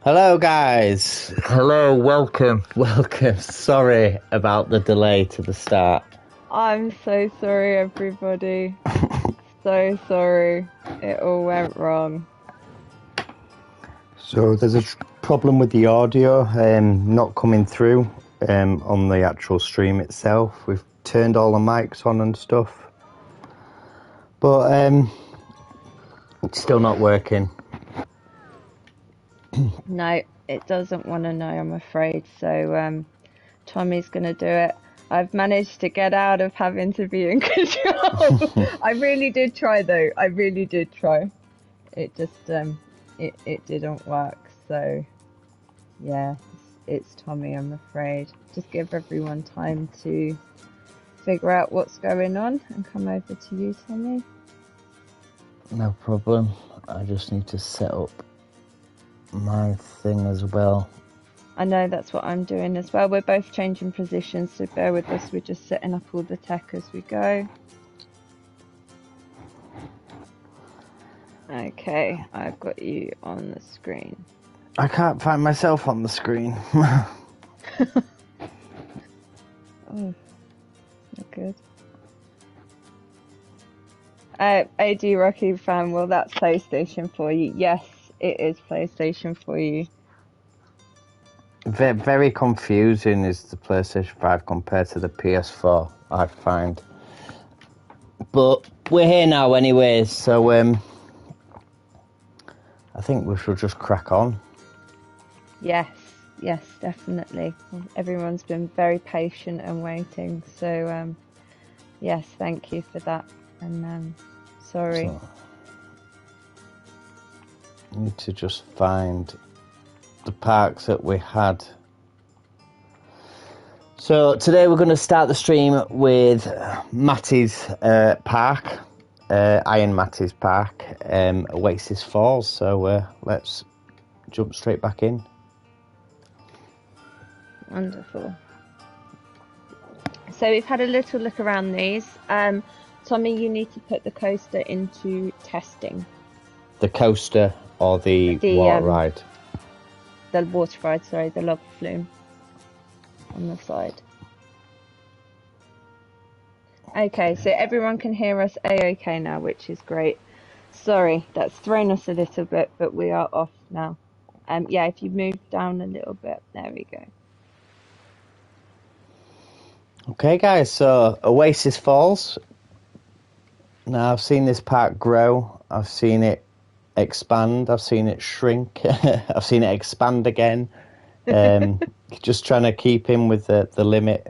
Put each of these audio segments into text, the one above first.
Hello, guys. Hello, welcome. Sorry about the delay to the start. I'm so sorry, everybody. So sorry. It all went wrong. So there's a problem with the audio not coming through on the actual stream itself. We've turned all the mics on and stuff, but it's still not working. No, it doesn't want to know, I'm afraid. So Tommy's going to do it. I've managed to get out of having to be in control. I really did try, though. I really did try. It just it didn't work. So yeah, it's Tommy, I'm afraid. Just give everyone time to figure out what's going on and come over to you, Tommy. No problem. I just need to set up my thing as well. I know that's what I'm doing as well. We're both changing positions, so bear with us. We're just setting up all the tech as we go. Okay, I've got you on the screen. I can't find myself on the screen. Oh, not good. AD Rocky fan, well, that's PlayStation for you. Yes, it is PlayStation for you. Very confusing is the PlayStation 5 compared to the PS4, I find. But we're here now anyway, so I think we should just crack on. Yes, definitely. Everyone's been very patient and waiting, so yes, thank you for that. And sorry. So, I need to just find the parks that we had. So today we're going to start the stream with Matty's park, Iron Matty's park, Oasis Falls. So let's jump straight back in. Wonderful. So we've had a little look around these. Tommy, you need to put the coaster into testing. The coaster or the water ride? The water ride, sorry, the log flume on the side. Okay, so everyone can hear us A-OK now, which is great. Sorry, that's thrown us a little bit, but we are off now. Yeah, if you move down a little bit, there we go. Okay, guys, so Oasis Falls. Now, I've seen this park grow. I've seen it expand. I've seen it shrink. I've seen it expand again. Just trying to keep in with the limit.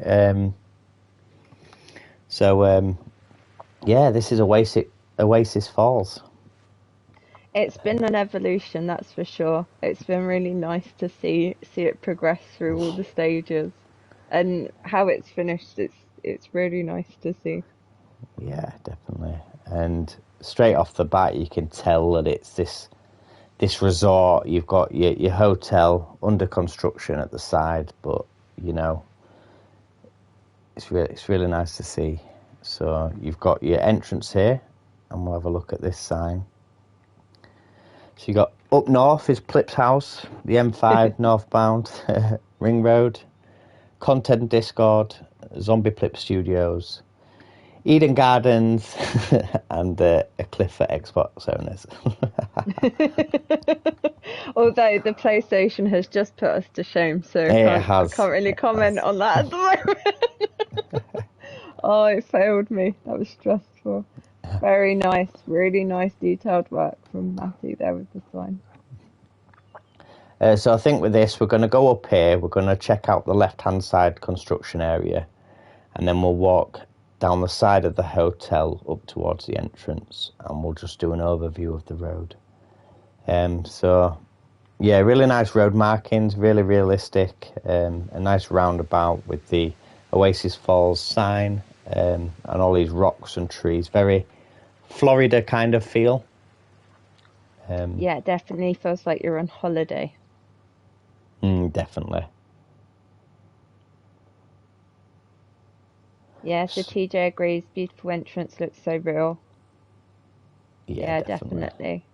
Yeah, this is Oasis Falls. It's been an evolution, that's for sure. It's been really nice to see it progress through all the stages, and how it's finished. It's really nice to see. Yeah, definitely. And straight off the bat, you can tell that it's this resort. You've got your hotel under construction at the side, but you know, it's really nice to see. So you've got your entrance here, and we'll have a look at this sign. So you got up north is Plip's house, the M5 northbound, Ring Road, Content Discord, Zombie Plip Studios, Eden Gardens, and a cliff for Xbox owners. Although the PlayStation has just put us to shame, so I can't really comment on that at the moment. Oh, it failed me. That was stressful. Very nice, really nice detailed work from Matty there with the sign. So I think with this, we're going to go up here. We're going to check out the left-hand side construction area, and then we'll walk down the side of the hotel up towards the entrance, and we'll just do an overview of the road. So, yeah, really nice road markings, really realistic, a nice roundabout with the Oasis Falls sign, and all these rocks and trees. Very Florida kind of feel. Yeah, definitely feels like you're on holiday. Definitely. Yeah, so TJ agrees. Beautiful entrance, looks so real. Yeah, definitely.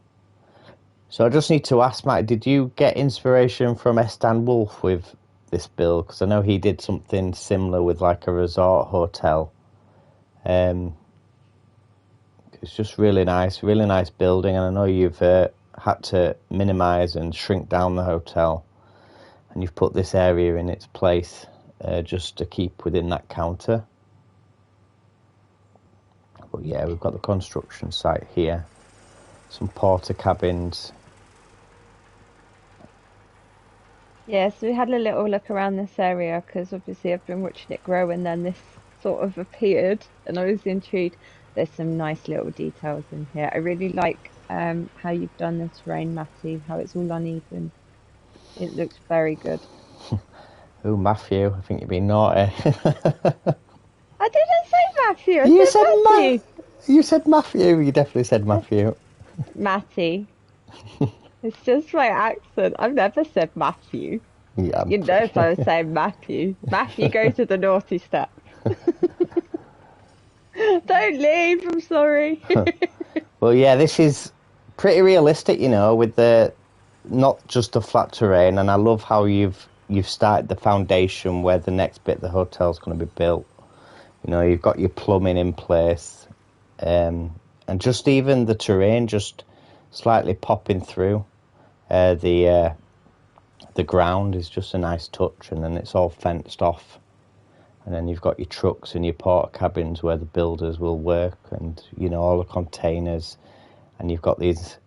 So I just need to ask, Matt, did you get inspiration from Estan Wolf with this build? Because I know he did something similar with like a resort hotel. It's just really nice building, and I know you've had to minimise and shrink down the hotel, and you've put this area in its place just to keep within that counter. But yeah, we've got the construction site here, some porter cabins. Yeah, so we had a little look around this area because obviously I've been watching it grow and then this sort of appeared and I was intrigued. There's some nice little details in here. I really like how you've done the terrain, Matty, how it's all uneven. It looks very good. Oh, Matthew, I think you've been naughty. I didn't say Matthew, I You said said Matty. You said Matthew. You definitely said I Matthew. Matty. It's just my accent. I've never said Matthew. Yeah, I'm You know pretty. if I was saying Matthew. Matthew, go to the naughty steps. Don't leave, I'm sorry. Well, yeah, this is pretty realistic, you know, with the not just the flat terrain, and I love how you've started the foundation where the next bit of the hotel's going to be built. You know, you've got your plumbing in place, and just even the terrain just slightly popping through the ground is just a nice touch, and then it's all fenced off. And then you've got your trucks and your porta cabins where the builders will work, and you know, all the containers, and you've got these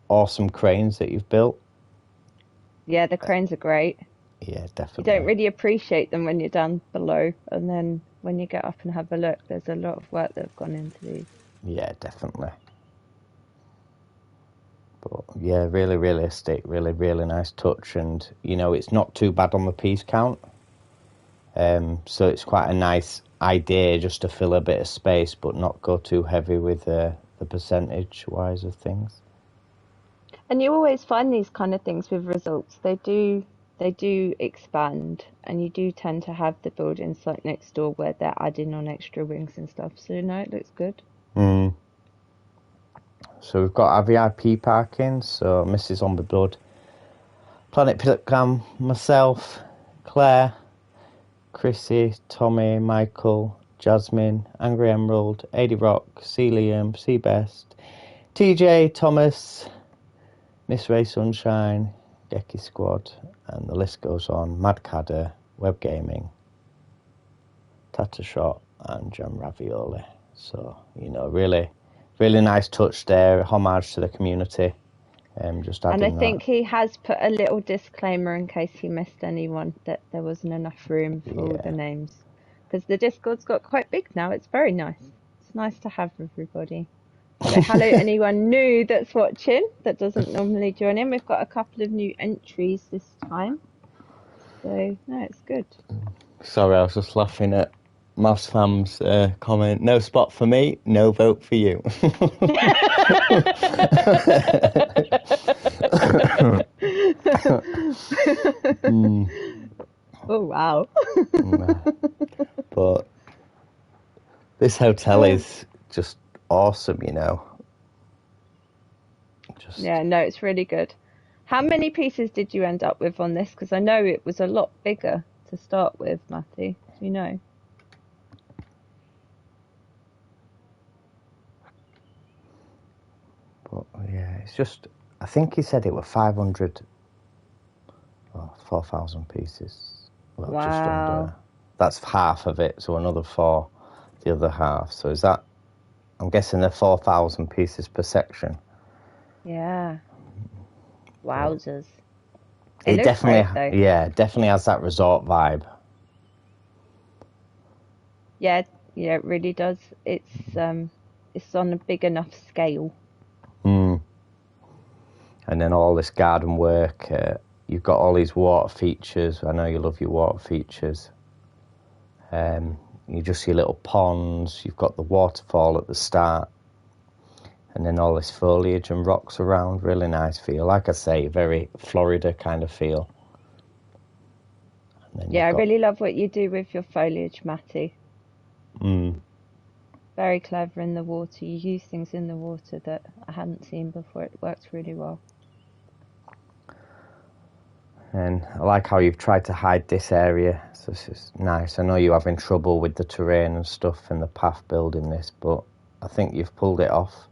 awesome cranes that you've built. Yeah, the cranes are great. Yeah, You definitely. don't really appreciate them when you're down below, and then when you get up and have a look, there's a lot of work that have gone into these. Yeah, definitely. But yeah, really realistic, really nice touch, and you know, it's not too bad on the piece count. So it's quite a nice idea just to fill a bit of space, but not go too heavy with the percentage wise of things. And you always find these kind of things with results. They do expand, and you do tend to have the buildings like next door where they're adding on extra wings and stuff. So no, it looks good. Mm. So we've got our VIP parking. So Mrs. On the Blood, Planet Pilotgram, myself, Claire, Chrissy, Tommy, Michael, Jasmine, Angry Emerald, Adi Rock, C. Liam, C. Best, TJ, Thomas, Miss Ray Sunshine, Geki Squad, and the list goes on. Mad Cadder, Web Gaming, Tata Shot, and Jam Ravioli. So, you know, really nice touch there, homage to the community. Just And I adding that. think he has put a little disclaimer in case he missed anyone that there wasn't enough room for all the Yeah. names. Because the Discord's got quite big now. It's very nice. It's nice to have everybody. So hello anyone new that's watching that doesn't normally join in. We've got a couple of new entries this time. So no, it's good. Sorry, I was just laughing at Mouse Fam's comment. No spot for me, no vote for you. Oh wow. But this hotel is just awesome, you know. Yeah, no, it's really good. How many pieces did you end up with on this? Because I know it was a lot bigger to start with, Matty. Do you know? But yeah, it's just, I think he said it were 500 or 4,000 pieces. Well, just under. Wow. That's half of it, so another four, the other half. So is that, I'm guessing they're 4,000 pieces per section. Yeah. But Wowzers. It it looks definitely, great though. yeah, definitely has that resort vibe. Yeah, yeah, it really does. It's on a big enough scale. Mm. And then all this garden work. You've got all these water features. I know you love your water features. You just see little ponds. You've got the waterfall at the start. And then all this foliage and rocks around. Really nice feel. Like I say, very Florida kind of feel. And then Yeah, I you've got, really love what you do with your foliage, Matty. Very clever in the water. You use things in the water that I hadn't seen before. It works really well. And I like how you've tried to hide this area. So this is nice. I know you're having trouble with the terrain and stuff and the path building this, but I think you've pulled it off.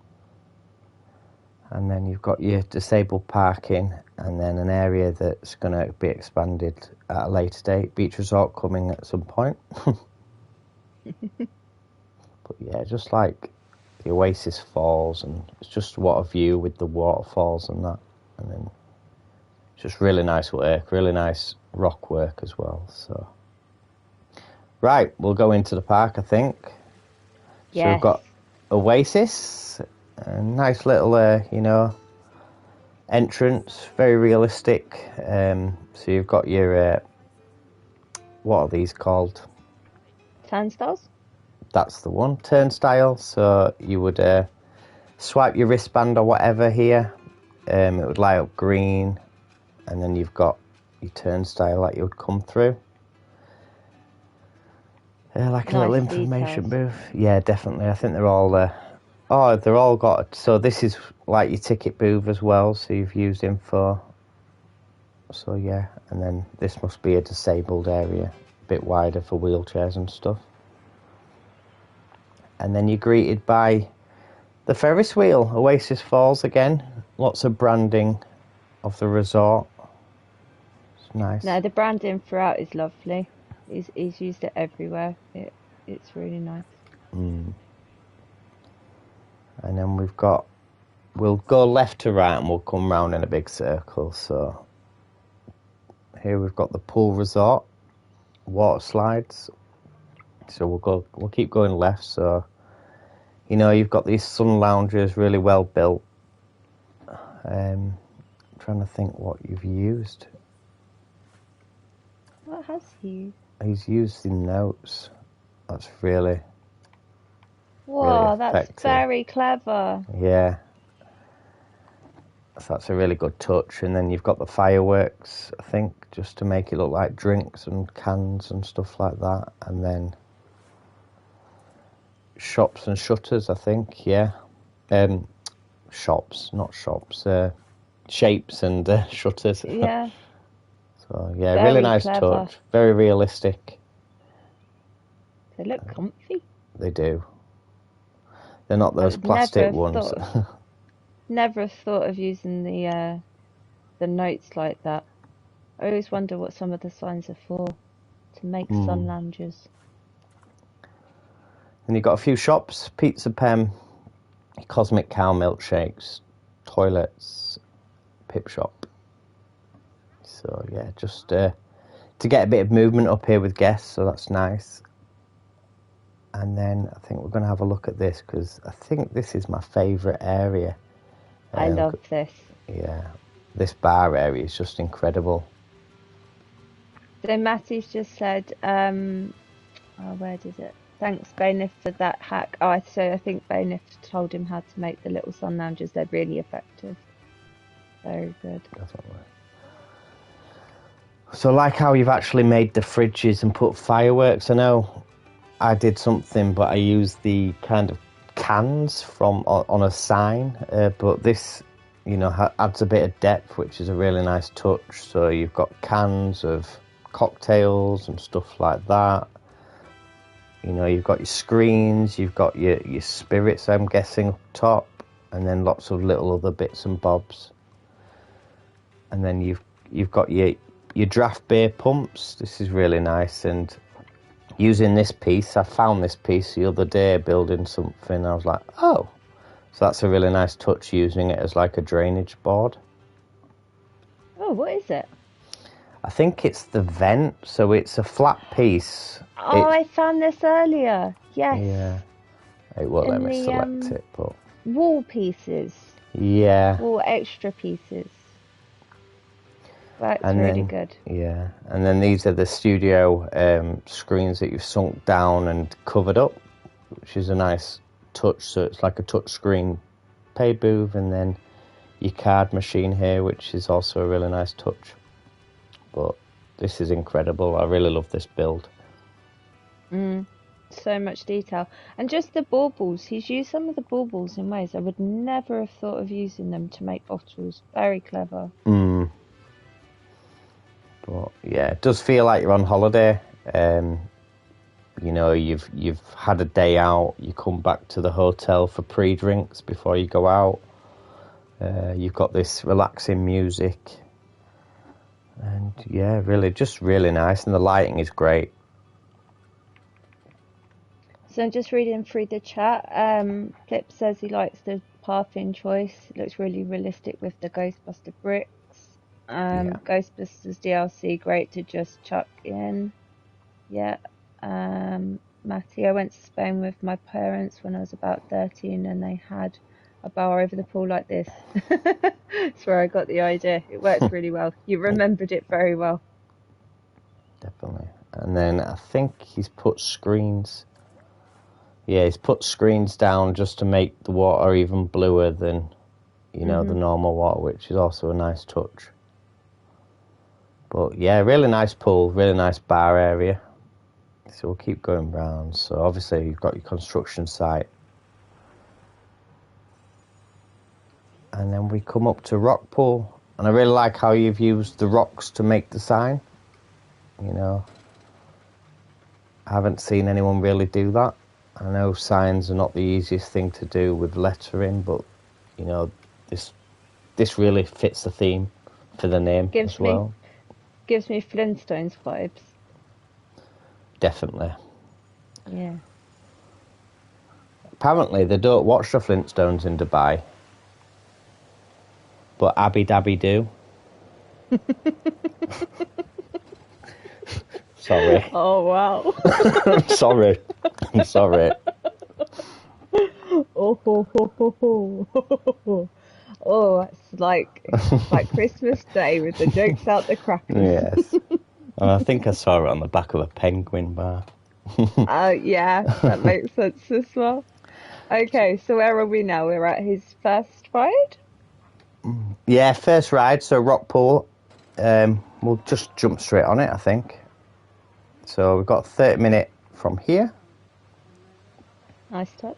And then you've got your disabled parking, and then an area that's going to be expanded at a later date. Beach resort coming at some point. But yeah, just like the Oasis Falls, and it's just what a view with the waterfalls and that. And then just really nice work, really nice rock work as well. So, right, we'll go into the park, I think. Yes. So we've got Oasis, a nice little, entrance, very realistic. So you've got your, what are these called? Turnstiles? That's the one, turnstile. So you would swipe your wristband or whatever here. It would light up green, and then you've got your turnstile that you would come through. Like a little information booth. Yeah, definitely. I think they're all they're all got. So this is like your ticket booth as well. So you've used info. So yeah, and then this must be a disabled area, a bit wider for wheelchairs and stuff. And then you're greeted by the Ferris wheel, Oasis Falls again. Lots of branding of the resort. It's nice. No, the branding throughout is lovely. He's used it everywhere. It's really nice. And then we'll go left to right and we'll come round in a big circle. So here we've got the pool resort, water slides. So we'll keep going left. So, you've got these sun lounges, really well built. Trying to think what you've used. What has he? He's used the notes. That's really... Whoa, really that's very clever. Yeah. So that's a really good touch. And then you've got the fireworks, I think, just to make it look like drinks and cans and stuff like that. And then shops and shutters, I think, yeah. Shops, not shops. Shapes and shutters. Yeah. So, yeah, Very really nice clever. touch. Very realistic. They look comfy. They do. They're not those plastic ones. Never have thought of using the notes like that. I always wonder what some of the signs are for, to make sun lounges. And you've got a few shops, Pizza Pen, Cosmic Cow milkshakes, toilets, Pip Shop. So yeah, just to get a bit of movement up here with guests, so that's nice. And then I think we're going to have a look at this, because I think this is my favourite area. I love this. Yeah, this bar area is just incredible. So Matty's just said, where did it? Thanks, Bailiff, for that hack. I think Bailiff told him how to make the little sun lounges. They're really effective. Very good. Definitely. So like how you've actually made the fridges and put fireworks. I know I did something, but I used the kind of cans from on a sign. But this, adds a bit of depth, which is a really nice touch. So you've got cans of cocktails and stuff like that. You've got your screens, you've got your spirits, I'm guessing, up top, and then lots of little other bits and bobs. And then you've got your draft beer pumps. This is really nice. And using this piece, I found this piece the other day building something. I was like, oh, so that's a really nice touch, using it as like a drainage board. Oh, what is it? I think it's the vent, so it's a flat piece. I found this earlier. Yes. Yeah. It won't let me select it, but... Wall pieces. Yeah. Wall extra pieces. That's really good. Yeah. And then these are the studio screens that you've sunk down and covered up, which is a nice touch. So it's like a touch screen pay booth, and then your card machine here, which is also a really nice touch. But this is incredible. I really love this build. So much detail. And just the baubles. He's used some of the baubles in ways I would never have thought of using them to make bottles. Very clever. But yeah, it does feel like you're on holiday. You know, you've had a day out. You come back to the hotel for pre-drinks before you go out. You've got this relaxing music, and yeah, really nice. And the lighting is great. So I'm just reading through the chat. Flip says he likes the pathing choice. It looks really realistic with the Ghostbuster bricks. Yeah, Ghostbusters DLC, great to just chuck in. Yeah. Matty, I went to Spain with my parents when I was about 13 and they had a bar over the pool like this. That's where I got the idea. It works really well. You remembered it very well. definitely. And then I think he's put screens. Yeah, he's put screens down just to make the water even bluer than, you know, the normal water, which is also a nice touch. But yeah, really nice pool, really nice bar area. So we'll keep going round. So obviously you've got your construction site. And then we come up to rock pool. And I really like how you've used the rocks to make the sign. You know, I haven't seen anyone really do that. I know signs are not the easiest thing to do with lettering, but, you know, this really fits the theme for the name as well. Gives me Flintstones vibes. Definitely. Yeah. Apparently they don't watch the Flintstones in Dubai, but Abby Dabby do. Sorry. Oh wow. Sorry. I'm sorry. Oh ho ho ho ho. Oh, it's like Christmas Day with the jokes out the crackers. Yes. And I think I saw it on the back of a penguin bar. Yeah, that makes sense as well. Okay, so where are we now? We're at his first ride? Yeah, first ride, so Rockpool. We'll just jump straight on it, I think. So we've got 30-minute from here. Nice touch.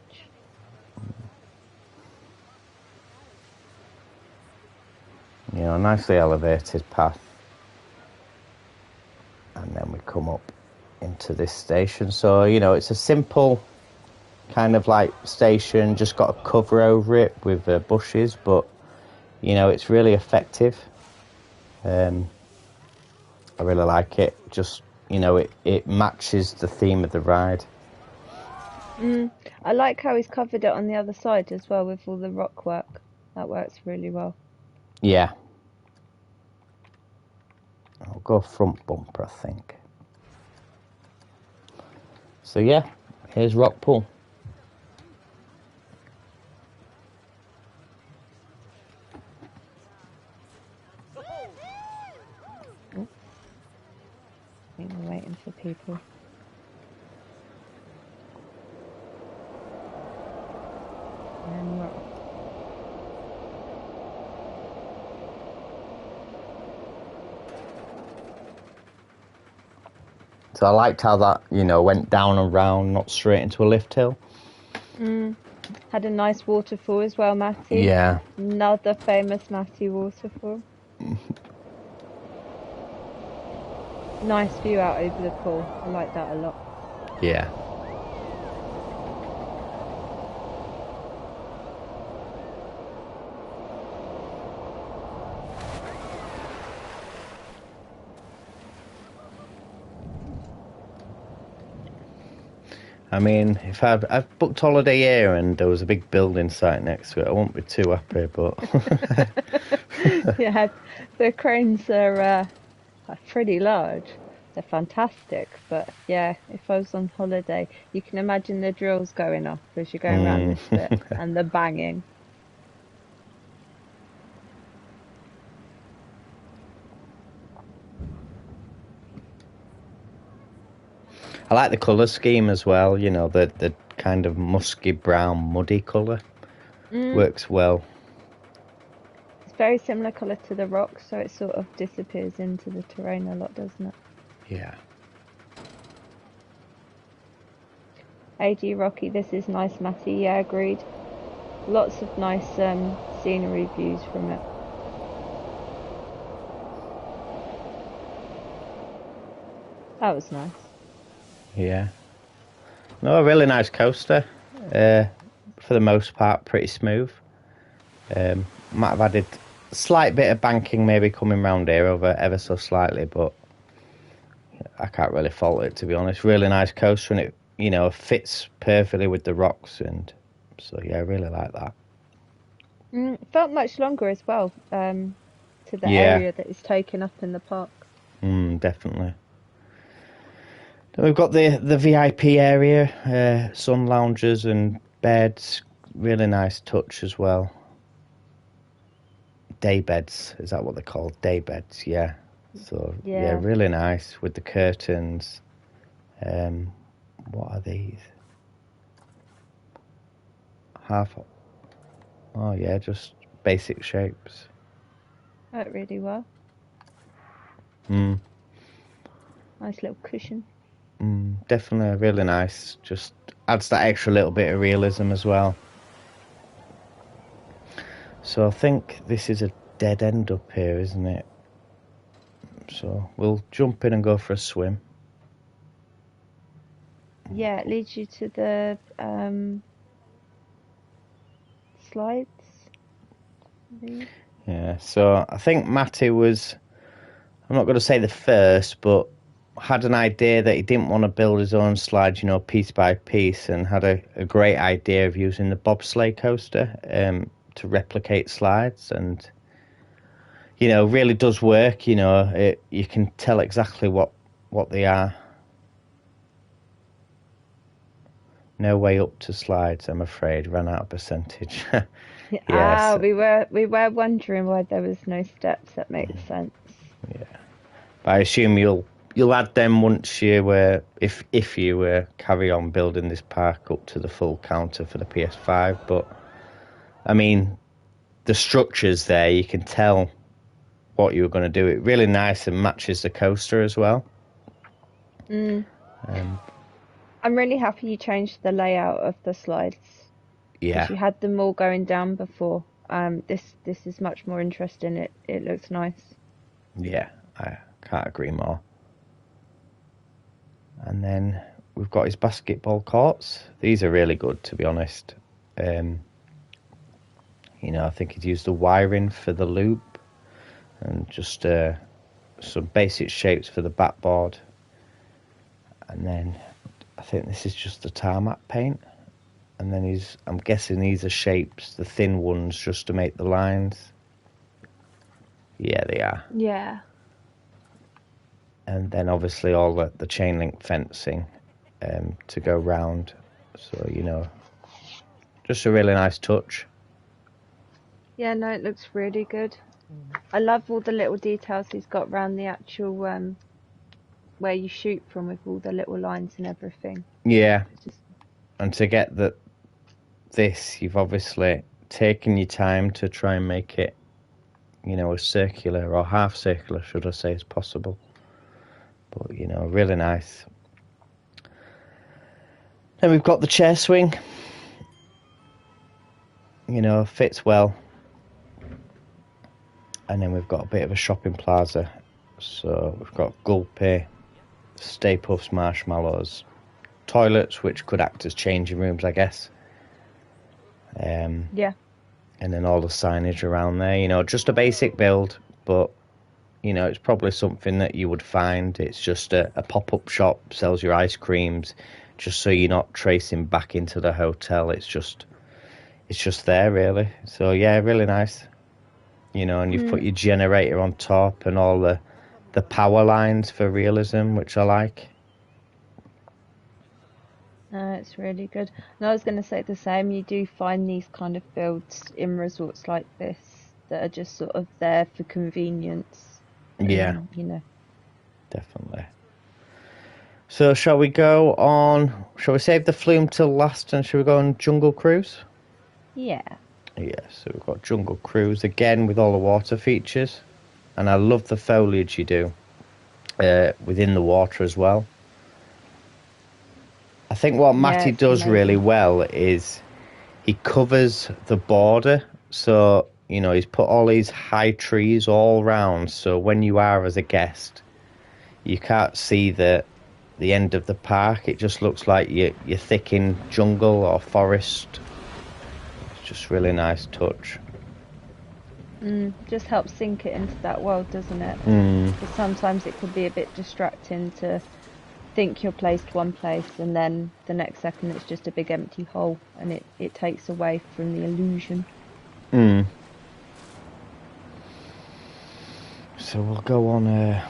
You know, nicely elevated path. And then we come up into this station. So, you know, it's a simple kind of like station, just got a cover over it with bushes, but, you know, it's really effective. I really like it. Just, you know, it matches the theme of the ride. I like how he's covered it on the other side as well with all the rock work. That works really well. Yeah. I'll go front bumper, I think. So yeah, here's Rockpool. I think we're waiting for people. And we're off. So I liked how that, you know, went down and round, not straight into a lift hill. Had a nice waterfall as well, Matty. Yeah. Another famous Matty waterfall. Nice view out over the pool. I like that a lot. Yeah. I mean, if I've booked holiday here and there was a big building site next to it, I won't be too happy, but... Yeah, the cranes are pretty large. They're fantastic, but yeah, if I was on holiday, you can imagine the drills going off as you're going around this bit and the banging. I like the colour scheme as well, you know, the kind of musky brown, muddy colour. Works well. It's very similar colour to the rocks, so it sort of disappears into the terrain a lot, doesn't it? Yeah. AG Rocky, this is nice, Matty. Yeah, agreed. Lots of nice scenery views from it. That was nice. Yeah. No, a really nice coaster. For the most part, pretty smooth. Might have added a slight bit of banking maybe coming round here over ever so slightly, but I can't really fault it, to be honest. Really nice coaster, and it, fits perfectly with the rocks, and so yeah, I really like that. Felt much longer as well, to the Yeah, area that is taken up in the park. definitely. Then we've got the VIP area, sun lounges and beds. Really nice touch as well. Day beds, is that what they're called? Day beds, yeah. So yeah, Yeah. really nice with the curtains. What are these? Half. Oh yeah, just basic shapes. Worked really well. Mm, Nice little cushion. definitely really nice. Just adds that extra little bit of realism as well. So I think this is a dead end up here, isn't it? So we'll jump in and go for a swim. Yeah, it leads you to the slides, I think. Yeah, so I think Matty was, I'm not going to say the first, but had an idea that he didn't want to build his own slides, piece by piece, and had a great idea of using the bobsleigh coaster to replicate slides. And, really does work, you can tell exactly what they are. No way up to slides, I'm afraid. Ran out of percentage. Yes. We were wondering why there was no steps. That makes sense. Yeah. But I assume you'll add them once you if you carry on building this park up to the full counter for the PS5. But I mean, the structure's there. You can tell what you were going to do. It really nice and matches the coaster as well. Mm. Um, I'm really happy you changed the layout of the slides because yeah, you had them all going down before. This is much more interesting. It looks nice. yeah, I can't agree more. And then we've got his basketball courts. These are really good, to be honest. I think he'd used the wiring for the loop and just some basic shapes for the backboard. And then I think this is just the tarmac paint. And then I'm guessing these are shapes, the thin ones, just to make the lines. Yeah, they are. Yeah. And then obviously all the chain link fencing to go round. So, just a really nice touch. Yeah, no, it looks really good. I love all the little details he's got around the actual where you shoot from with all the little lines and everything. Yeah. Just... And to get this, you've obviously taken your time to try and make it, as circular or half circular, should I say, as possible. But, really nice. Then we've got the chair swing. Fits well. And then we've got a bit of a shopping plaza. So we've got Gulpy, Stay Puffs Marshmallows, toilets, which could act as changing rooms, I guess. Yeah. And then all the signage around there. Just a basic build, but, it's probably something that you would find. It's just a pop-up shop, sells your ice creams, just so you're not tracing back into the hotel. It's just there, really. So, yeah, really nice. And you've put your generator on top and all the power lines for realism, which I like. No, it's really good. And I was going to say the same. You do find these kind of builds in resorts like this that are just sort of there for convenience. Yeah, And, definitely. So shall we save the flume till last and shall we go on Jungle Cruise? Yeah. Yeah, so we've got Jungle Cruise again with all the water features. And I love the foliage you do within the water as well. I think what Matty does amazing. really well is he covers the border. So, he's put all these high trees all round. So when you are as a guest, you can't see the end of the park. It just looks like you're thick in jungle or forest. It's just really nice touch. Just helps sink it into that world, doesn't it? Because sometimes it could be a bit distracting to think you're placed one place and then the next second it's just a big empty hole, and it takes away from the illusion. So we'll go on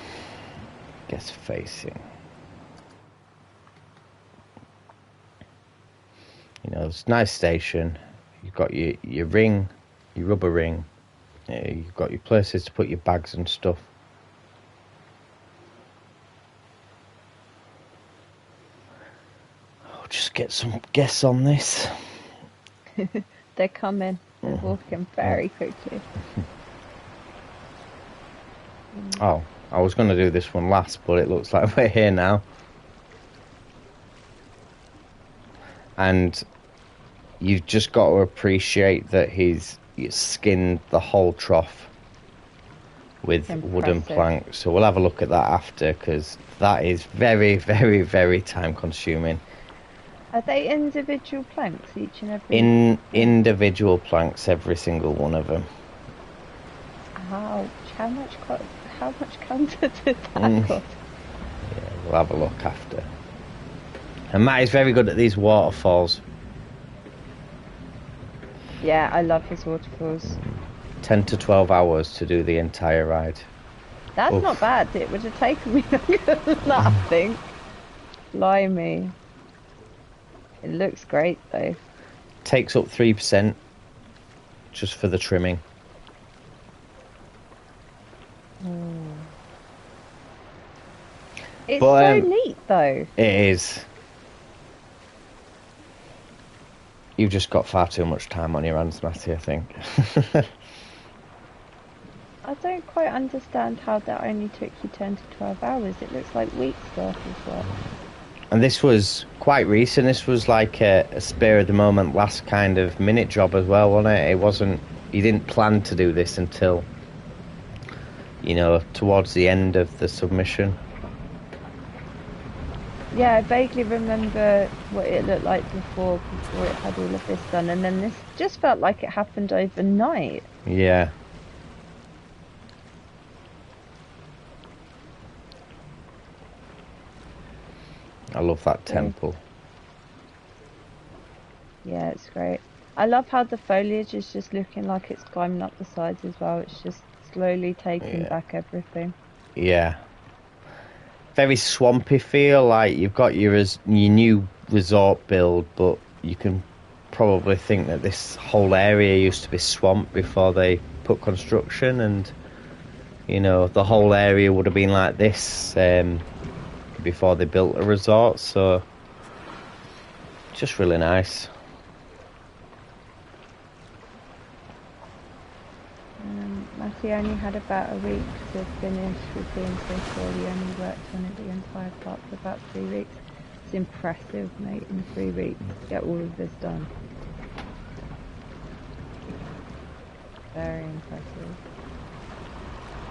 guest facing. You know, it's a nice station. You've got your ring, your rubber ring. You've got your places to put your bags and stuff. I'll just get some guests on this. They're coming. They're walking very quickly. Oh, I was going to do this one last, but it looks like we're here now. And you've just got to appreciate that he's skinned the whole trough with wooden planks. So we'll have a look at that after, because that is very, very, very time consuming. Are they individual planks, each and every? Individual planks, every single one of them. Ouch! How much counter did that cost? Yeah, we'll have a look after. And Matt is very good at these waterfalls. Yeah, I love his waterfalls. 10 to 12 hours to do the entire ride. That's not bad. It would have taken me longer than that, I think. Blimey. It looks great, though. Takes up 3% just for the trimming. It's so neat, though. It is. You've just got far too much time on your hands, Matty, I think. I don't quite understand how that only took you 10 to 12 hours. It looks like weeks worth of work. And this was quite recent. This was like a spare of the moment, last kind of minute job as well, wasn't it? It wasn't. You didn't plan to do this until, you know, towards the end of the submission. Yeah, I vaguely remember what it looked like before it had all of this done, and then this just felt like it happened overnight. Yeah. I love that temple. Yeah, it's great. I love how the foliage is just looking like it's climbing up the sides as well. It's just slowly taking back everything. Yeah. Very swampy feel, like you've got your new resort build, but you can probably think that this whole area used to be swamp before they put construction, and, you know, the whole area would have been like this before they built a resort, so just really nice. Matty only had about a week to finish with being so cool. He only worked on it the entire park for about 3 weeks. It's impressive, mate, in 3 weeks to get all of this done. Very impressive.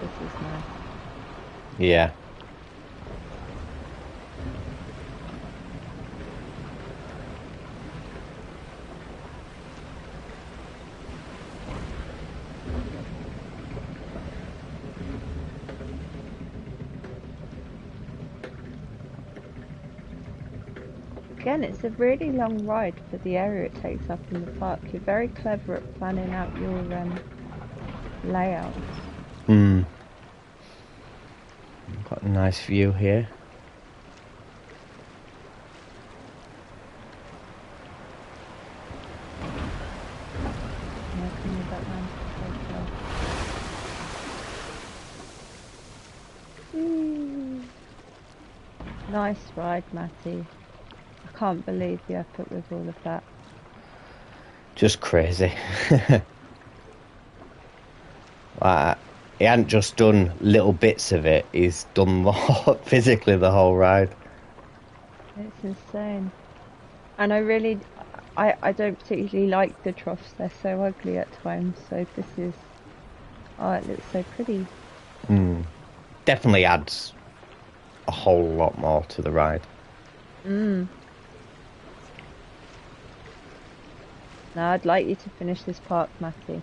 This is nice. Yeah. Again, it's a really long ride for the area it takes up in the park. You're very clever at planning out your layout. Got a nice view here. Nice ride, Matty. I can't believe you have put with all of that. Just crazy. He hadn't just done little bits of it, he's done physically the whole ride. It's insane. And I don't particularly like the troughs, they're so ugly at times, so this is, oh, it looks so pretty. Definitely adds whole lot more to the ride. No, I'd like you to finish this park, Matty.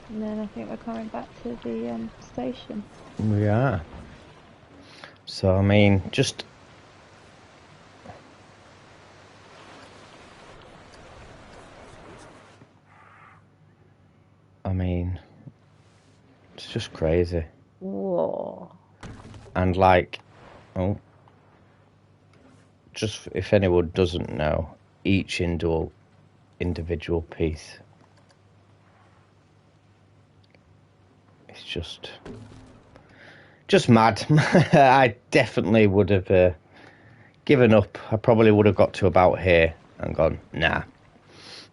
And then I think we're coming back to the station. We are. So, I mean, just... I mean, it's just crazy. Whoa. And like, oh, just if anyone doesn't know, each individual piece, it's just mad. I definitely would have given up. I probably would have got to about here and gone, nah.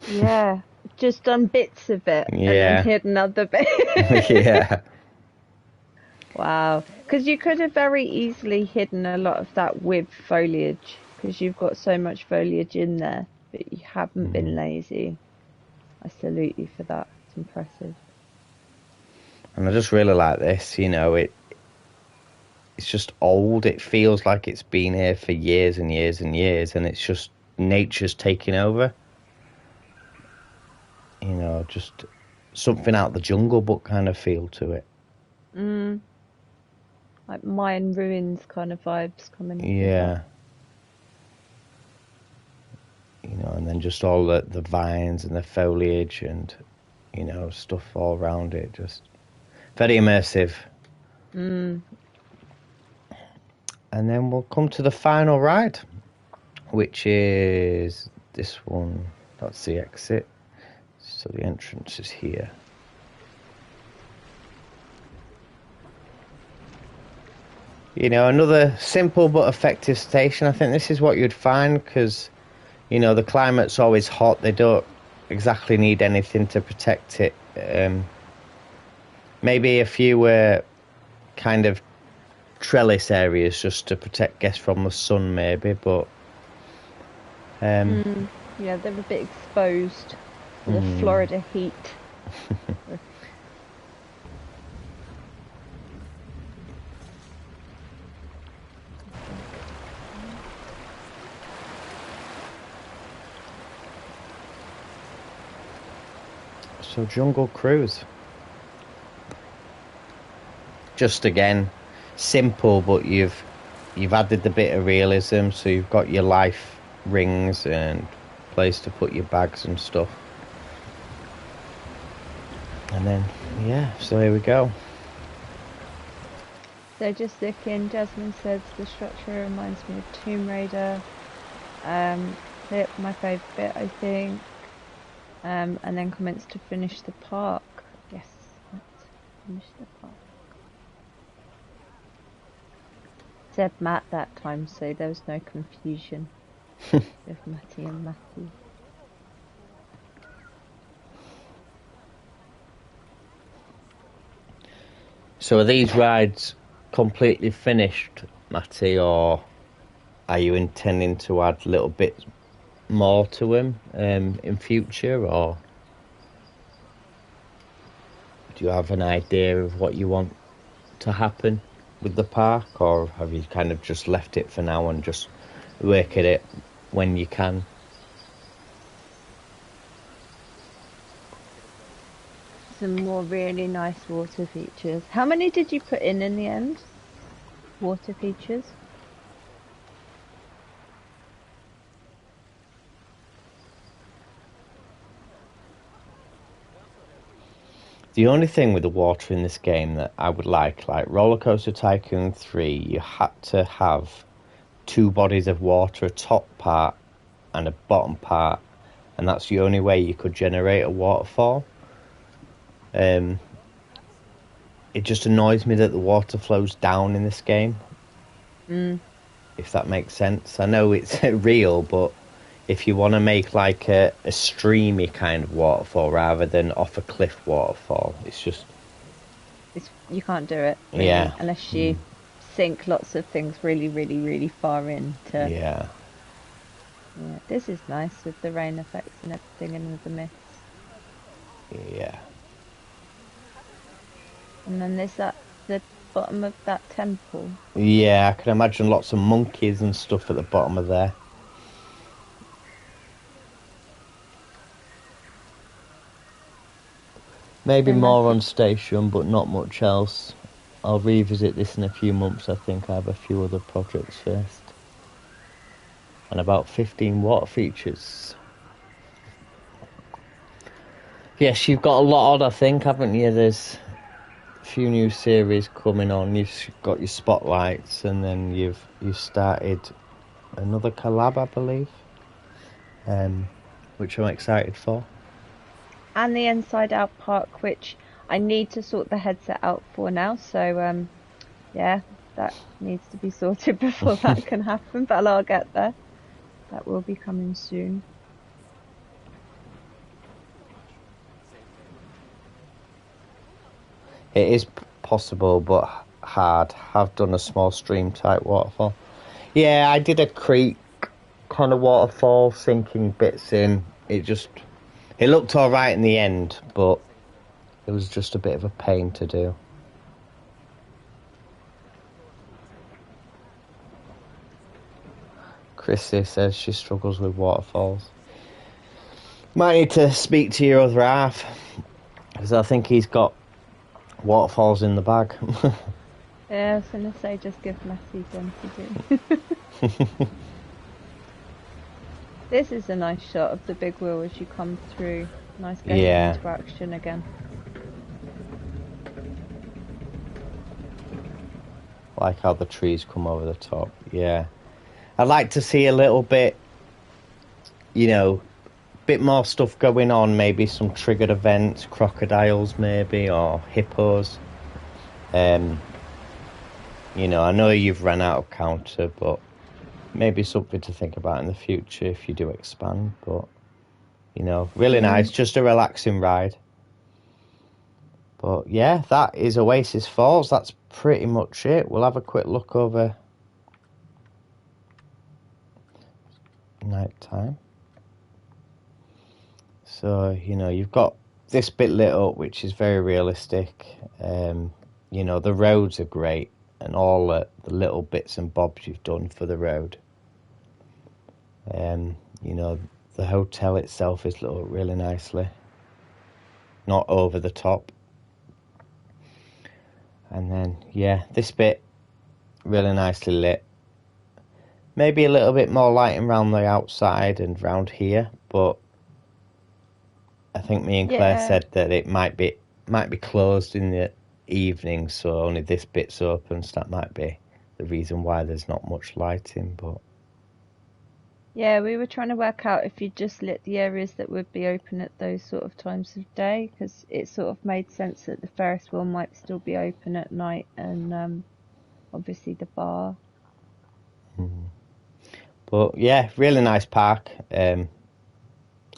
Yeah, just done bits of it and Yeah. then hidden other bits. Yeah. Wow, because you could have very easily hidden a lot of that with foliage, because you've got so much foliage in there, but you haven't been lazy. I salute you for that. It's impressive. And I just really like this, you know, it's just old. It feels like it's been here for years and years and years, and it's just nature's taking over. You know, just something out the Jungle Book kind of feel to it. Like Mayan ruins kind of vibes coming. Yeah. You know, and then just all the vines and the foliage and, you know, stuff all around it. Just very immersive. And then we'll come to the final ride, which is this one. That's the exit. So the entrance is here. You know, another simple but effective station. I think this is what you'd find because, you know, the climate's always hot. They don't exactly need anything to protect it. Maybe a few kind of trellis areas just to protect guests from the sun, maybe. But yeah, they're a bit exposed to the Florida heat. So Jungle Cruise. Just again, simple, but you've added the bit of realism. So you've got your life rings and place to put your bags and stuff. And then, yeah, so here we go. So just looking, Jasmine says the structure reminds me of Tomb Raider. Yep, my favourite bit, I think. And then comments to finish the park. Yes, let's finish the park. Said Matt that time, so there was no confusion with Matty and Matty. So are these rides completely finished, Matty, or are you intending to add little bits more to them in future, or do you have an idea of what you want to happen with the park, or have you kind of just left it for now and just work at it when you can? Some more really nice water features. How many did you put in the end? Water features? The only thing with the water in this game that I would like Roller Coaster Tycoon 3, you had to have two bodies of water, a top part and a bottom part, and that's the only way you could generate a waterfall. It just annoys me that the water flows down in this game. If that makes sense. I know it's real, but if you want to make like a streamy kind of waterfall rather than off a cliff waterfall, You can't do it, really, yeah, unless you sink lots of things really, really, really far into. Yeah. Yeah, this is nice with the rain effects and everything and with the mist. Yeah. And then there's that the bottom of that temple. Yeah, I can imagine lots of monkeys and stuff at the bottom of there. Maybe So more Matty, on station, but not much else. I'll revisit this in a few months. I think I have a few other projects first. And about 15 water features. Yes, you've got a lot on, I think, haven't you? There's a few new series coming on. You've got your spotlights, and then you've started another collab, I believe, which I'm excited for. and the Inside Out Park, which I need to sort the headset out for now. So yeah, that needs to be sorted before that can happen. But I'll get there. That will be coming soon. It is possible, but hard. Have done a small stream type waterfall. Yeah, I did a creek kind of waterfall, sinking bits in. It looked all right in the end, but it was just a bit of a pain to do. Chrissy says she struggles with waterfalls. Might need to speak to your other half, because I think he's got waterfalls in the bag. Yeah, I was gonna say just give Matty one to do. This is a nice shot of the big wheel as you come through. Nice getting Yeah. into action again. Like how the trees come over the top. Yeah. I'd like to see a little bit, bit more stuff going on. Maybe some triggered events, crocodiles maybe, or hippos. I know you've run out of counter, but maybe something to think about in the future if you do expand. But, really nice. Just a relaxing ride. But yeah, that is Oasis Falls. That's pretty much it. We'll have a quick look over night time. So, you've got this bit lit up, which is very realistic. The roads are great, and all the little bits and bobs you've done for the road. The hotel itself is lit up really nicely. Not over the top. And then, yeah, this bit, really nicely lit. Maybe a little bit more lighting around the outside and round here, but I think me and Claire said that it might be closed in the evening, so only this bit's open, so that might be the reason why there's not much lighting. But Yeah, we were trying to work out if you just lit the areas that would be open at those sort of times of day, because it sort of made sense that the Ferris wheel might still be open at night, and obviously the bar. But yeah, really nice park.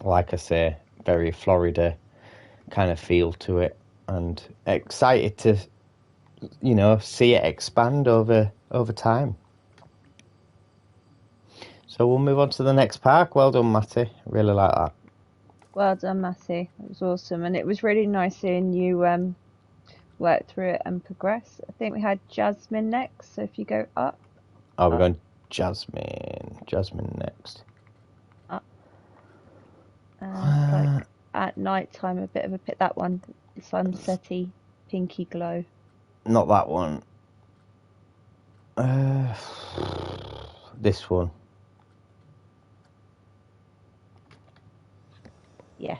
Like I say, very Florida kind of feel to it, and excited to see it expand over time. So we'll move on to the next park. Well done, Matty. Really like that. Well done, Matty. It was awesome, and it was really nice seeing you work through it and progress. I think we had Jasmine next, so if you go up. Oh, we're going Jasmine. Jasmine next. Up. It's like at night time, a bit of a pit. That one, sunsetty, pinky glow. Not that one. This one. Yes.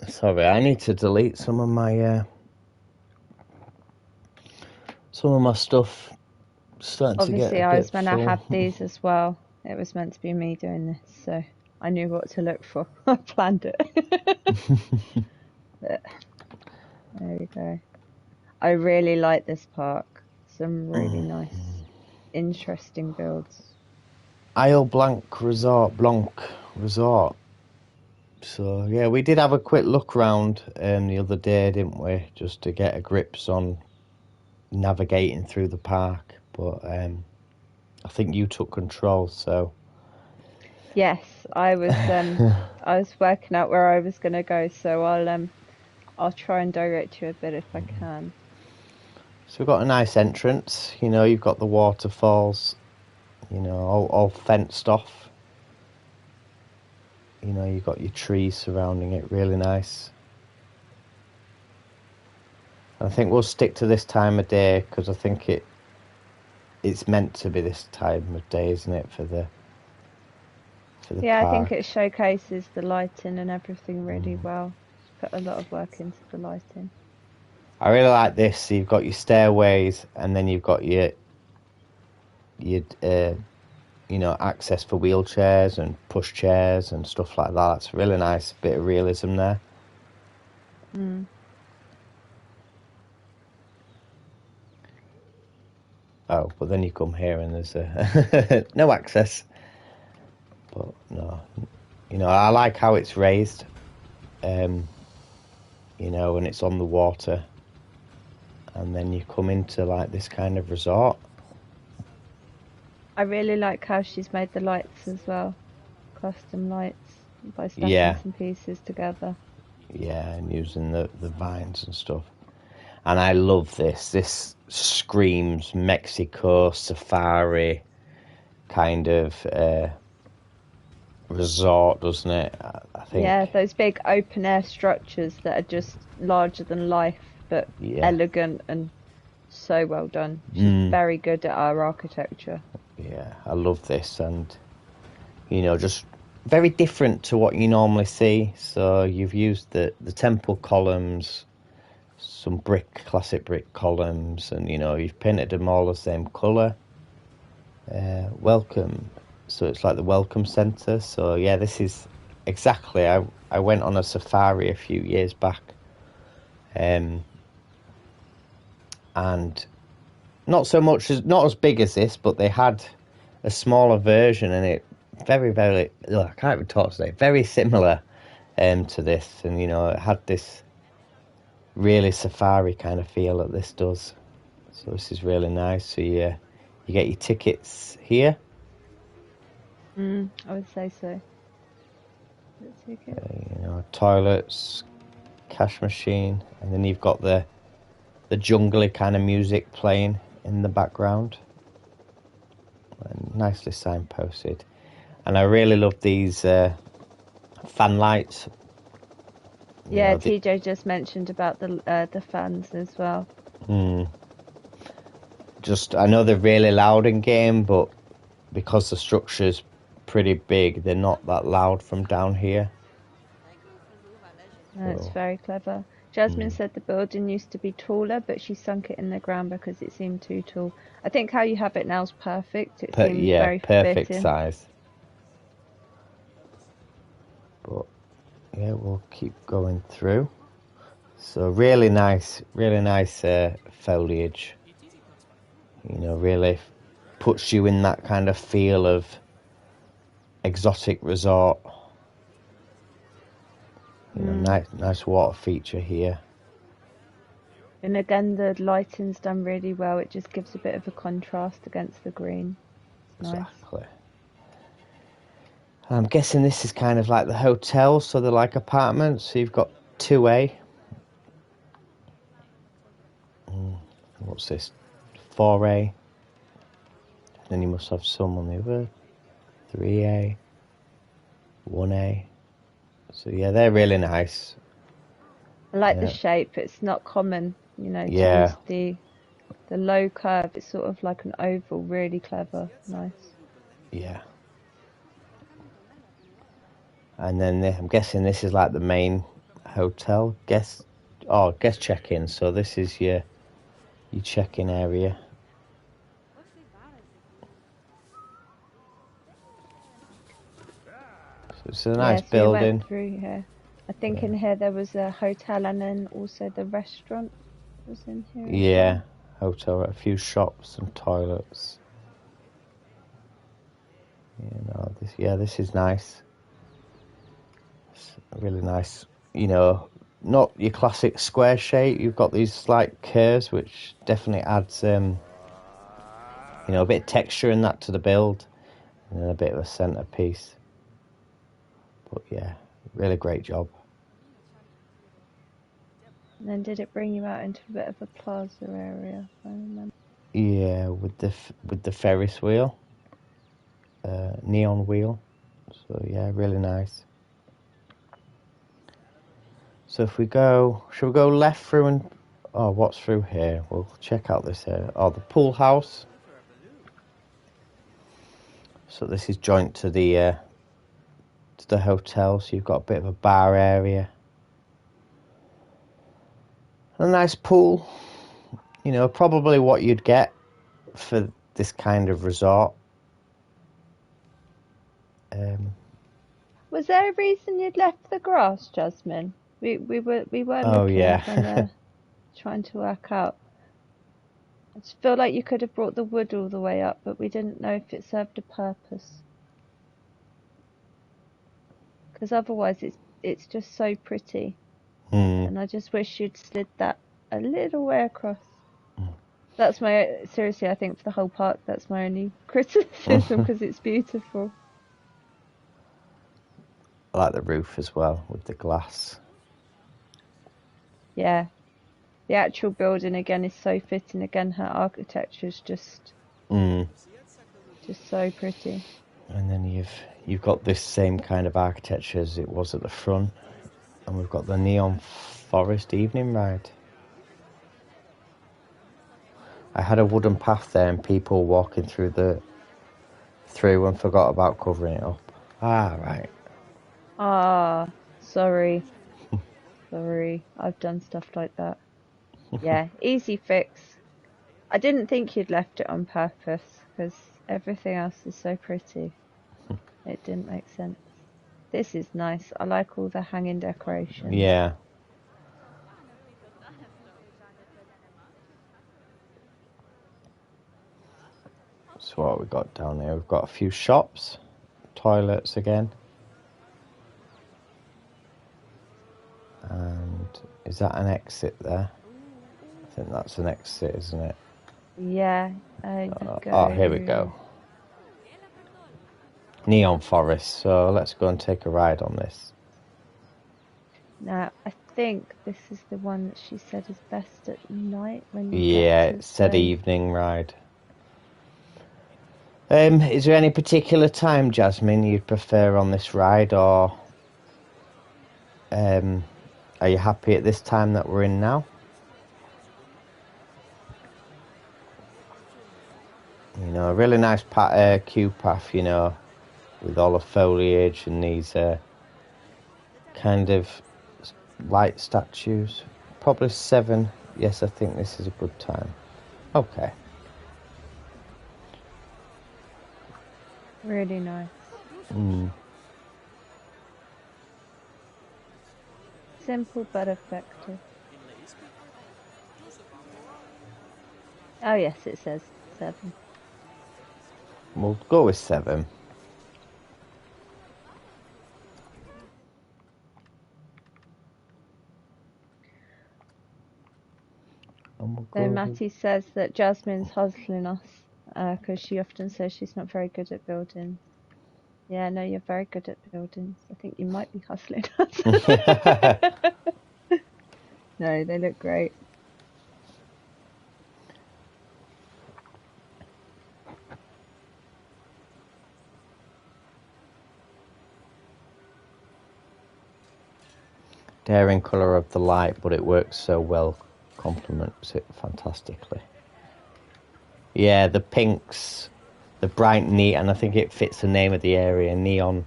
Sorry, I need to delete some of my stuff. Starting Obviously, to get a I bit was meant to full. have these as well. It was meant to be me doing this, so I knew what to look for. I planned it. But there we go. I really like this park. Some really nice, interesting builds. Isle Blanc Resort. So yeah, we did have a quick look round the other day, didn't we? Just to get a grips on navigating through the park. But I think you took control, so Yes, I was working out where I was gonna go, so I'll try and direct you a bit if I can. so we've got a nice entrance. You know, you've got the waterfalls. You know, all fenced off. You know, you've got your trees surrounding it. Really nice. And I think we'll stick to this time of day because I think it's meant to be this time of day, isn't it, for the Yeah, I think park? it showcases the lighting and everything really well. Put a lot of work into the lighting. I really like this. So you've got your stairways, and then you've got your you know, access for wheelchairs and push chairs and stuff like that. It's a really nice bit of realism there. Mm. Oh, but then you come here and there's no access. But no, you know, I like how it's raised. You know, and it's on the water, and then you come into like this kind of resort. I really like how she's made the lights as well, custom lights by stacking Yeah, some pieces together. yeah, and using the vines and stuff. And I love this. This screams Mexico safari kind of resort, doesn't it? I Yeah, think. those big open air structures that are just larger than life, but Yeah. elegant and so well done. She's Mm, very good at our architecture. yeah, I love this, and you know, just very different to what you normally see. So you've used the temple columns, some classic brick columns, and you know, you've painted them all the same colour. Welcome, so it's like the welcome centre. So yeah, this is exactly. I went on a safari a few years back, and not as big as this, but they had a smaller version, and it very ugh, I can't even talk today. Very similar to this, and you know, it had this really safari kind of feel that this does. So this is really nice. So you get your tickets here. I would say so. Let's take it. You know, toilets, cash machine, and then you've got the jungly kind of music playing in the background, and nicely signposted. And I really love these fan lights. You Yeah, know, TJ just mentioned about the fans as well. just I know they're really loud in game, but because the structure's pretty big, they're not that loud from down here. It's So, very clever. Jasmine said the building used to be taller, but she sunk it in the ground because it seemed too tall. I think how you have it now is perfect. It seems yeah, very perfect fitting. size. But yeah, we'll keep going through. So really nice foliage. You know, really puts you in that kind of feel of exotic resort. You know, nice water feature here. And again, the lighting's done really well. It just gives a bit of a contrast against the green. It's nice. Exactly. I'm guessing this is kind of like the hotel, so they're like apartments. So you've got 2A. What's this? 4A. Then you must have some on the other. 3A. 1A. So yeah, they're really nice. I like the shape. It's not common, you know, to Yeah, use the low curve. It's sort of like an oval, really clever. Nice. yeah. And then I'm guessing this is like the main hotel guest check-in. So this is your check-in area. So it's a nice Yes, we went building. through here. I think in here there was a hotel and then also the restaurant was in here as Yeah, well. hotel, a few shops and toilets. This is nice. It's really nice. You know, not your classic square shape. You've got these slight curves, which definitely adds You know, a bit of texture in that to the build, and then a bit of a centerpiece. But yeah, really great job. And then did it bring you out into a bit of a plaza area? I remember. Yeah, with the Ferris wheel, neon wheel. So yeah, really nice. So if we go, should we go left through and what's through here? We'll check out this area. Oh, the pool house. So this is joint to the hotel. So you've got a bit of a bar area, a nice pool. You know, probably what you'd get for this kind of resort. Was there a reason you'd left the grass, Jasmine? We were Oh looking, yeah. trying to work out. I just feel like you could have brought the wood all the way up, but we didn't know if it served a purpose. Because otherwise, it's just so pretty, and I just wish you'd slid that a little way across. That's seriously, I think for the whole park, that's my only criticism because it's beautiful. I like the roof as well with the glass. Yeah, the actual building again is so fitting. Again, her architecture's just so pretty. And then you've got this same kind of architecture as it was at the front, and we've got the neon forest evening ride. I had a wooden path there, and people walking through and forgot about covering it up. Ah, right. Ah, sorry. Sorry, I've done stuff like that. Yeah, easy fix. I didn't think you'd left it on purpose because everything else is so pretty. It didn't make sense. This is nice. I like all the hanging decorations. Yeah. So what have we got down here? We've got a few shops, toilets again. And is that an exit there? I think that's an exit, isn't it? Yeah. Here we go. Neon Forest. So let's go and take a ride on this. Now, I think this is the one that she said is best at night when you Yeah, get it said evening ride. Is there any particular time, Jasmine, you'd prefer on this ride, or are you happy at this time that we're in now? You know, a really nice queue path, you know, with all the foliage and these kind of light statues. Probably 7. Yes, I think this is a good time. Okay. Really nice. Simple but effective. Oh yes, it says 7. We'll go with 7. So Matty says that Jasmine's hustling us because she often says she's not very good at buildings. Yeah, no, you're very good at buildings. I think you might be hustling us. No, they look great. Daring colour of the light, but it works so well, complements it fantastically. Yeah, the pinks, the bright neon, and I think it fits the name of the area, neon,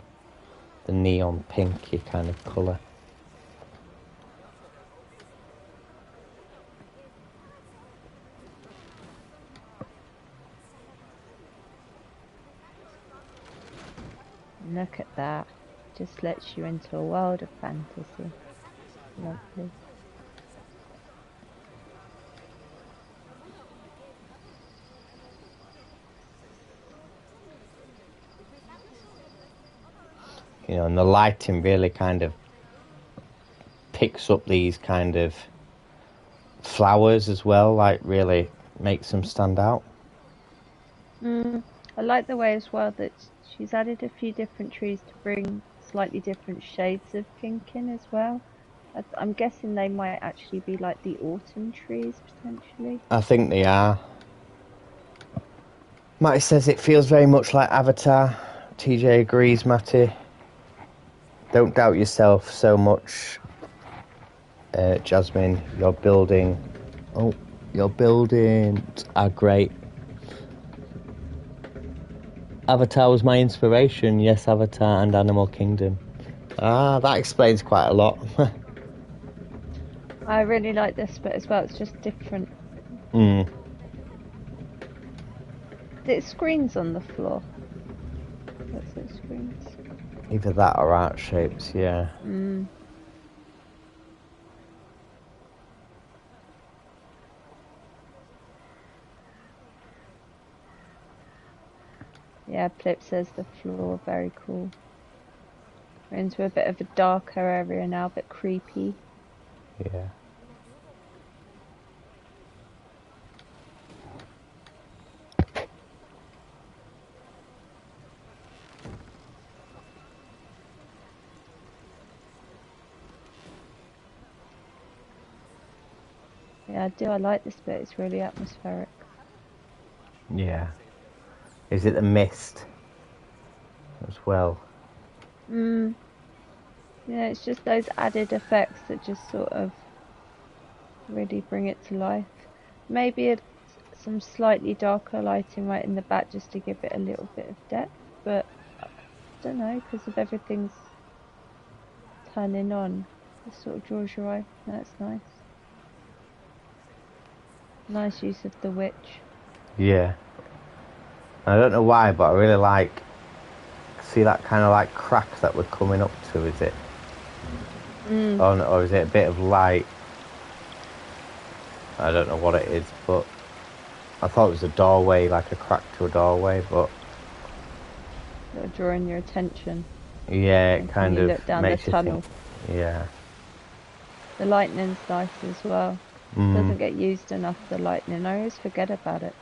the neon pinky kind of colour. Look at that. Just lets you into a world of fantasy. Lovely. You know, and the lighting really kind of picks up these kind of flowers as well, like really makes them stand out. I like the way as well that she's added a few different trees to bring slightly different shades of pink in as well. I'm guessing they might actually be like the autumn trees potentially. I think they are. Matty says it feels very much like Avatar. TJ agrees, Matty. Don't doubt yourself so much, Jasmine. Your buildings are great. Avatar was my inspiration. Yes, Avatar and Animal Kingdom. Ah, that explains quite a lot. I really like this bit as well. It's just different. It's screens on the floor. What's those screens? Either that or art shapes, yeah. Yeah, Plip says the floor, very cool. We're into a bit of a darker area now, a bit creepy. Yeah. Yeah, I do. I like this bit. It's really atmospheric. Yeah. Is it the mist as well? Yeah, it's just those added effects that just sort of really bring it to life. Maybe some slightly darker lighting right in the back just to give it a little bit of depth, but I don't know, because of everything's turning on, it sort of draws your eye. That's nice. Nice use of the witch. Yeah. I don't know why, but I really like... See that kind of like crack that we're coming up to, is it? Or is it a bit of light? I don't know what it is, but I thought it was a doorway, like a crack to a doorway, but Sort of drawing your attention. yeah, it kind you of look down makes the you tunnel. think. Yeah. The lightning's nice as well. Doesn't get used enough, the lightning. I always forget about it.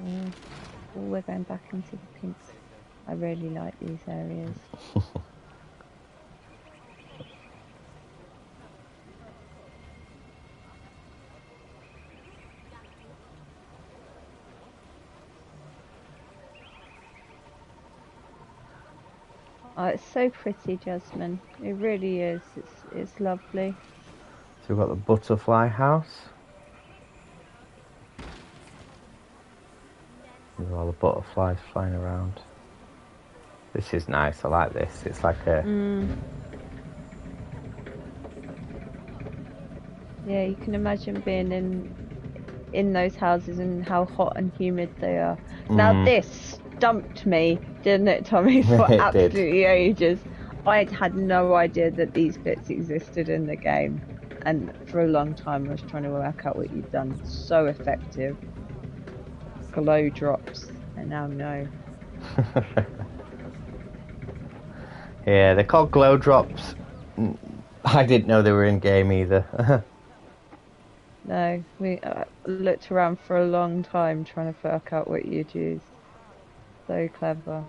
Oh, we're going back into the pinks. I really like these areas. Oh, it's so pretty, Jasmine. It really is. It's lovely. So we've got the butterfly house. With all the butterflies flying around. This is nice. I like this. It's like a... Yeah, you can imagine being in those houses and how hot and humid they are. Now this stumped me, didn't it, Tommy, for It absolutely did. ages. I had no idea that these bits existed in the game, and for a long time I was trying to work out what you'd done. So effective. Glow drops. I now know. Yeah, they're called glow drops. I didn't know they were in game either. No, we looked around for a long time trying to work out what you'd use. So clever.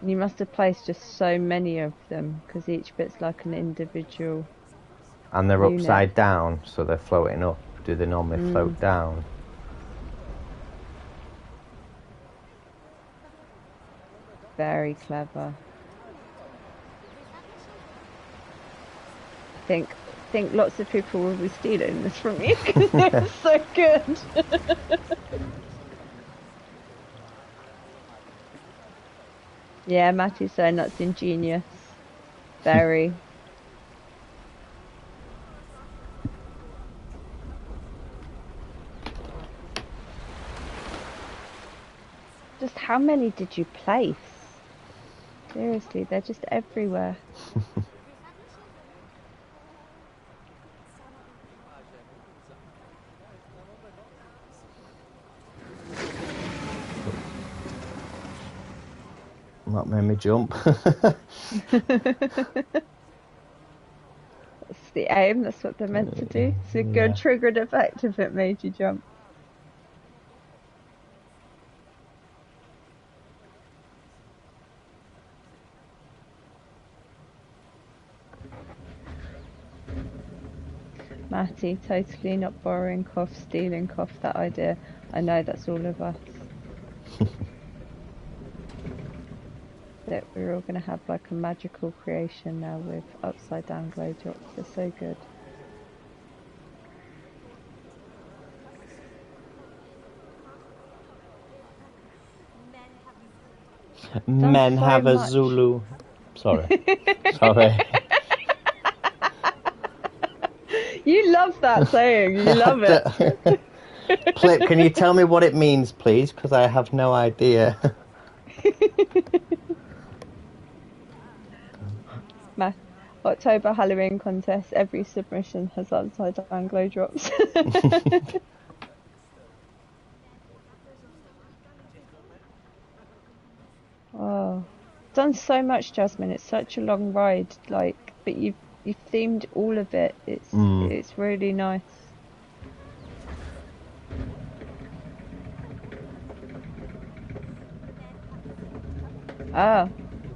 And you must have placed just so many of them, because each bit's like an individual And they're unit. upside down, so they're floating up. Do they normally float down? Very clever. I think lots of people will be stealing this from you because it's so good. Yeah, Matthew's saying that's ingenious. Very. Just how many did you place? Seriously, they're just everywhere. That made me jump. That's the aim. That's what they're meant to do. It's a good Yeah. triggered effect if it made you jump. Matty, totally not borrowing cough, stealing cough, that idea. I know that's all of us. That we're all going to have like a magical creation now with upside down glow drops. They're so good. Done Men so have a much. Zulu. Sorry. Sorry. You love that saying. You love it. Plip, can you tell me what it means, please? Because I have no idea. October Halloween contest. Every submission has upside down glow drops. Oh, done so much, Jasmine. It's such a long ride. Like, but you've themed all of it. It's really nice. Ah,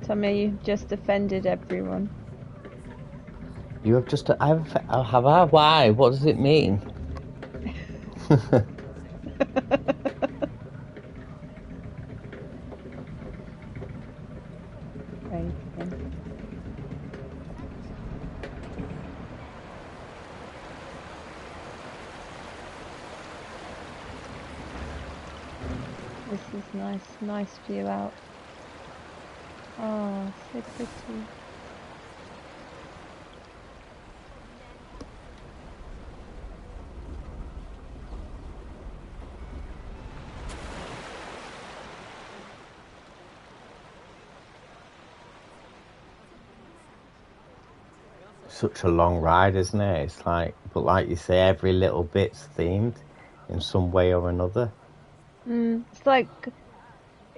Tommy, you've just offended everyone. You have just... have I? Why? What does it mean? Crazy. This is nice. Nice view out. Oh, so pretty. Such a long ride, isn't it? It's like, but like you say, every little bit's themed in some way or another. It's like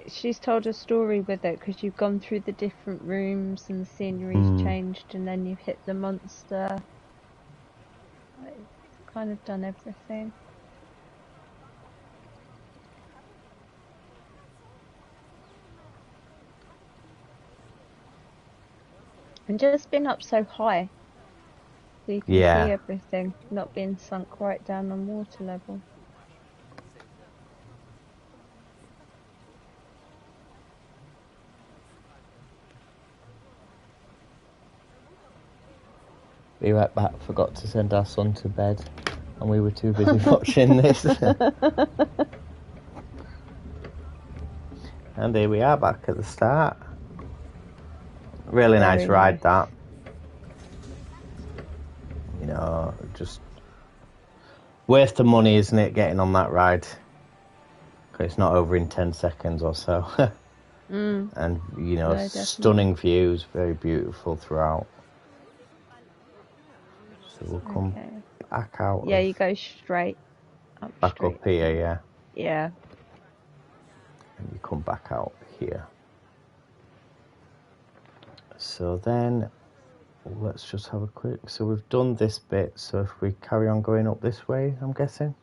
she's told a story with it because you've gone through the different rooms and the scenery's changed, and then you've hit the monster. It's kind of done everything. And just been up so high, so you can see everything, not being sunk right down on water level. Be right back. Forgot to send our son to bed, and we were too busy watching this. And here we are back at the start. Really nice ride, that. You know, just worth the money, isn't it, getting on that ride? Because it's not over in 10 seconds or so. And, you know, No, stunning views, very beautiful throughout. So we'll come back out. Yeah, you go straight up. Back straight. up here, yeah. Yeah. And you come back out here. So then, let's just have a quick... So we've done this bit, so if we carry on going up this way, I'm guessing?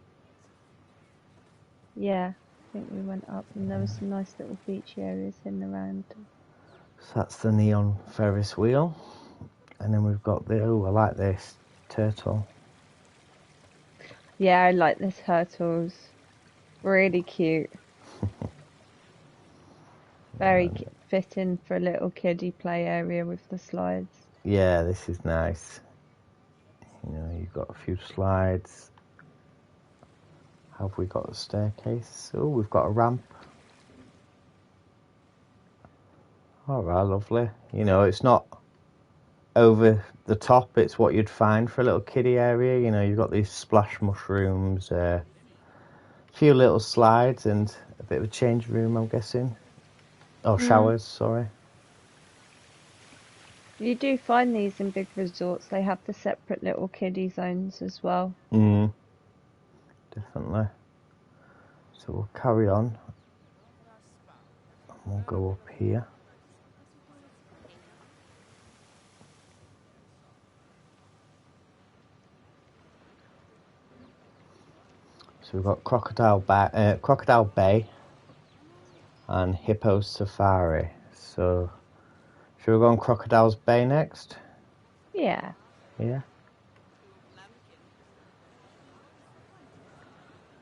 Yeah, I think we went up and there was some nice little beachy areas in and around. So that's the neon Ferris wheel. And then we've got the... Oh, I like this. Turtle. Yeah, I like this turtles. Really cute. Very fitting for a little kiddie play area with the slides. Yeah, this is nice. You know, you've got a few slides. Have we got a staircase? Oh, we've got a ramp. All right, lovely. You know, it's not over the top. It's what you'd find for a little kiddie area. You know, you've got these splash mushrooms, a few little slides, and a bit of a change room, I'm guessing. Oh, showers, sorry. You do find these in big resorts. They have the separate little kiddie zones as well. Definitely. So we'll carry on. And we'll go up here. So we've got Crocodile Bay and Hippo Safari. So should we go on Crocodile's Bay next? Yeah. Yeah.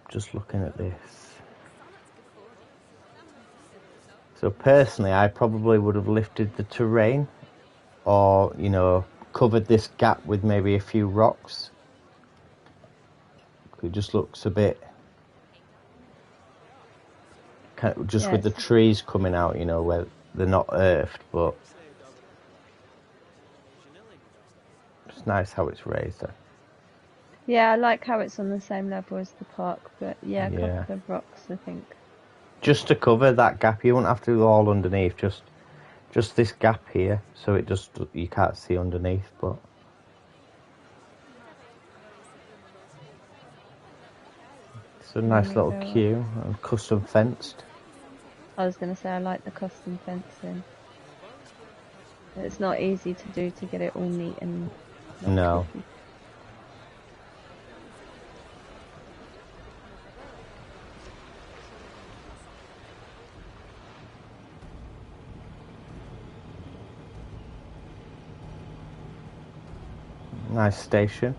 Just looking at this. So personally, I probably would have lifted the terrain, or covered this gap with maybe a few rocks. It just looks a bit, kind of just with the trees coming out, where they're not earthed, but it's nice how it's raised there. Yeah, I like how it's on the same level as the park, but yeah, a couple of rocks, I think. Just to cover that gap, you won't have to go all underneath, just this gap here, so you can't see underneath, but it's a nice little queue and custom fenced. I was going to say I like the custom fencing. It's not easy to do to get it all neat and no. Tricky. Nice station.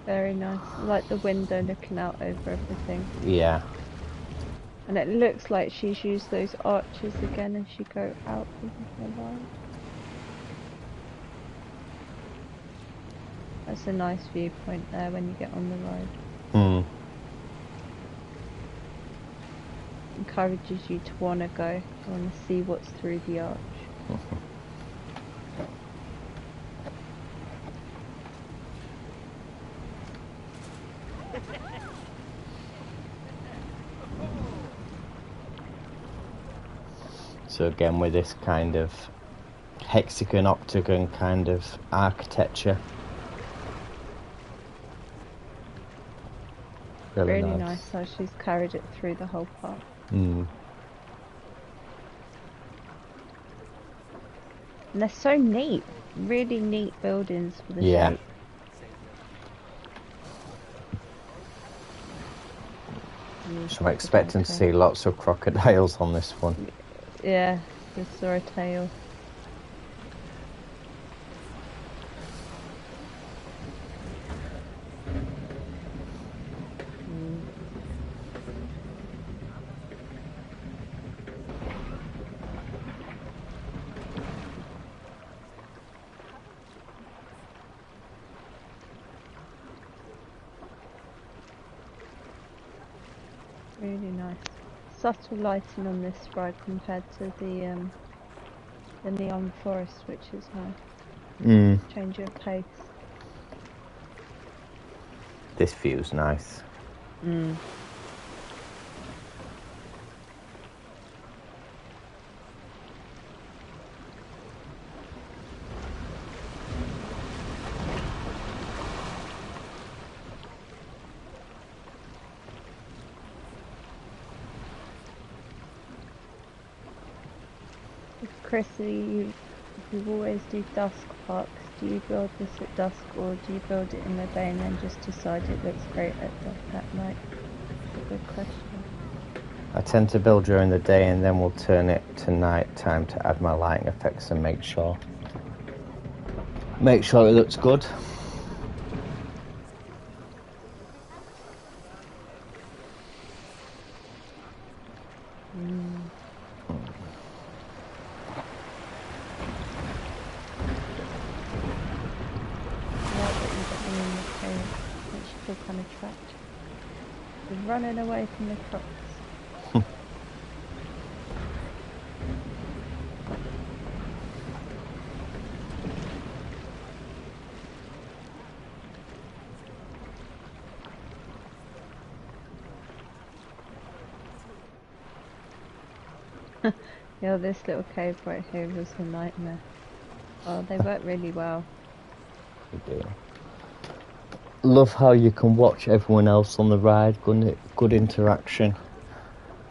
Very nice. I like the window looking out over everything. Yeah. And it looks like she's used those arches again as she go out with her line. That's a nice viewpoint there when you get on the road. Encourages you to want to go, want to see what's through the arch. So again, with this kind of hexagon, octagon kind of architecture. Really nice how she's carried it through the whole park. And they're so neat, really neat buildings for the shape. So I'm expecting to see lots of crocodiles on this one. Yeah, just saw a tail. Really nice. Subtle lighting on this ride compared to the neon forest, which is nice. Change of pace. This view's nice. Chrissy, you always do dusk parks. Do you build this at dusk, or do you build it in the day and then just decide it looks great at night? That's a good question. I tend to build during the day and then we'll turn it to night time to add my lighting effects and make sure it looks good. Kind of trapped. They're running away from the crocs. Yeah, this little cave right here was a nightmare. Oh, they work really well. They do. Love how you can watch everyone else on the ride. Good interaction.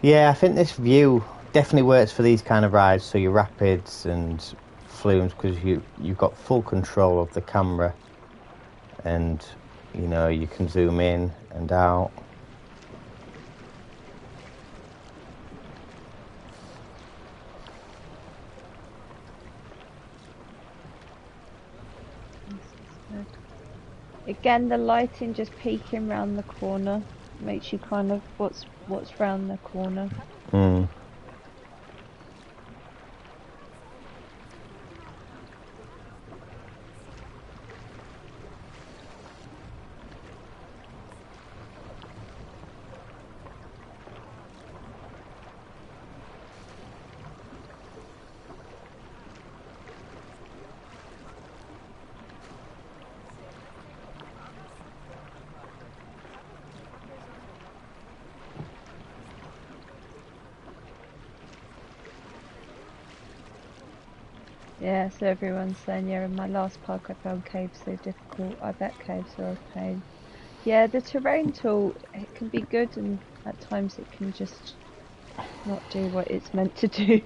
Yeah, I think this view definitely works for these kind of rides. So your rapids and flumes, because you've got full control of the camera, and you know, you can zoom in and out. Again, the lighting just peeking round the corner makes you kind of what's round the corner. Mm. Yeah, so everyone's saying, yeah, in my last park I found caves so difficult. I bet caves are a pain. Yeah, the terrain tool, it can be good and at times it can just not do what it's meant to do.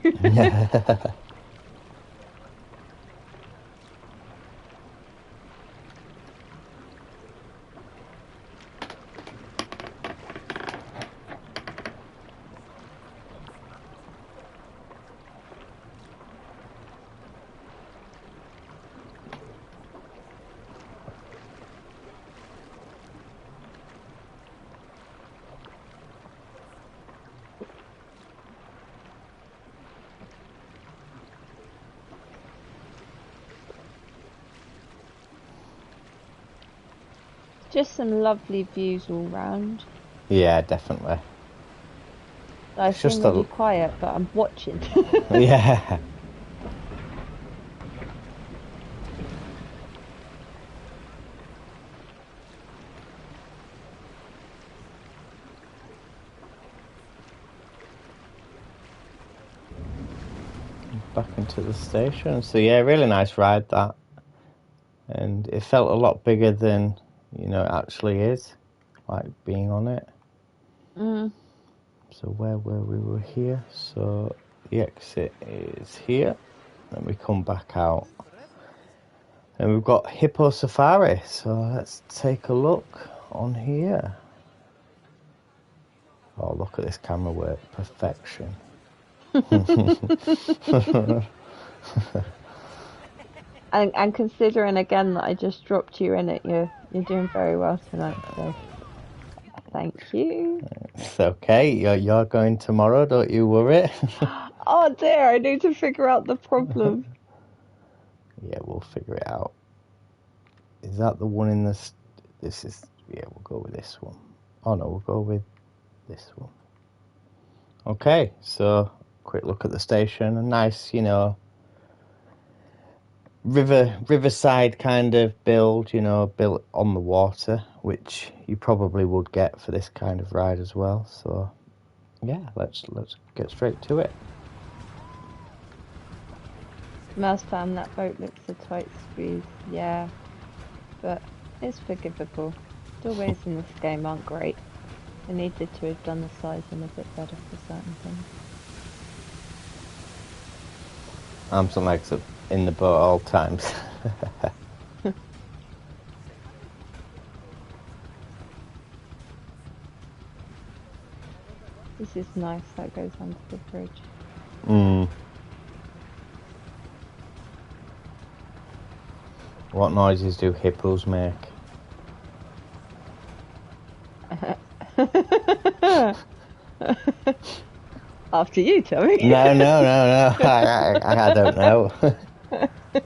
Just some lovely views all round. Yeah, definitely. I It's seem just really a quiet, but I'm watching. yeah. Back into the station. So yeah, really nice ride that, and it felt a lot bigger than you know it actually is, like being on it. Mm. So where were we? Were here. So the exit is here. Then we come back out, and we've got Hippo Safari. So let's take a look on here. Oh, look at this camera work, perfection. And considering again that I just dropped you in it, you're doing very well tonight. So thank you. It's okay. You're going tomorrow. Don't you worry. Oh dear, I need to figure out the problem. Yeah, we'll figure it out. Is that the one in this? This is, yeah, we'll go with this one. Oh no, we'll go with this one. Okay, so quick look at the station. A nice, you know, riverside kind of build, you know, built on the water, which you probably would get for this kind of ride as well. So yeah, let's get straight to it. Mouse fan, that boat looks a tight squeeze. Yeah, but it's forgivable. Doorways in this game aren't great. They needed to have done the sizing a bit better for certain things. Arms and legs up in the boat all times. This is nice, that goes under the bridge. Mm. What noises do hippos make? After you, Tommy. No. I don't know.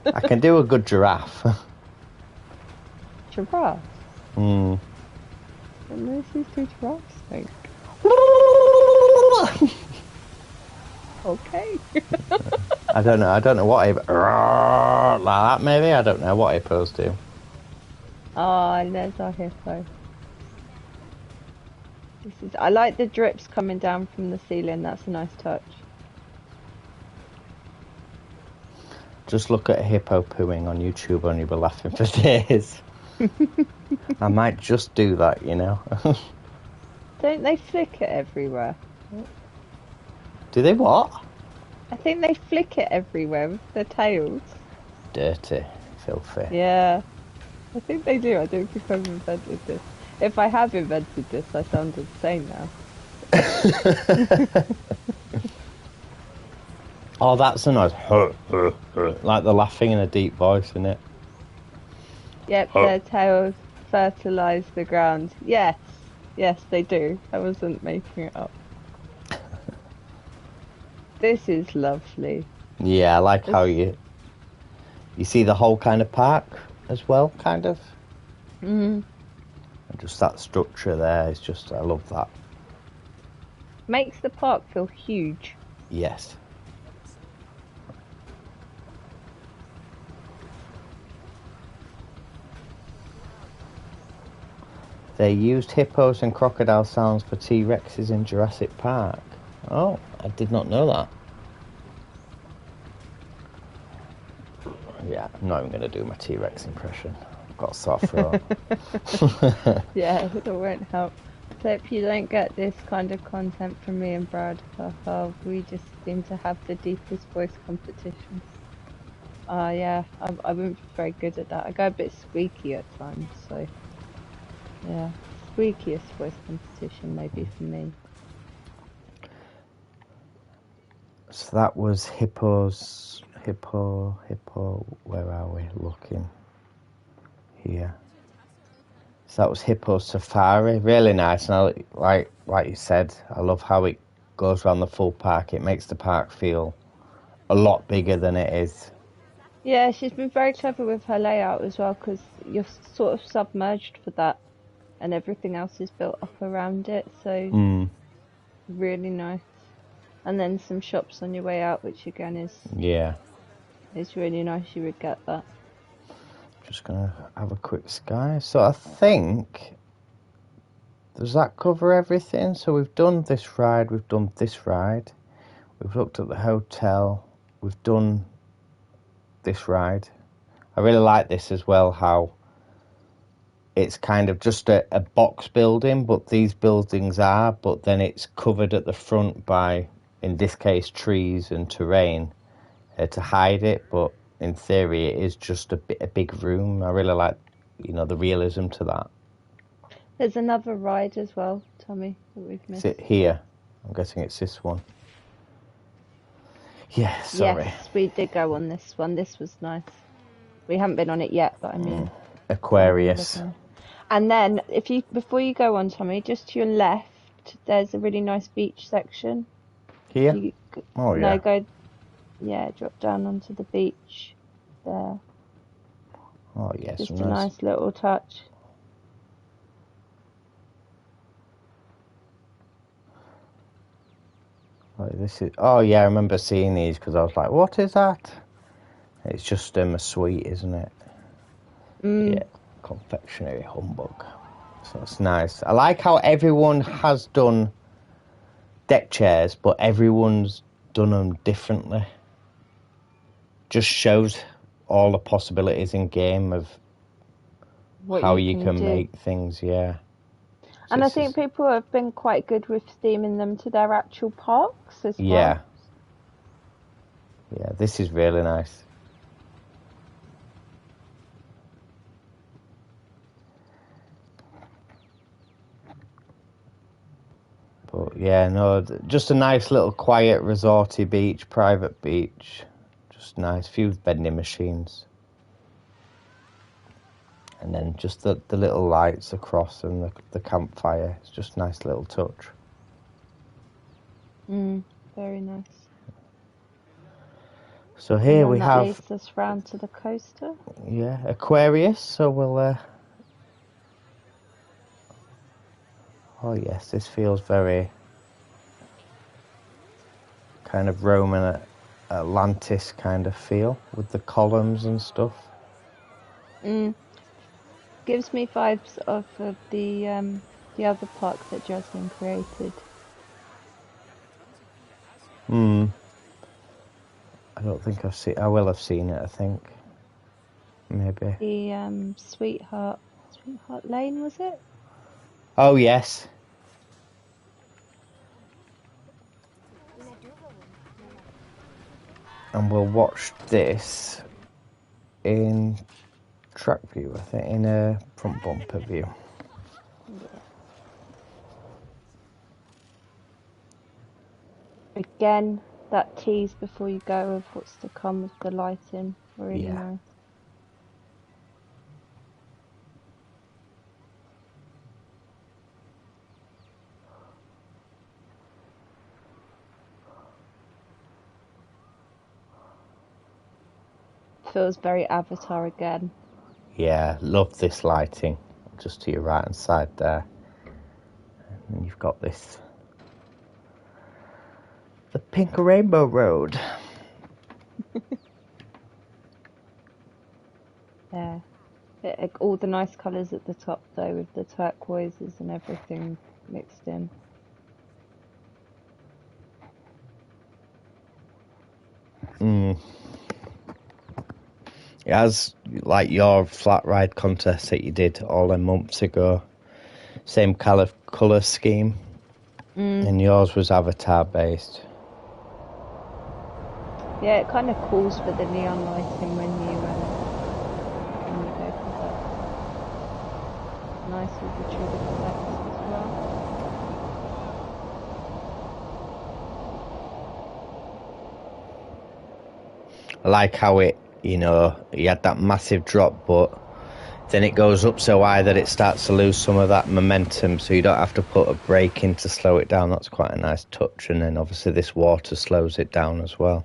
I can do a good giraffe. Giraffe. Mm. What noises do giraffes make? Okay. I don't know what like that maybe. I don't know what hippos do. Oh, and there's our hippo. I like the drips coming down from the ceiling. That's a nice touch. Just look at a hippo pooing on YouTube and you'll be laughing for days. I might just do that, you know. Don't they flick it everywhere? Do they what? I think they flick it everywhere with their tails. Dirty, filthy. Yeah. I think they do. I don't think I've invented this. If I have invented this, I sound insane now. Oh, that's a nice like they're laughing in a deep voice, isn't it? Yep, their tails fertilize the ground. Yes, yes, they do. I wasn't making it up. This is lovely. Yeah, I like how This, you see the whole kind of park as well, kind of. mm, And just that structure there is just, I love that. makes the park feel huge. Yes. They used hippos and crocodile sounds for T-Rexes in Jurassic Park. Oh, I did not know that. Yeah, I'm not even going to do my T-Rex impression. I've got a sore throat. Yeah, it won't help. So if you don't get this kind of content from me and Brad, we just seem to have the deepest voice competition. Yeah, I wouldn't be very good at that. I go a bit squeaky at times, so yeah, squeakiest voice competition maybe for me. So that was hippos. Hippo. Where are we looking? Here. So that was Hippo Safari. Really nice. And like you said, I love how it goes around the full park. It makes the park feel a lot bigger than it is. Yeah, she's been very clever with her layout as well, because you're sort of submerged for that, and everything else is built up around it. So Mm, really nice. And then some shops on your way out, which again yeah. is really nice. You would get that. Just gonna have a quick sky. So I think, does that cover everything? So we've done this ride. We've done this ride. We've looked at the hotel. We've done this ride. I really like this as well. How it's kind of just a box building, but these buildings are, but then it's covered at the front by, in this case, trees and terrain to hide it. But in theory, it is just a big room. I really like, the realism to that. There's another ride as well, Tommy, that we've Is it missed. here? I'm guessing it's this one. Yeah, sorry. Yes, we did go on this one. This was nice. We haven't been on it yet, but I mean, we're Aquarius. looking. And then, if you before you go on, Tommy, just to your left, there's a really nice beach section. Here? You Oh, no yeah. go, yeah, drop down onto the beach there. Oh, yes. Just a Nice. nice little touch. Like this is. Oh, yeah, I remember seeing these because I was like, what is that? It's just a sweet, isn't it? Mm. Yeah, confectionery humbug. So it's nice. I like how everyone has done deck chairs, but everyone's done them differently. Just shows all the possibilities in game of What how you you can can do. make things. Yeah. So And I this think is. people have been quite good with theming them to their actual parks as well. Yeah. Yeah. This is really nice. But yeah, no, just a nice little quiet resorty beach, private beach. Just nice, few vending machines. And then just the little lights across and the campfire. It's just a nice little touch. Mm, very nice. So And here then we that have, leads us round to the coaster. yeah, Aquarius. So we'll, oh yes, this feels very kind of Roman Atlantis kind of feel with the columns and stuff. Mm, gives me vibes of the other park that Jasmine created. Hmm. I don't think I've seen. I will have seen it. I think maybe. The Sweetheart Lane, was it? Oh yes. And we'll watch this in track view, I think, in a front bumper view. Yeah. Again, that tease before you go of what's to come with the lighting. Really Yeah. nice. Feels very Avatar again. Yeah, love this lighting. Just to your right hand side there. And you've got this. The pink rainbow road. Yeah. All the nice colours at the top though, with the turquoises and everything mixed in. As like your flat ride contest that you did all them months ago. Same colour scheme. And yours was Avatar based. Yeah, it kind of calls for the neon lighting when you go for that. Nice with the trigger effects as well. I like how it, you had that massive drop, but then it goes up so high that it starts to lose some of that momentum, so you don't have to put a brake in to slow it down. That's quite a nice touch. And then obviously this water slows it down as well.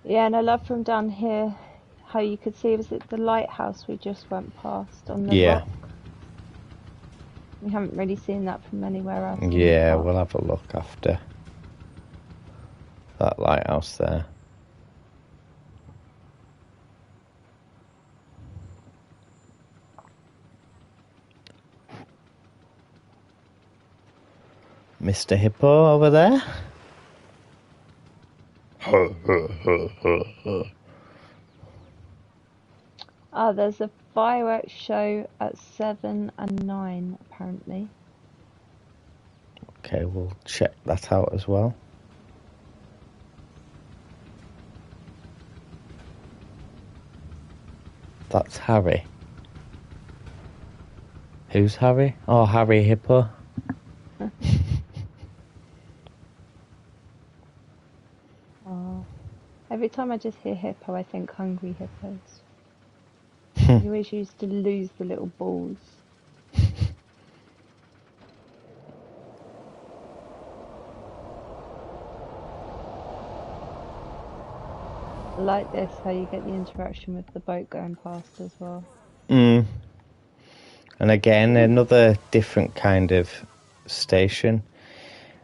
Yeah, and I love from down here how you could see, was it the lighthouse we just went past on the Yeah. rock? We haven't really seen that from anywhere else in the Yeah, park. we'll have a look after that lighthouse there. Mr. Hippo over there. Ah, there's a fireworks show at 7 and 9 apparently. Okay, we'll check that out as well. That's Harry. Who's Harry? Oh, Harry Hippo. Oh, every time I just hear hippo, I think hungry hippos. You always used to lose the little balls. I like this, how you get the interaction with the boat going past as well. And again, another different kind of station.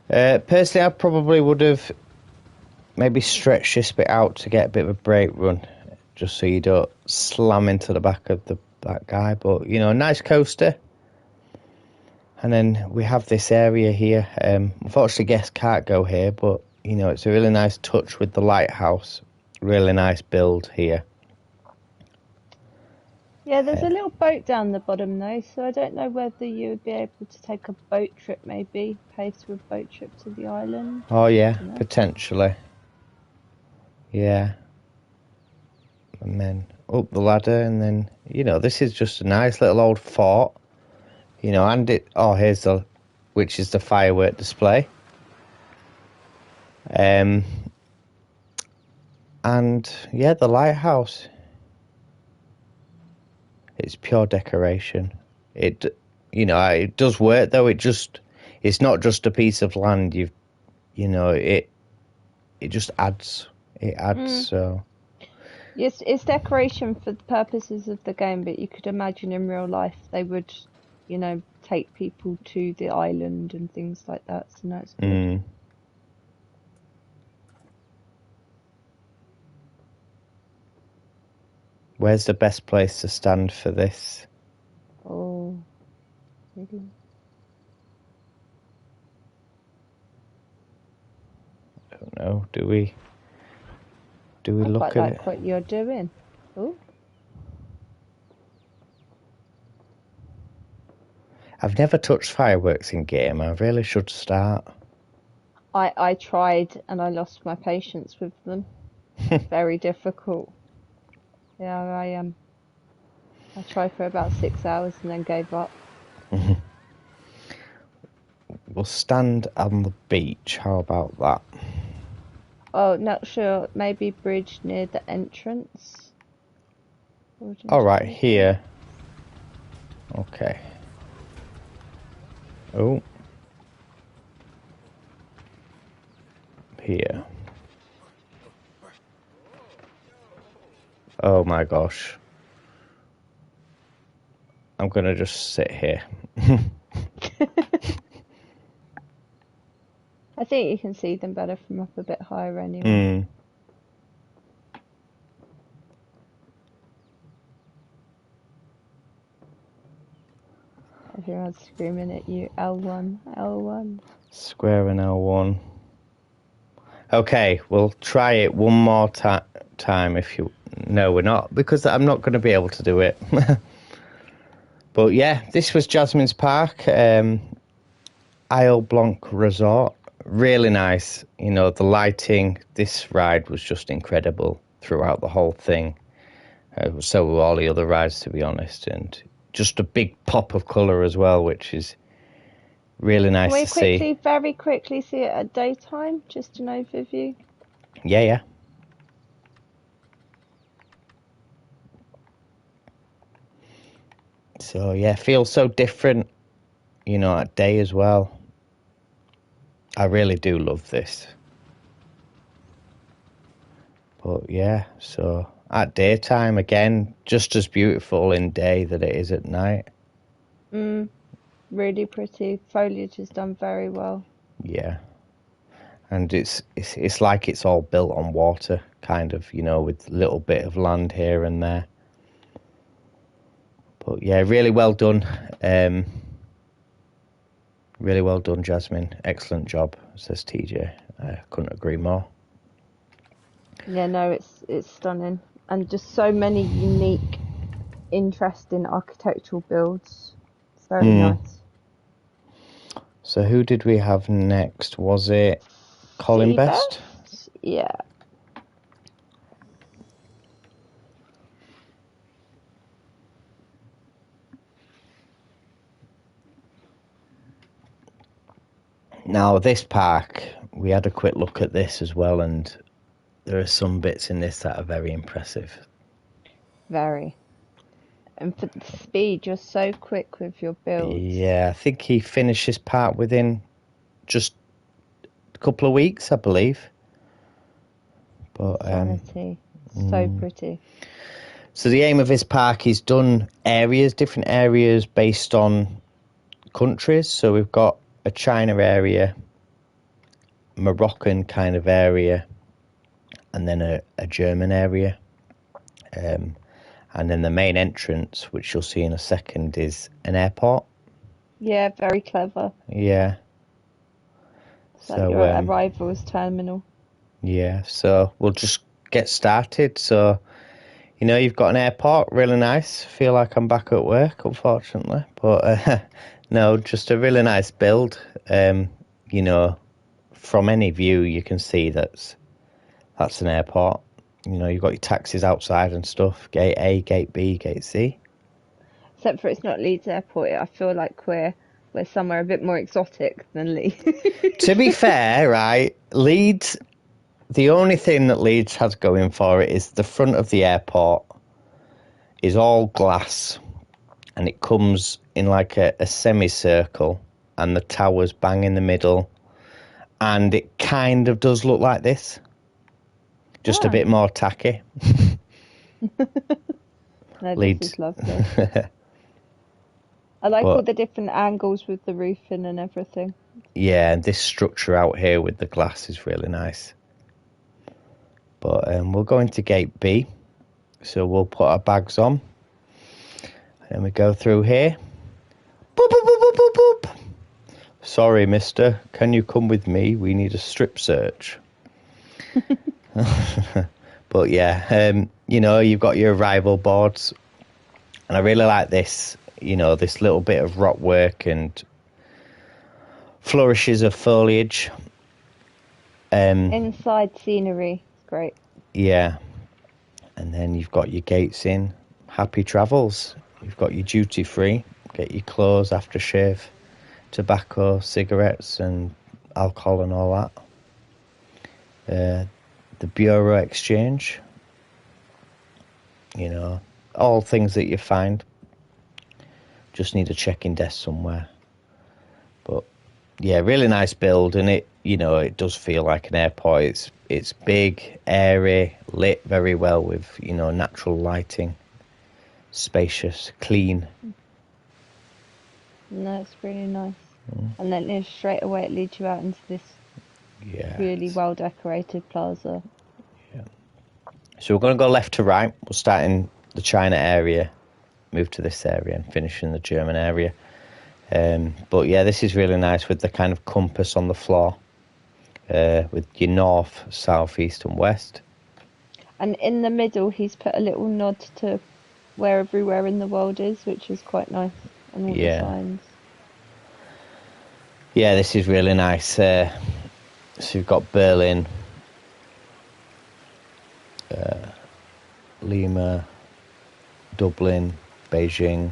Personally, I probably would have maybe stretched this bit out to get a bit of a brake run, just so you don't slam into the back of that guy. But, a nice coaster. And then we have this area here. Unfortunately, guests can't go here, but, it's a really nice touch with the lighthouse. Really nice build here. Yeah, there's a little boat down the bottom though, so I don't know whether you would be able to take a boat trip maybe, pay for a boat trip to the island. Oh, yeah, potentially. Yeah. And then up the ladder, and then, this is just a nice little old fort. And which is the firework display. And yeah, the lighthouse. It's pure decoration. It does work though. It's not just a piece of land. It just adds. It adds. So. Yes, it's decoration for the purposes of the game, but you could imagine in real life they would, take people to the island and things like that. So no, it's good. Where's the best place to stand for this? Oh, really? I don't know. Do we look quite at like it? what you're doing. Oh. I've never touched fireworks in game. I really should start. I tried and I lost my patience with them. Very difficult. Yeah, I tried for about 6 hours and then gave up. We'll stand on the beach. How about that? Oh, not sure. Maybe bridge near the entrance. All right, here. Okay. Oh. Here. Oh my gosh. I'm going to just sit here. I think you can see them better from up a bit higher anyway. Mm. Everyone's screaming at you, L1, L1. Square and L1. Okay, we'll try it one more time if you... No, we're not, because I'm not going to be able to do it. But yeah, this was Jasmine's Park, Isle Blanc Resort. Really nice. You know, the lighting, this ride was just incredible throughout the whole thing. So were all the other rides, to be honest. And just a big pop of colour as well, which is really nice Can we to see. very quickly see it at daytime? Just an overview. Yeah. So yeah, feels so different, you know, at day as well. I really do love this. But yeah, so at daytime again, just as beautiful in day that it is at night. Really pretty. Foliage is done very well. Yeah. And it's like it's all built on water, kind of, you know, with a little bit of land here and there. But yeah, really well done. Really well done, Jasmine. Excellent job, says TJ. I couldn't agree more. Yeah, no, it's stunning. And just so many unique, interesting architectural builds. It's very nice. So who did we have next? Was it Colin Best? Yeah. Now, this park, we had a quick look at this as well, and there are some bits in this that are very impressive. Very. And for the speed, you're so quick with your builds. Yeah, I think he finished his part within just a couple of weeks, I believe. But Sanity. So pretty. So the aim of this park is done different areas based on countries. So we've got a China area, Moroccan kind of area, and then a German area. And then the main entrance, which you'll see in a second, is an airport. Yeah, very clever. Yeah. So your arrivals terminal. Yeah, so we'll just get started. So, you know, you've got an airport, really nice. Feel like I'm back at work, unfortunately. But no, just a really nice build. You know, from any view, you can see that's an airport. You know, you've got your taxis outside and stuff. Gate A, Gate B, Gate C. Except for it's not Leeds Airport. I feel like we're somewhere a bit more exotic than Leeds. To be fair, right, Leeds, the only thing that Leeds has going for it is the front of the airport is all glass, and it comes in like a semicircle, and the tower's bang in the middle, and it kind of does look like this, just a bit more tacky. No, Leeds. this is lovely. I like all the different angles with the roofing and everything. Yeah, and this structure out here with the glass is really nice. But we'll go into Gate B, so we'll put our bags on, and we go through here. Boop, boop, boop, boop, boop, boop. Sorry, mister, can you come with me? We need a strip search. But yeah, you know, you've got your arrival boards, and I really like this, you know, this little bit of rock work and flourishes of foliage. Inside scenery, it's great. Yeah, And then you've got your gates in. Happy travels. You've got your duty free. Get your clothes, aftershave, tobacco, cigarettes and alcohol and all that. The Bureau Exchange. You know, all things that you find. Just need a check-in desk somewhere. But yeah, really nice build, and it, you know, it does feel like an airport. It's big, airy, lit very well with, you know, natural lighting, spacious, clean. No, it's really nice. And then straight away it leads you out into this really well decorated plaza. Yeah. So we're going to go left to right. We'll start in the China area, move to this area, and finish in the German area. But yeah, this is really nice with the kind of compass on the floor, with your north, south, east, and west. And in the middle, he's put a little nod to where everywhere in the world is, which is quite nice, and all the signs. Yeah, this is really nice. So you've got Berlin, Lima, Dublin, Beijing,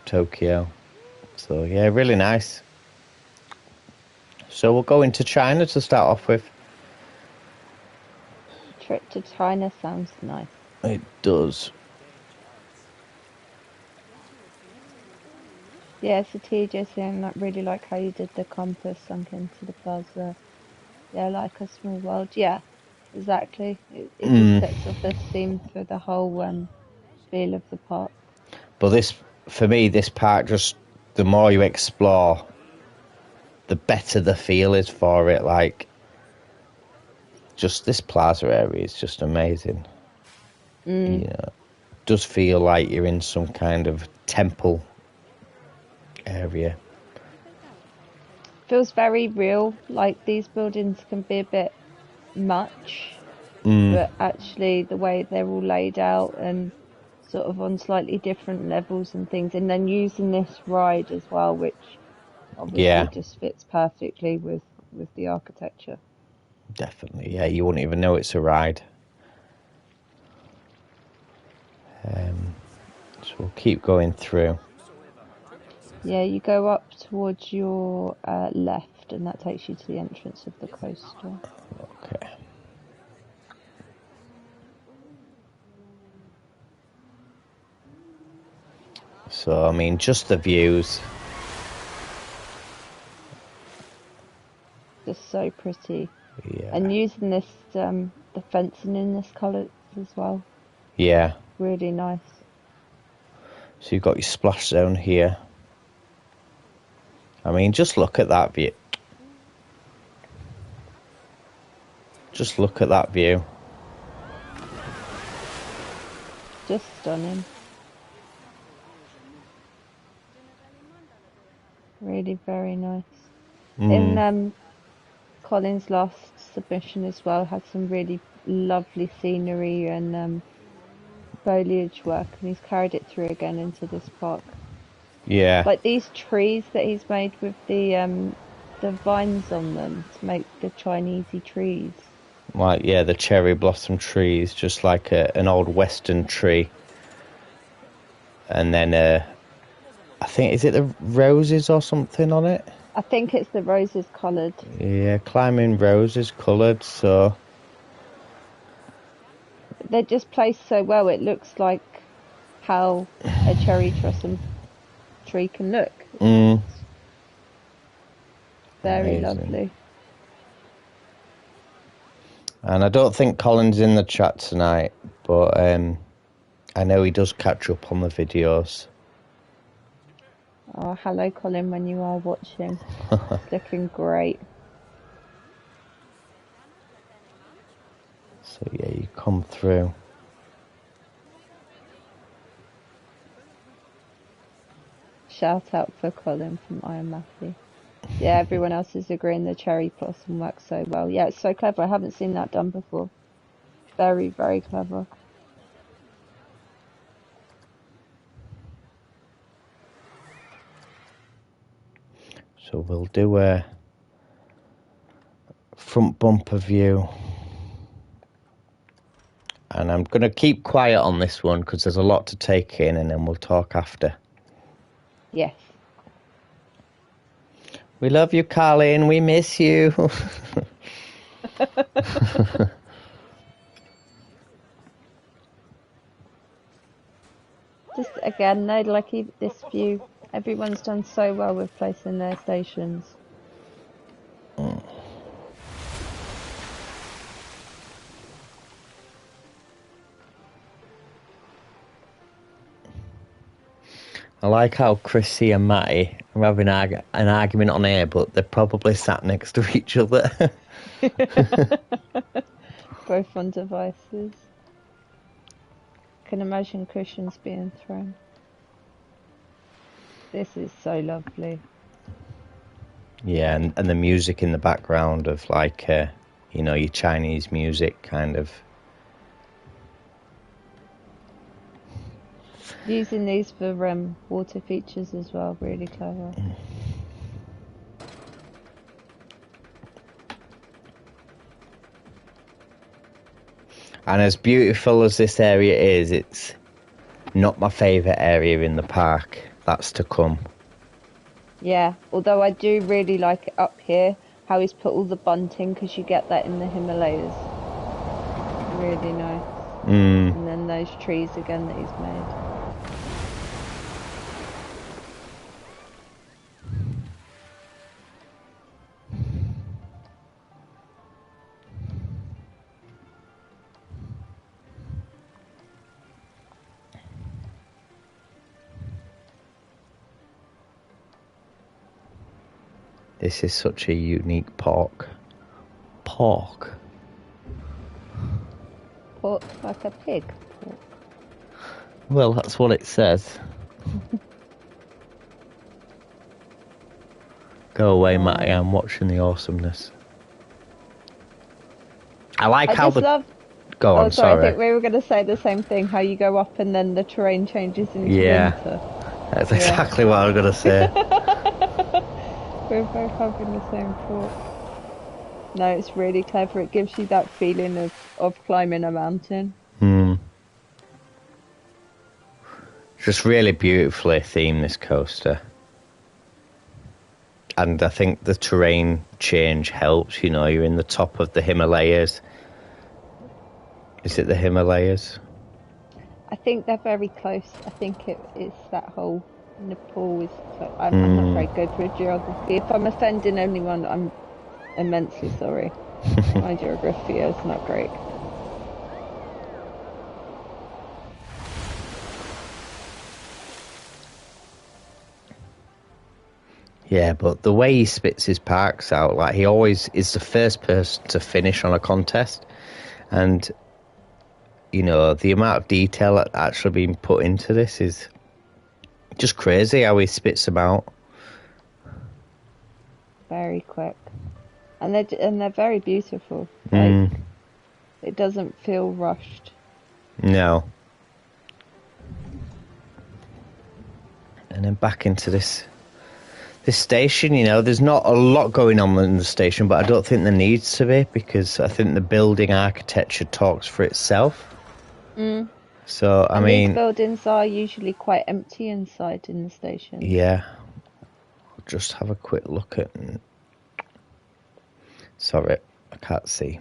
Tokyo. So yeah, really nice. So we'll go into China to start off with. Trip to China sounds nice. It does. Yeah, it's a TJ thing. I really like how you did the compass sunk into the plaza. Yeah, like a small world. Yeah, exactly. It just sets off the theme for the whole feel of the park. But this, for me, this park, just the more you explore, the better the feel is for it. Like, just this plaza area is just amazing. You know, it does feel like you're in some kind of temple area. Feels very real. Like these buildings can be a bit much, but actually the way they're all laid out and sort of on slightly different levels and things, and then using this ride as well, which obviously just fits perfectly with the architecture. Definitely, yeah, you wouldn't even know it's a ride. So we'll keep going through. Yeah, you go up towards your left, and that takes you to the entrance of the coaster. Okay. So, I mean, just the views. Just so pretty. Yeah. And using this, the fencing in this colour as well. Yeah. Really nice. So you've got your splash zone here. I mean, just look at that view. Just look at that view. Just stunning. Really very nice. In Colin's last submission as well had some really lovely scenery and foliage work, and he's carried it through again into this park. Yeah. Like these trees that he's made with the vines on them to make the Chinesey trees. Like, yeah, the cherry blossom trees, just like an old western tree. And then, I think, is it the roses or something on it? I think it's the roses coloured. Yeah, climbing roses coloured, so... They're just placed so well, it looks like how a cherry blossom tree can look. Very Amazing. lovely. And I don't think Colin's in the chat tonight, but I know he does catch up on the videos. Oh, hello, Colin, when you are watching. It's looking great. So, yeah, you come through. Shout out for Colin from Iron Matthew. Yeah, everyone else is agreeing the cherry blossom works so well. Yeah, it's so clever. I haven't seen that done before. Very, very clever. So we'll do a front bumper view. And I'm going to keep quiet on this one because there's a lot to take in, and then we'll talk after. Yes. We love you, Colin. We miss you. Just again, though, like this view, everyone's done so well with placing their stations. I like how Chrissy and Matty are having an argument on air, but they're probably sat next to each other. Both on devices. Can imagine cushions being thrown. This is so lovely. Yeah, and the music in the background of like, your Chinese music kind of. Using these for water features as well, really clever. And as beautiful as this area is, it's not my favourite area in the park. That's to come. Yeah, although I do really like it up here, how he's put all the bunting, because you get that in the Himalayas. Really nice. And then those trees again that he's made. This is such a unique park. Pork like a pig. Pork. Well, that's what it says. Go away, Matty. I'm watching the awesomeness. I like how the... Love... Go on, sorry. I think we were going to say the same thing, how you go up and then the terrain changes into winter. That's exactly what I was going to say. We're both having the same thought. No, it's really clever. It gives you that feeling of climbing a mountain. Just really beautifully themed, this coaster. And I think the terrain change helps. You're in the top of the Himalayas. Is it the Himalayas? I think they're very close. I think it's that whole Nepal is... I'm not very good with geography. If I'm offending anyone, I'm immensely sorry. My geography is not great. Yeah, but the way he spits his parks out, like he always is the first person to finish on a contest. And, the amount of detail that actually being put into this is just crazy how he spits them out. Very quick. And they're very beautiful. Like, it doesn't feel rushed. No. And then back into this station, there's not a lot going on in the station, but I don't think there needs to be, because I think the building architecture talks for itself. So, I mean... these buildings are usually quite empty inside in the station. Yeah. I'll just have a quick look at... Sorry, I can't see.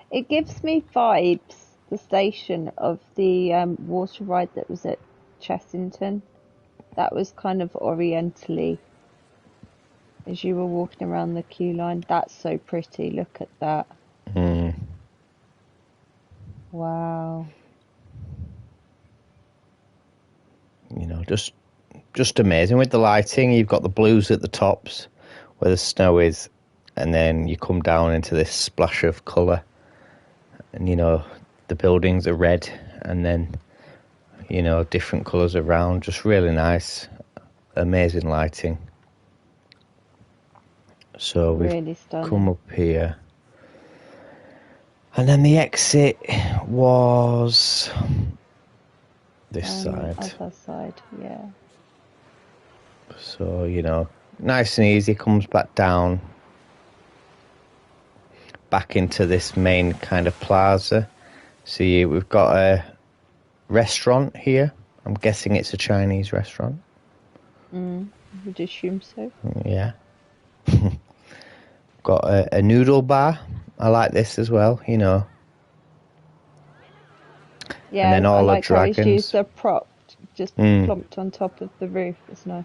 It gives me vibes, the station, of the water ride that was at Chessington. That was kind of orientally, as you were walking around the queue line. That's so pretty. Look at that. Wow. Just amazing with the lighting. You've got the blues at the tops where the snow is, and then you come down into this splash of colour, and the buildings are red, and then different colours around. Just really nice, amazing lighting. So we've really come up here, and then the exit was this side. Other side, yeah. So nice and easy, comes back down. back into this main kind of plaza. See, we've got a restaurant here. I'm guessing it's a Chinese restaurant. I would assume so. Yeah. Got a noodle bar. I like this as well, you know. Yeah, And then all I the like how he's dragons. used a prop just plonked on top of the roof. It's nice.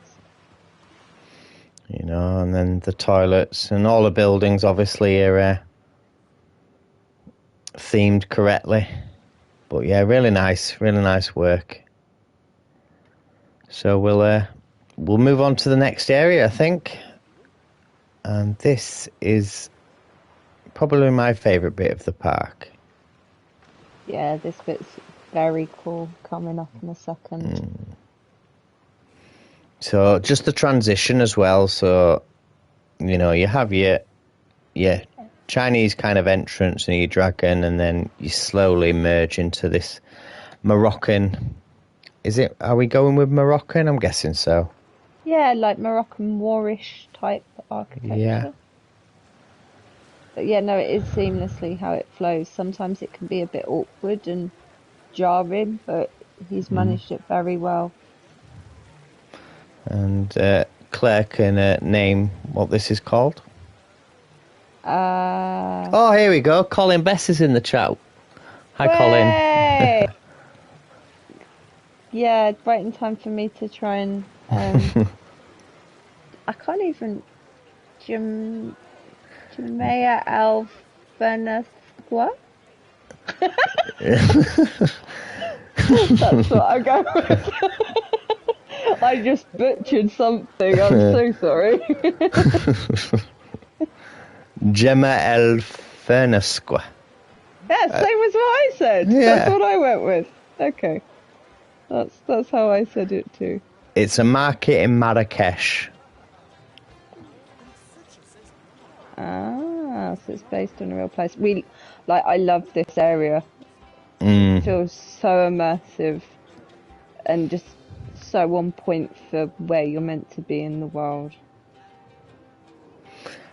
You know, and then the toilets and all the buildings obviously are themed correctly. But yeah, really nice work. So we'll move on to the next area, I think. And this is probably my favourite bit of the park. Yeah, this bit's very cool. Coming up in a second. So just the transition as well. So, you know, you have your Chinese kind of entrance and your dragon, and then you slowly merge into this Moroccan. Are we going with Moroccan? I'm guessing so. Yeah, like Moroccan Moorish type architecture. Yeah. But yeah, no, it is seamlessly how it flows. Sometimes it can be a bit awkward and jarring, but he's managed it very well. And Claire can name what this is called. Oh, here we go. Colin Bess is in the chat. Hi, Way! Colin. Yeah, right in time for me to try and... I can't even... Jamea Alfanasqua? That's what I go with. I just butchered something. I'm so sorry. Gemma El Fernasqua. Yeah, same as what I said. Yeah. That's what I went with. Okay. That's how I said it too. It's a market in Marrakesh. Ah, so it's based on a real place. I love this area. Mm. It feels so immersive and just so on point for where you're meant to be in the world.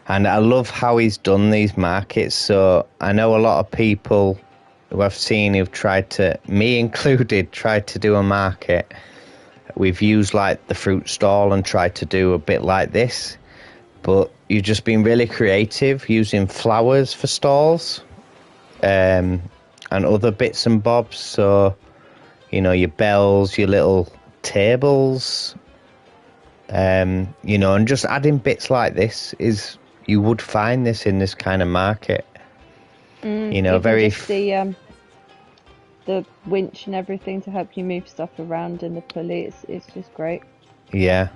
And I love how he's done these markets. So I know a lot of people who I've seen who've tried to, me included, tried to do a market. We've used like the fruit stall and tried to do a bit like this. But you've just been really creative using flowers for stalls and other bits and bobs. So, you know, your bells, your little tables, you know, and just adding bits like this is... You would find this in this kind of market. You know, very... Just the winch and everything to help you move stuff around and the pulley, it's just great. Yeah.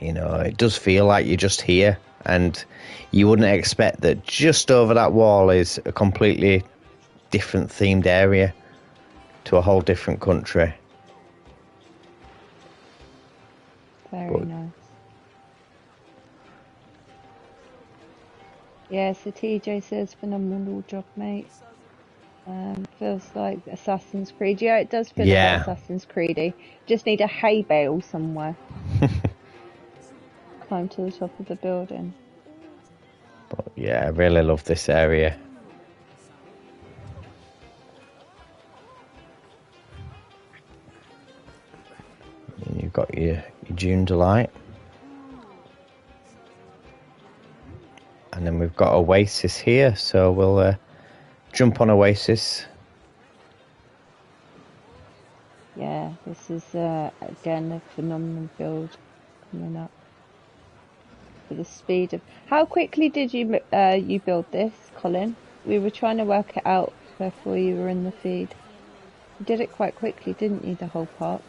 You know, it does feel like you're just here, and you wouldn't expect that just over that wall is a completely different themed area to a whole different country. Very nice. Yeah, so TJ says, phenomenal job, mate. Feels like Assassin's Creed. Yeah, it does feel a bit Assassin's Creedy. Just need a hay bale somewhere. Climb to the top of the building. But yeah, I really love this area. And you've got your June Delight. And then we've got Oasis here, so we'll jump on Oasis. Yeah, this is again a phenomenal build coming up. For the speed of... How quickly did you build this, Colin? We were trying to work it out before you were in the feed. You did it quite quickly, didn't you, the whole park?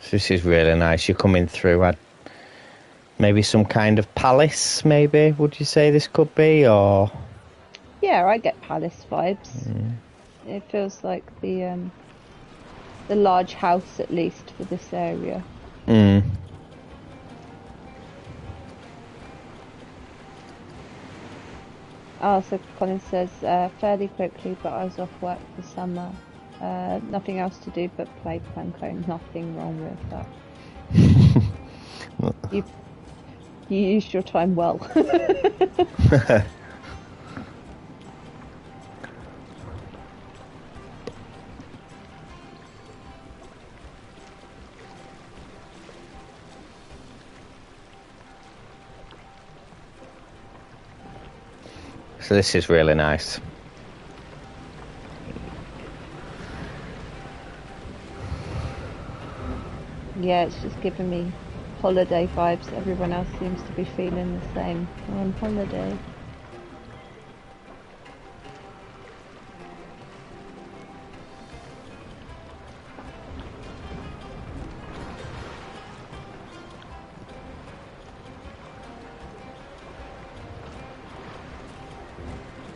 This is really nice. You're coming through. Maybe some kind of palace, maybe, would you say this could be? Or... Yeah, I get palace vibes. It feels like the large house, at least, for this area. Oh, so Colin says, fairly quickly, but I was off work for summer. Nothing else to do but play Planko. Nothing wrong with that. You you used your time well. So this is really nice. Yeah, it's just giving me holiday vibes. Everyone else seems to be feeling the same. We're on holiday.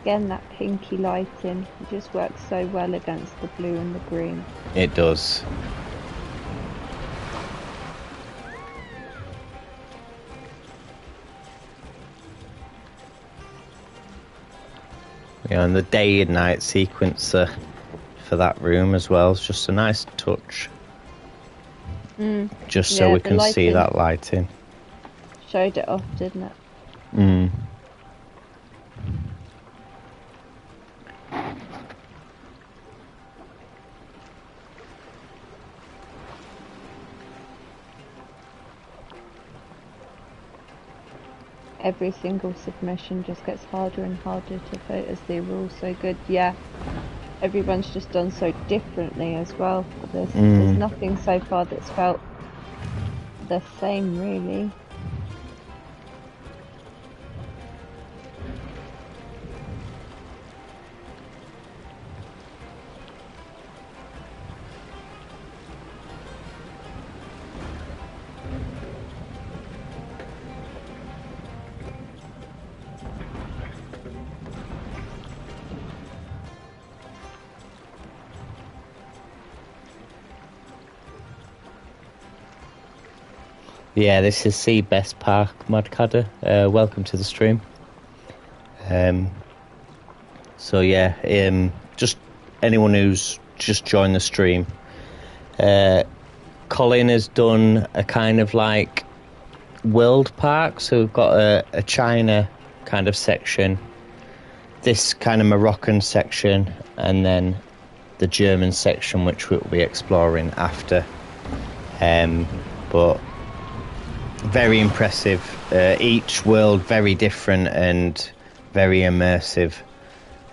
Again, that pinky lighting, it just works so well against the blue and the green. It does. And the day and night sequencer for that room as well is just a nice touch. Just so we can see that lighting. Showed it off, didn't it? Every single submission just gets harder and harder to vote as they were all so good. Yeah, everyone's just done so differently as well. There's nothing so far that's felt the same, really. Yeah, this is Sea Best Park Modcadder. Welcome to the stream. So yeah, just anyone who's just joined the stream. Colin has done a kind of like world park, so we've got a China kind of section, this kind of Moroccan section, and then the German section, which we'll be exploring after. But very impressive. Each world very different and very immersive.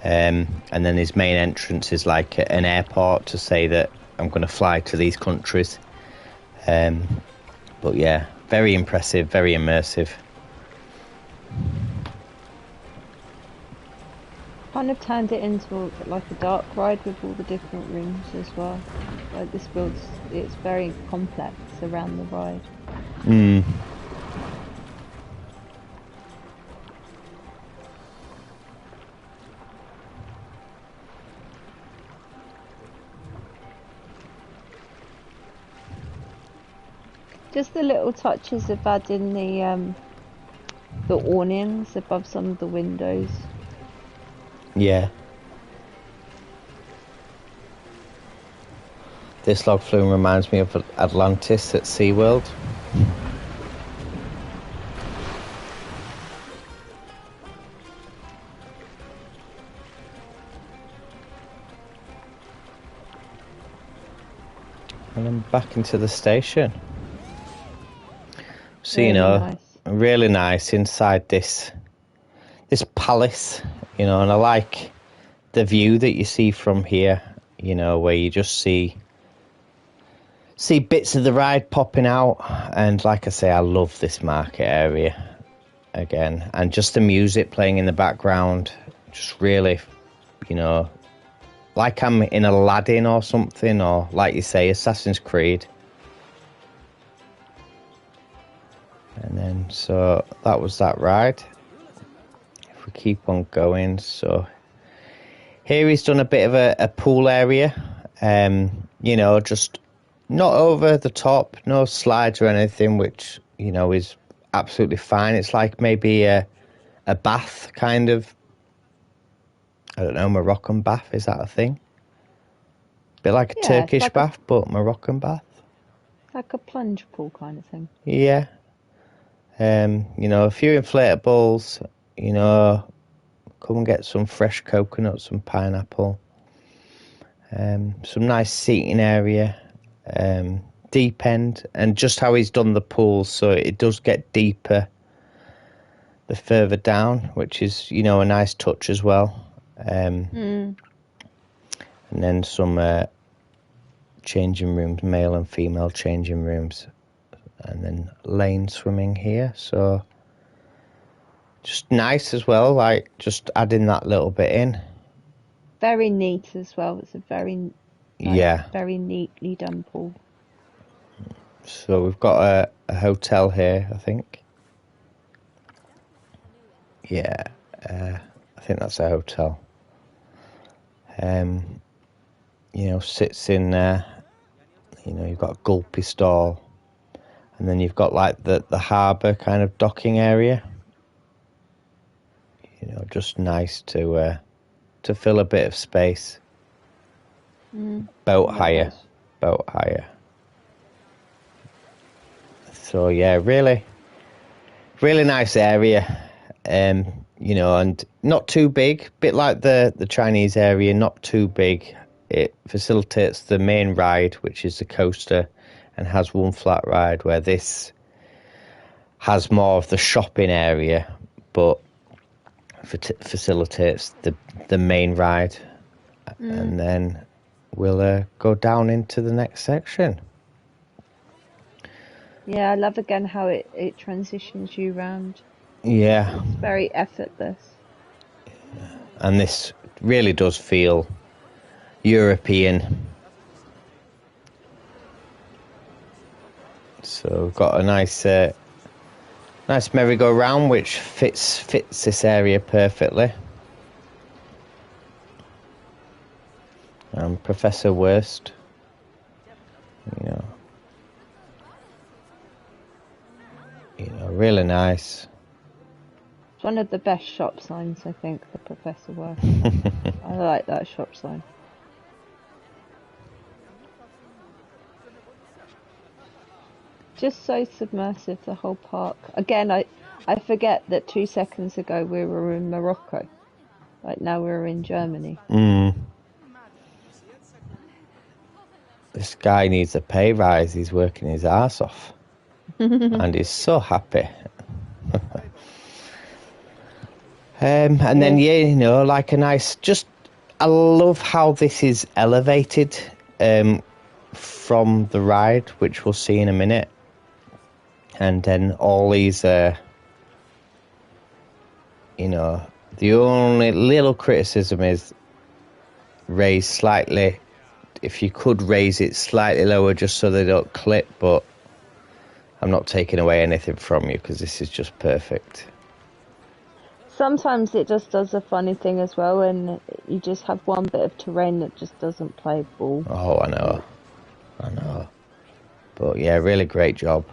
And then his main entrance is like an airport to say that I'm going to fly to these countries. But yeah, very impressive, very immersive. Kind of turned it into like a dark ride with all the different rooms as well. Like this builds, it's very complex around the ride. Just the little touches of adding the awnings above some of the windows. Yeah. This log flume reminds me of Atlantis at SeaWorld. And I'm back into the station. So, really, you know, nice. Really nice inside this palace, you know, and I like the view that you see from here, you know, where you just see bits of the ride popping out. And like I say, I love this market area again, and just the music playing in the background, just really, you know, like I'm in Aladdin or something, or like you say, Assassin's Creed. And then, so that was that ride. If we keep on going, so here he's done a bit of a pool area, you know, just not over the top, no slides or anything, which, you know, is absolutely fine. It's like maybe a bath kind of, I don't know, Moroccan bath, is that a thing? Bit like a Turkish bath, but Moroccan bath. Like a plunge pool kind of thing. Yeah. You know, a few inflatables. You know, come and get some fresh coconut, some pineapple. Some nice seating area. Deep end, and just how he's done the pool, so it does get deeper the further down, which is, you know, a nice touch as well. And then some changing rooms, male and female changing rooms, and then lane swimming here. So just nice as well, like just adding that little bit in. Very neat as well. It's a very nice, very neatly done pool. So we've got a hotel here, I think. Yeah, I think that's a hotel. You know, sits in there. You know, you've got a gulpy stall, and then you've got like the harbour kind of docking area. You know, just nice to fill a bit of space. Boat hire. So yeah, really nice area. You know, and not too big. Bit like the Chinese area, not too big. It facilitates the main ride, which is the coaster, and has one flat ride, where this has more of the shopping area, but facilitates the main ride. And then we'll go down into the next section. Yeah, I love again how it transitions you round. Yeah. It's very effortless. And this really does feel European. So we've got a nice merry-go-round which fits this area perfectly. Professor Worst, you know, really nice. It's one of the best shop signs, I think, the Professor Worth. I like that shop sign. Just so submersive, the whole park. Again, I forget that 2 seconds ago we were in Morocco. Like now we're in Germany. This guy needs a pay rise. He's working his arse off. And he's so happy. And then, yeah, you know, like a nice... I love how this is elevated from the ride, which we'll see in a minute. And then all these... you know, the only little criticism is raise slightly... If you could raise it slightly lower just so they don't clip, but I'm not taking away anything from you because this is just perfect. Sometimes it just does a funny thing as well, and you just have one bit of terrain that just doesn't play ball. Oh, I know. But yeah, really great job.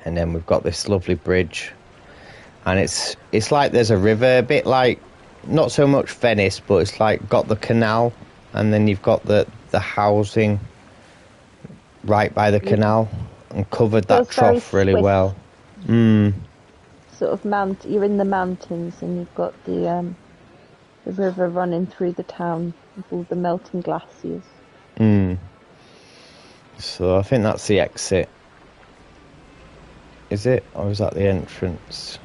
And then we've got this lovely bridge. And it's like there's a river, a bit like, not so much Venice, but it's like got the canal. And then you've got the housing right by the canal and covered that trough really well. Sort of you're in the mountains and you've got the river running through the town with all the melting glaciers. So I think that's the exit. Is it? Or is that the entrance?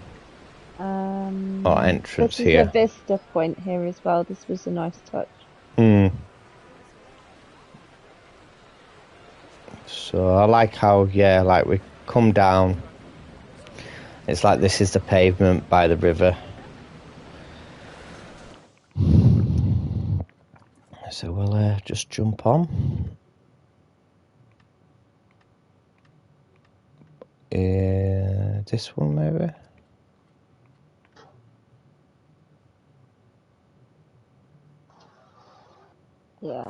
Entrance here. This is a vista point here as well. This was a nice touch. So I like how, like we come down. It's like this is the pavement by the river. So we'll just jump on. This one maybe? Yeah.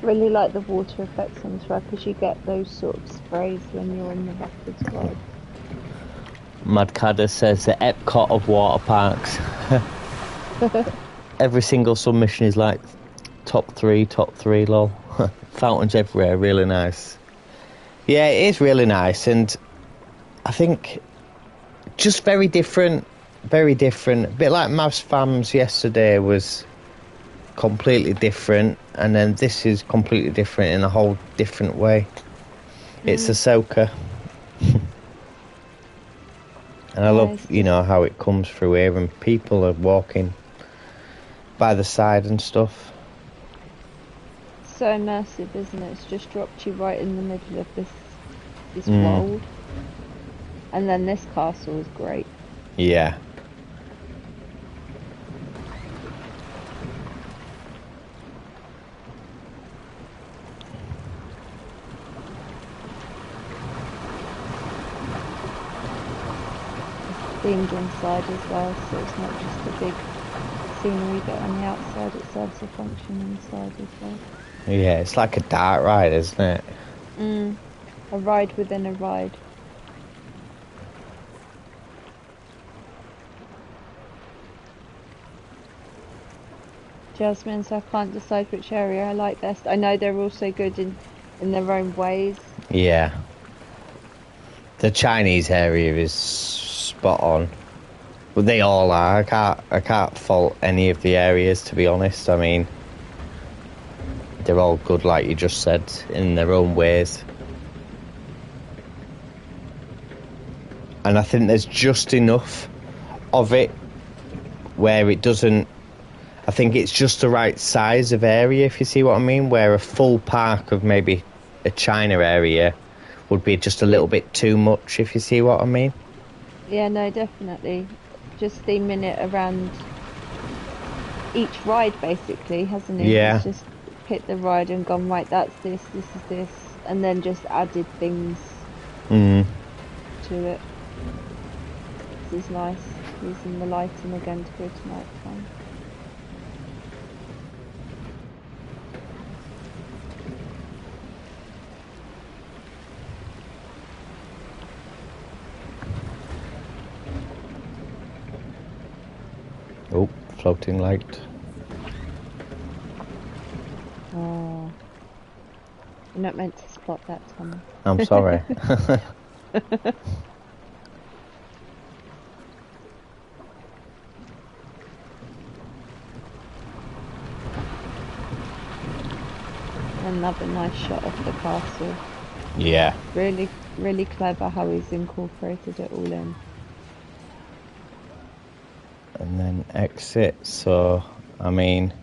Really like the water effects on this ride because you get those sort of sprays when you're on the rapids ride. Mad Cadder says the Epcot of water parks. Every single submission is like top three, lol. Fountains everywhere, really nice. Yeah, it is really nice, and I think just very different. A bit like Mavs Fams yesterday was completely different, and then this is completely different in a whole different way. It's Ahsoka. And I love, how it comes through here and people are walking by the side and stuff. So immersive, isn't it? It's just dropped you right in the middle of this world. And then this castle is great. Yeah. Themed inside as well, so it's not just a big scenery bit on the outside, it serves a function inside as well. Yeah, it's like a dark ride, isn't it? A ride within a ride. Jasmine, so I can't decide which area I like best. I know they're also good in their own ways. Yeah. The Chinese area is spot on. But they all are. I can't fault any of the areas, to be honest. I mean, they're all good, like you just said, in their own ways. And I think there's just enough of it where it doesn't... I think it's just the right size of area, if you see what I mean, where a full park of maybe a China area would be just a little bit too much, if you see what I mean. Yeah, no, definitely. Just theming it around each ride, basically, hasn't it? Yeah. It's just picked the ride and gone, right, that's this is this, and then just added things to it. This is nice, using the lighting again to go to night time. Oh, floating light. Oh, you're not meant to spot that, Tommy. I'm sorry. Another nice shot of the castle. Yeah. Really, really clever how he's incorporated it all in. And then exit, so, I mean,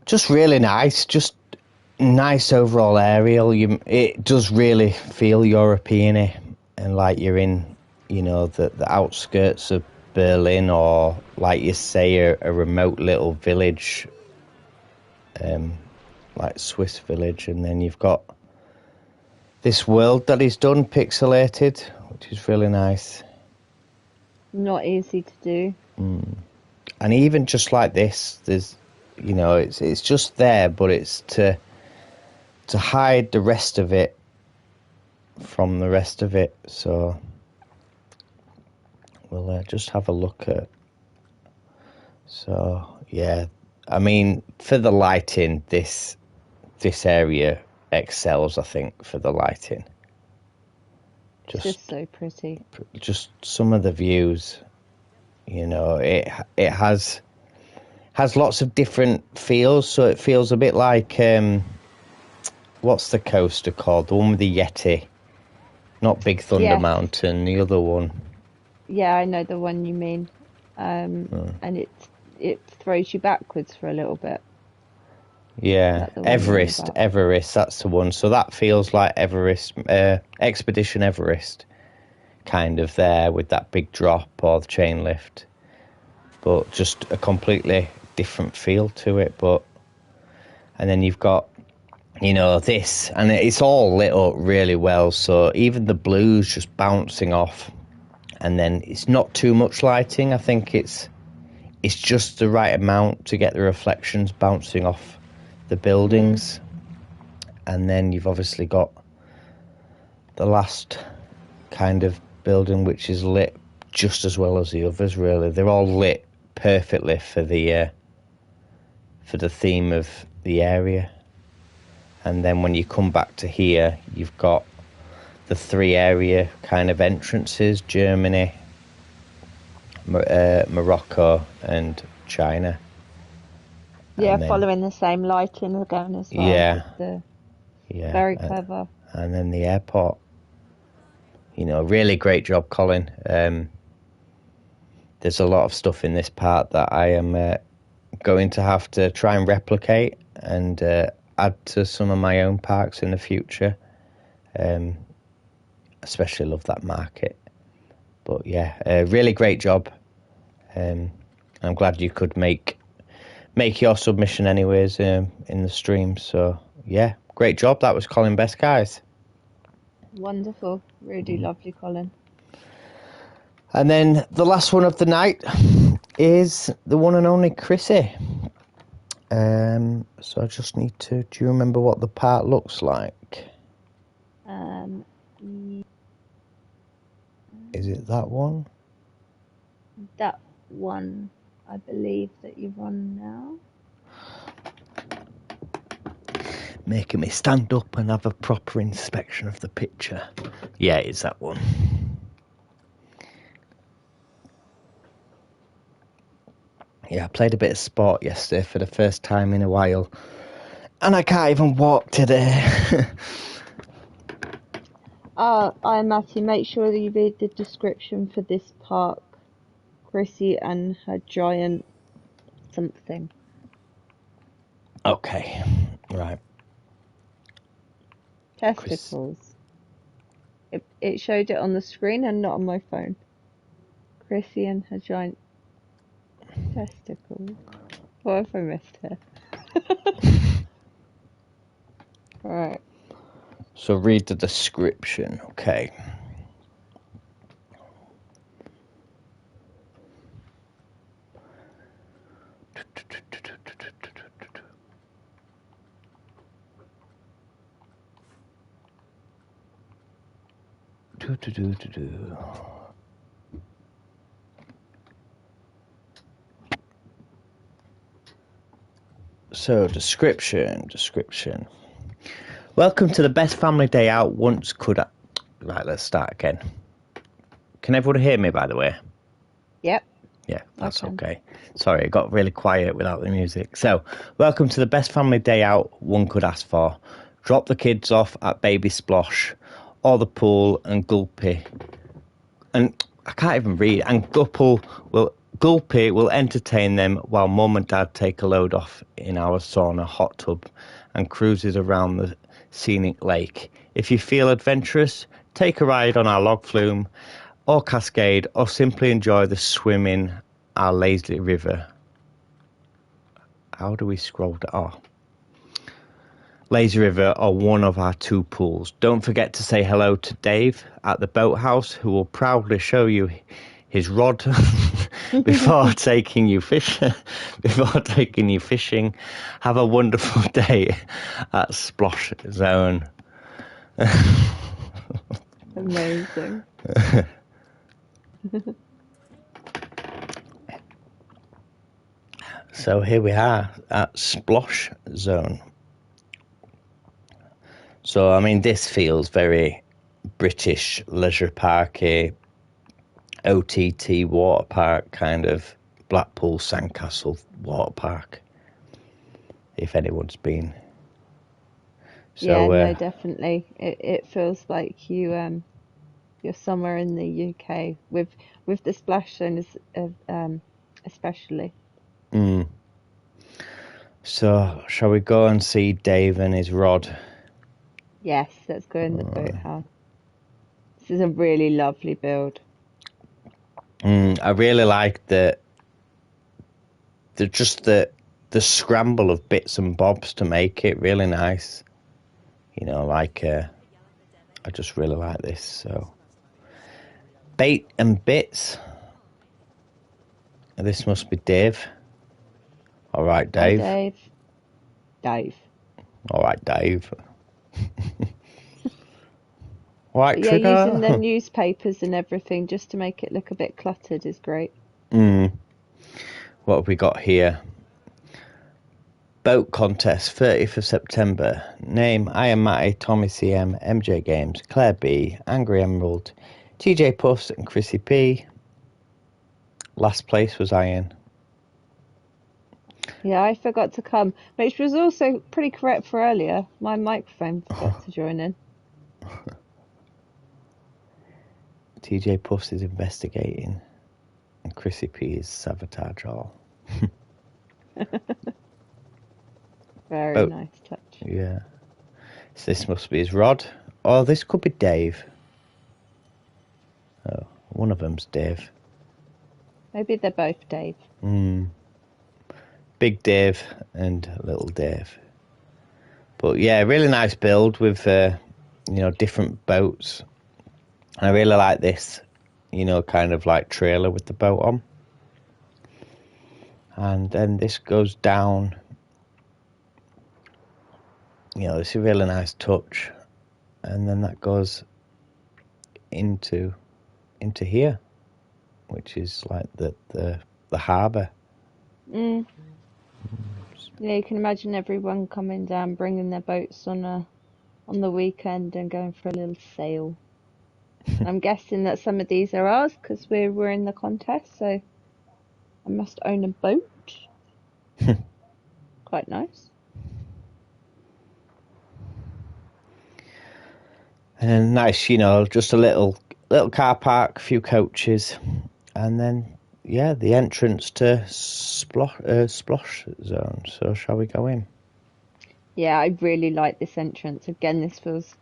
just really nice, just nice overall aerial. It does really feel European-y, and like you're in, the outskirts of Berlin, or like you say, a remote little village, like Swiss village, and then you've got this world that he's done pixelated, which is really nice. Not easy to do. And even just like this, there's, it's just there, but it's to hide the rest of it from the rest of it. So we'll just have a look at. So yeah, I mean, for the lighting, this area excels, I think, for the lighting. Just so pretty. Just some of the views, it has lots of different feels. So it feels a bit like what's the coaster called? The one with the Yeti, not Big Thunder Mountain. The other one. Yeah, I know the one you mean. And it throws you backwards for a little bit. Yeah, Everest, that's the one. So that feels like Everest, Expedition Everest, kind of there with that big drop or the chain lift, but just a completely different feel to it. And then you've got, this, and it's all lit up really well. So even the blues just bouncing off, and then it's not too much lighting. I think it's just the right amount to get the reflections bouncing off the buildings, and then you've obviously got the last kind of building which is lit just as well as the others. Really, they're all lit perfectly for the theme of the area. And then when you come back to here, you've got the 3 area kind of entrances: Germany, Morocco, and China. Yeah, And then, following the same lighting again as well. Yeah, Very clever. And then the airport. Really great job, Colin. There's a lot of stuff in this part that I am going to have to try and replicate and add to some of my own parks in the future. Especially love that market. But yeah, really great job. I'm glad you could make your submission anyways in the stream. So yeah, great job. That was Colin Best, guys. Wonderful. Really lovely, Colin. And then the last one of the night is the one and only Chrissy. So I just need to... Do you remember what the part looks like? Is it that one? That one, I believe, that you've on now. Making me stand up and have a proper inspection of the picture. Yeah, it's that one. Yeah, I played a bit of sport yesterday for the first time in a while. And I can't even walk today. Matty, make sure that you read the description for this park. Chrissy and her giant something. Okay, right. Testicles. It showed it on the screen and not on my phone. Chrissy and her giant testicles. What have I missed here? Right. So read the description, okay. So, description. Welcome to the best family day out once could... Right, let's start again. Can everyone hear me, by the way? Yep. Yeah, that's okay. Sorry, it got really quiet without the music. So, welcome to the best family day out one could ask for. Drop the kids off at Baby Splosh or the pool, and Gulpy... And I can't even read. And Gulpy will entertain them while Mum and Dad take a load off in our sauna hot tub and cruises around the scenic lake. If you feel adventurous, take a ride on our log flume or cascade, or simply enjoy the swim in our lazy river. How do we scroll down? Lazy River or one of our 2 pools. Don't forget to say hello to Dave at the boathouse, who will proudly show you his rod before taking you fishing. Have a wonderful day at Splosh Zone. Amazing. So here we are at Splosh Zone. So, I mean, this feels very British leisure parky, OTT water park, kind of Blackpool Sandcastle water park, if anyone's been. So, yeah, no, definitely. It feels like you're somewhere in the UK with the splash zone, especially. So, shall we go and see Dave and his rod? Yes, let's go in the boathouse. This is a really lovely build. I really like the scramble of bits and bobs to make it really nice. I just really like this. So, bait and bits. This must be Dave. All right, Dave. Hi, Dave. Dave. All right, Dave. All right, But yeah, Trigger. using the newspapers and everything just to make it look a bit cluttered is great. What have we got here? Boat contest, 30th of September. Name, I Am Matty, Tommy CM, MJ Games, Claire B, Angry Emerald, TJ Puffs and Chrissy P. Last place was Ian. Yeah, I forgot to come, which was also pretty correct for earlier. My microphone forgot to join in. TJ Puffs is investigating and Chrissy P is sabotage all. Very nice touch. Yeah. So this must be his Rod. Oh, this could be Dave. Oh, one of them's Dave. Maybe they're both Dave. Big Dave and Little Dave. But yeah, really nice build with, different boats. And I really like this, kind of like trailer with the boat on. And then this goes down. It's a really nice touch. And then that goes into here, which is like the harbour. Yeah, you can imagine everyone coming down, bringing their boats on the weekend and going for a little sail. I'm guessing that some of these are ours because we're in the contest, so I must own a boat. Quite nice. And nice, just a little car park, a few coaches, and then the entrance to Splosh Zone. So shall we go in? Yeah, I really like this entrance. Again, this feels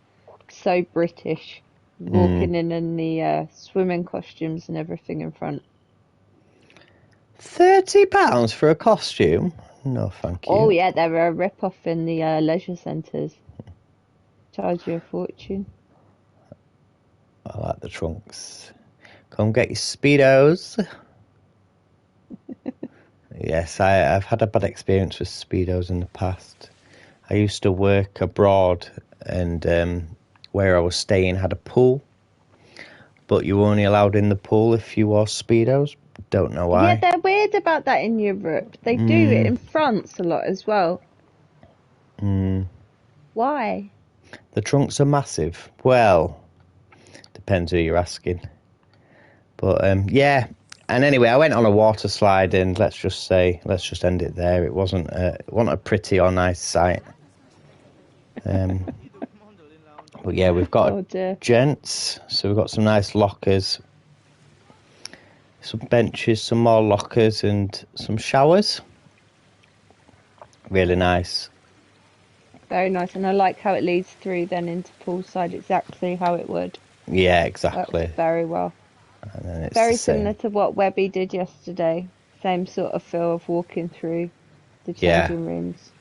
so British. Walking in the swimming costumes and everything in front. £30 for a costume? No, thank you. Oh yeah, they're a rip-off in the leisure centres. Charge you a fortune. I like the trunks. Come get your Speedos. Yes, I've had a bad experience with Speedos in the past. I used to work abroad and where I was staying had a pool, but you were only allowed in the pool if you wore Speedos. Don't know why. Yeah, they're weird about that in Europe. They do it in France a lot as well. Why? The trunks are massive. Well, depends who you're asking. But yeah. And anyway, I went on a water slide, and let's just end it there. It wasn't a pretty or nice sight. But yeah, we've got gents, so we've got some nice lockers, some benches, some more lockers, and some showers. Really nice. Very nice, and I like how it leads through then into poolside, exactly how it would. Yeah, exactly. Works very well. And then it's very similar to what Webby did yesterday. Same sort of feel of walking through the changing rooms.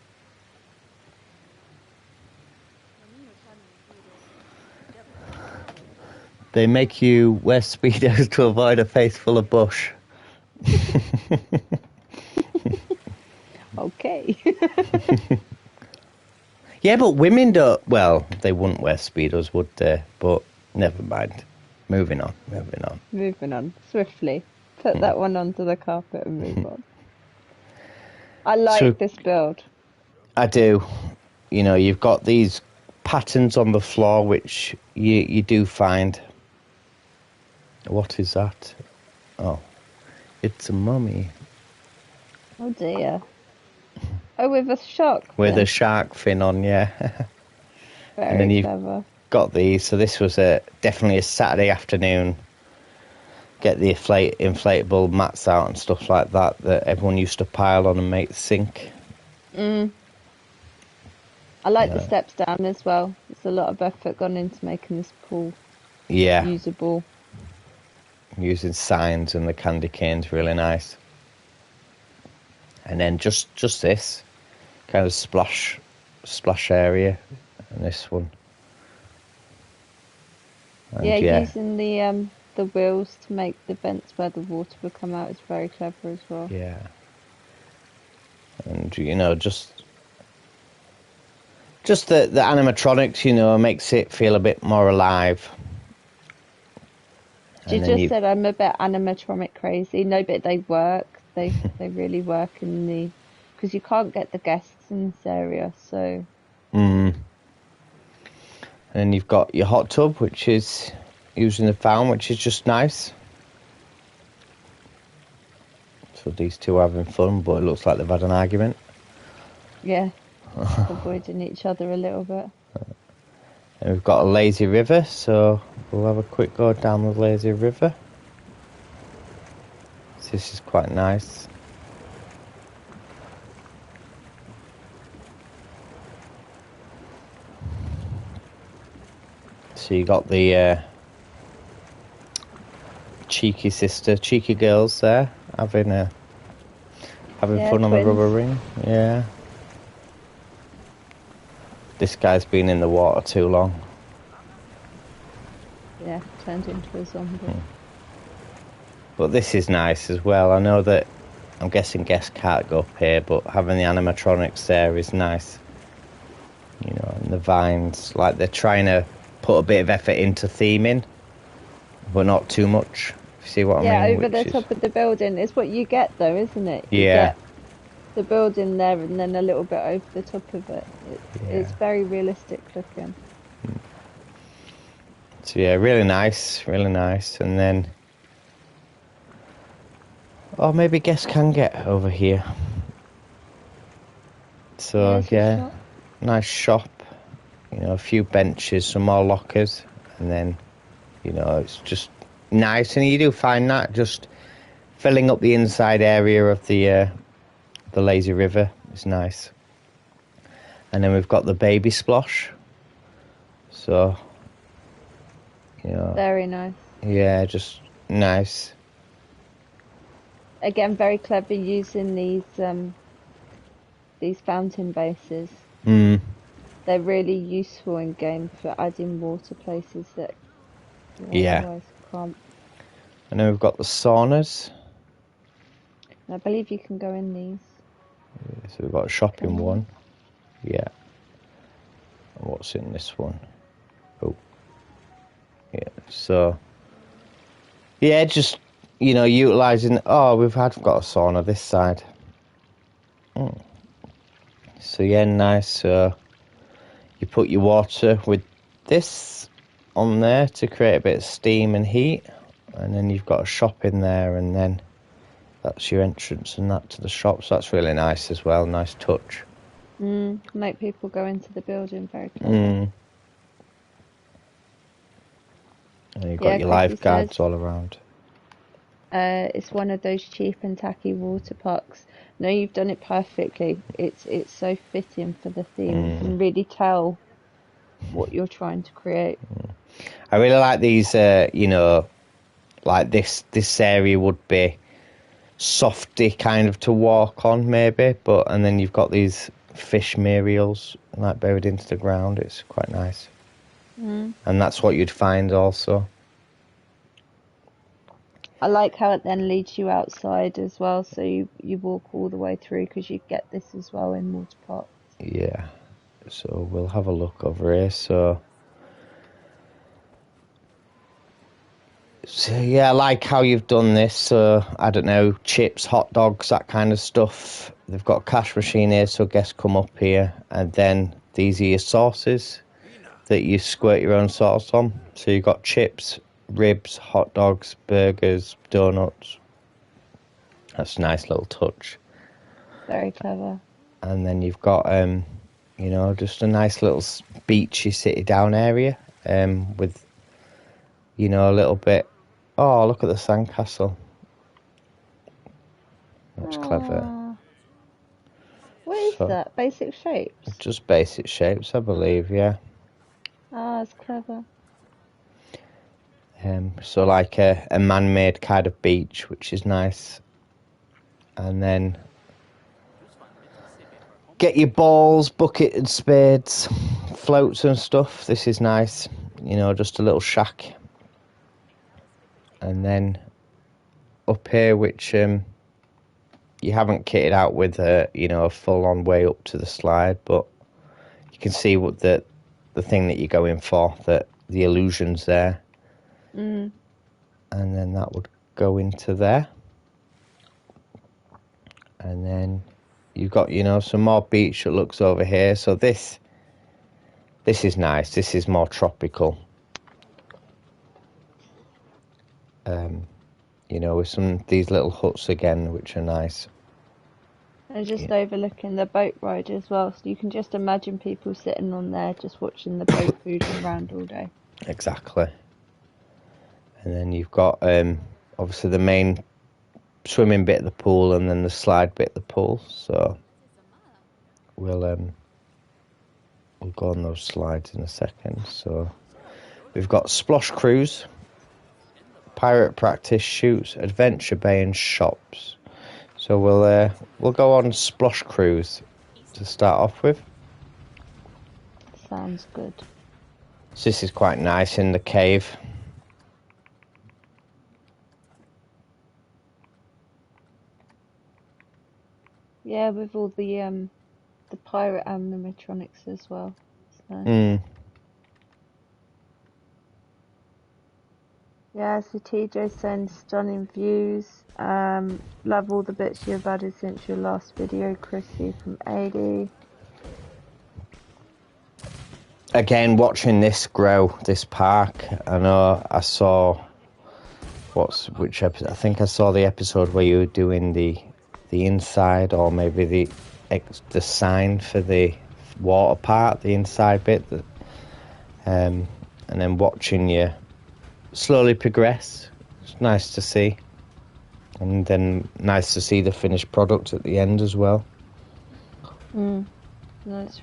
They make you wear Speedos to avoid a face full of bush. Okay. Yeah, but women don't... Well, they wouldn't wear Speedos, would they? But never mind. Moving on. Moving on. Swiftly. Put that one onto the carpet and move on. I like this build. I do. You've got these patterns on the floor, which you do find. What is that? Oh, it's a mummy. Oh dear. Oh, with a shark fin. With a shark fin on, yeah. Very and then you've clever. Got these. So this was definitely a Saturday afternoon. Get the inflatable mats out and stuff like that everyone used to pile on and make sink. I like the steps down as well. There's a lot of effort gone into making this pool usable. Using signs and the candy canes, really nice. And then just this kind of splash area, and this one. And using the wheels to make the vents where the water would come out is very clever as well. Yeah. And just Just the animatronics, you know, makes it feel a bit more alive. She And then just you, said I'm a bit animatronic crazy. No, but they work. They really work in the because you can't get the guests in this area. So and then you've got your hot tub, which is using the fountain, which is just nice. So these two are having fun, but it looks like they've had an argument. yeah, avoiding each other a little bit. And we've got a lazy river, so we'll have a quick go down the lazy river. So this is quite nice. So you got the cheeky girls there having Yeah, fun on the twins. rubber ring. Yeah. This guy's been in the water too long. Yeah, turned into a zombie. But this is nice as well. I know that I'm guessing guests can't go up here, but having the animatronics there is nice. You know, and the vines, like they're trying to put a bit of effort into theming, but not too much. You see what I Yeah, mean? over the top of the building. It's what you get though, isn't it? You Yeah. get the building there and then a little bit over the top of it. It's very realistic looking. So yeah, really nice, really nice. And then, oh, maybe guests can get over here. So yeah, nice shop. You know, a few benches, some more lockers, and then, you know, it's just nice. And you do find that just filling up the inside area of the lazy river is nice. And then we've got the baby splosh. So, you know, Very nice. yeah, just nice. Again, very clever using these fountain bases. They're really useful in game for adding water places that you otherwise can't. And then we've got the saunas. And I believe you can go in these. So we've got a shopping one. Yeah. And what's in this one? Oh. Yeah. So, yeah, just, you know, utilising... Oh, got a sauna this side. So, yeah, nice. So, you put your water with this on there to create a bit of steam and heat. And then you've got a shop in there, and then that's your entrance and that to the shop. So that's really nice as well. Nice touch. Make people go into the building very clever. And you've got your lifeguards all around. It's one of those cheap and tacky water parks. No, you've done it perfectly. It's so fitting for the theme. You can really tell what you're trying to create. I really like these, you know, like this area would be softy kind of to walk on maybe, and then you've got these fish muriels like buried into the ground. It's quite nice. And that's what you'd find also. I like how it then leads you outside as well, so you walk all the way through, because you get this as well in water parks. Yeah, so we'll have a look over here. So yeah, I like how you've done this. So I don't know, chips, hot dogs, that kind of stuff. They've got a cash machine here, so guests come up here, and then these are your sauces that you squirt your own sauce on. So you've got chips, ribs, hot dogs, burgers, donuts. That's a nice little touch. Very clever. And then you've got, you know, just a nice little beachy city down area with, you know, a little bit. Oh, look at the sandcastle. That's clever. What is that? Basic shapes? Just basic shapes, I believe, yeah. Ah, that's clever. So like a man-made kind of beach, which is nice. And then get your balls, bucket and spades, floats and stuff. This is nice. You know, just a little shack. And then up here, which you haven't kitted out with you know, a full-on way up to the slide, but you you can see what the thing that you're going for, that the illusion's there. Mm. And then that would go into there. And then you've got, some more beach that looks over here. So this is nice. This is more tropical. With these little huts again, which are nice. And just overlooking the boat ride as well. So you can just imagine people sitting on there just watching the boat cruising around all day. Exactly. And then you've got, obviously, the main swimming bit of the pool and then the slide bit of the pool. So we'll go on those slides in a second. So we've got Splosh Cruise, Pirate Practice, Shoots, Adventure Bay and Shops. So we'll go on Splosh Cruise to start off with. Sounds good. So this is quite nice in the cave. Yeah, with all the pirate animatronics as well. It's nice. Yeah, so TJ's saying stunning views. Love all the bits you've added since your last video, Chrissy from 80. Again, watching this grow, this park, I know I saw which episode? I think I saw the episode where you were doing the inside, or maybe the sign for the water part, the inside bit, and then watching you slowly progress. It's nice to see, and then nice to see the finished product at the end as well. No, it's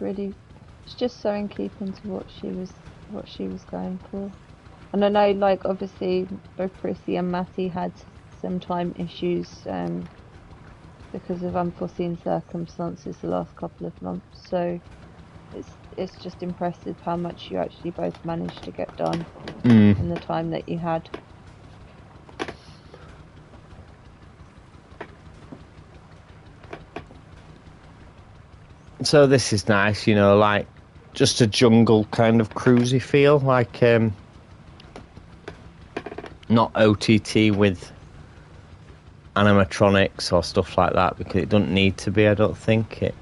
just so in keeping to what she was going for. And I know, like, obviously both Prissy and Matty had some time issues because of unforeseen circumstances the last couple of months. So it's just impressive how much you actually both managed to get done in the time that you had. So this is nice, like just a jungle kind of cruisy feel, like not OTT with animatronics or stuff like that, because it doesn't need to be, I don't think it.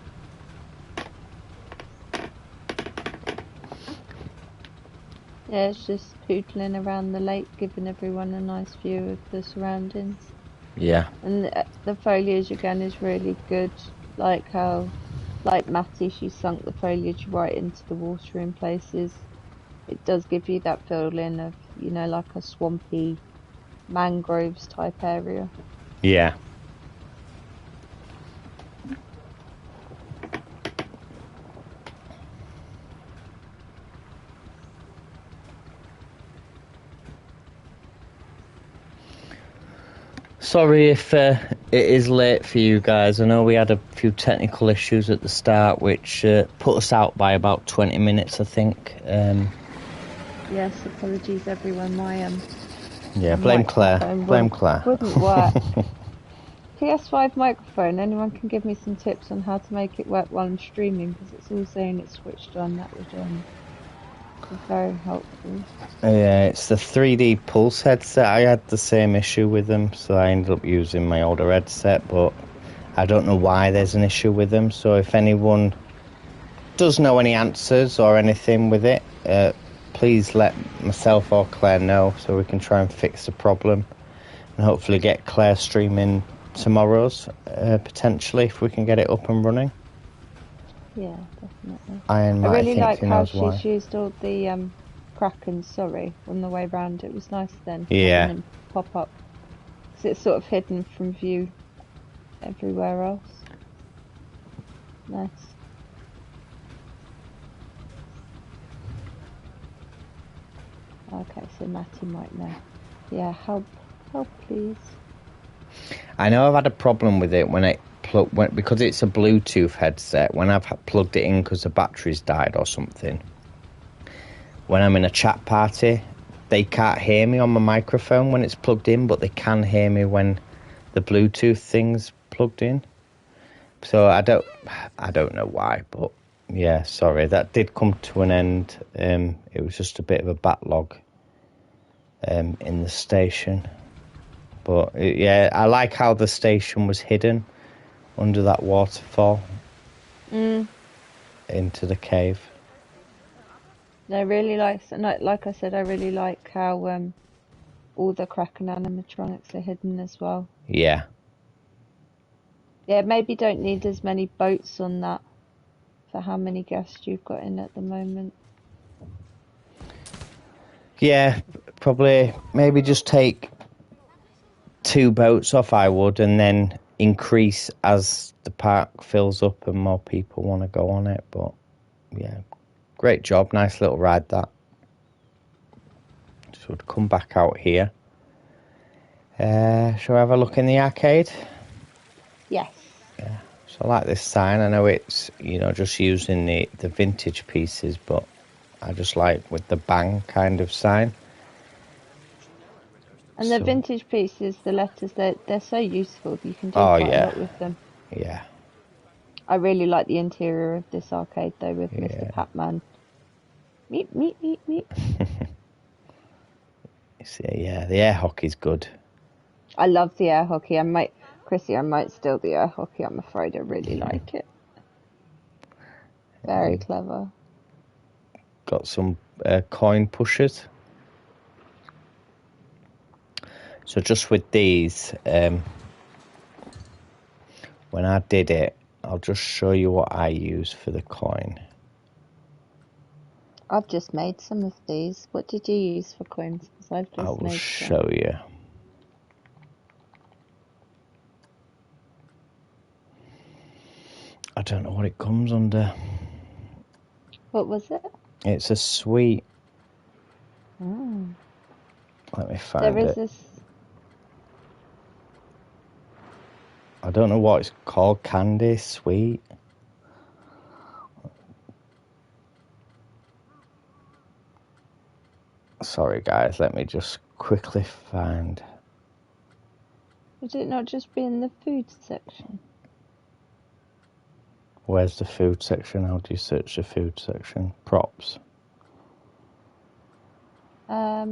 Yeah, it's just pootling around the lake, giving everyone a nice view of the surroundings. Yeah. And the foliage again is really good, like how, like Matty, she sunk the foliage right into the water in places. It does give you that feeling of, like a swampy mangroves type area. Yeah. Sorry if it is late for you guys. I know we had a few technical issues at the start, which put us out by about 20 minutes, I think. Yes, apologies everyone. Yeah, blame Claire. Blame Claire. Wouldn't work. PS5 microphone. Anyone can give me some tips on how to make it work while I'm streaming, because it's all saying it's switched on. That would be very helpful. Yeah, it's the 3D Pulse headset. I had the same issue with them, so I ended up using my older headset, but I don't know why there's an issue with them. So if anyone does know any answers or anything with it, please let myself or Claire know so we can try and fix the problem and hopefully get Claire streaming tomorrow's, potentially, if we can get it up and running. Yeah, definitely. I really like how she's used all the Krakens, on the way round. It was nice then. Yeah. Having them pop up. Because it's sort of hidden from view everywhere else. Nice. Okay, so Matty might know. Yeah, help please. I know I've had a problem with it because it's a Bluetooth headset. When I've plugged it in because the battery's died or something, when I'm in a chat party, they can't hear me on my microphone when it's plugged in, but they can hear me when the Bluetooth thing's plugged in. So I don't know why, but Yeah, sorry, that did come to an end. It was just a bit of a backlog in the station. But yeah, I like how the station was hidden under that waterfall into the cave. I really like I said, I really like how all the Kraken animatronics are hidden as well. Yeah. Yeah, maybe don't need as many boats on that for how many guests you've got in at the moment. Yeah, probably maybe just take 2 boats off, I would, and then increase as the park fills up and more people want to go on it. But yeah, great job. Nice little ride, that. So we'd come back out here. Shall we have a look in the arcade? Yes. Yeah. So I like this sign. I know it's, just using the vintage pieces, but I just like with the bang kind of sign. And the vintage pieces, the letters, they're so useful. You can do Oh, quite a yeah. lot with them. Yeah. I really like the interior of this arcade though, with Yeah. Mr. Pac-Man. Meep, meep, meep, meep. Yeah, the air hockey's good. I love the air hockey. Chrissy, I might steal the air hockey. I'm afraid I really like it. Very clever. Got some coin pushers. So just with these, when I did it, I'll just show you what I use for the coin. I've just made some of these. What did you use for coins? Because I've I just will made show you. I don't know what it comes under. What was it? It's a sweet. Oh. Let me find There is it. this. I don't know what it's called. Candy sweet. Sorry, guys. Let me just quickly find. Would it not just be in the food section? Where's the food section? How do you search the food section? Props. Yeah,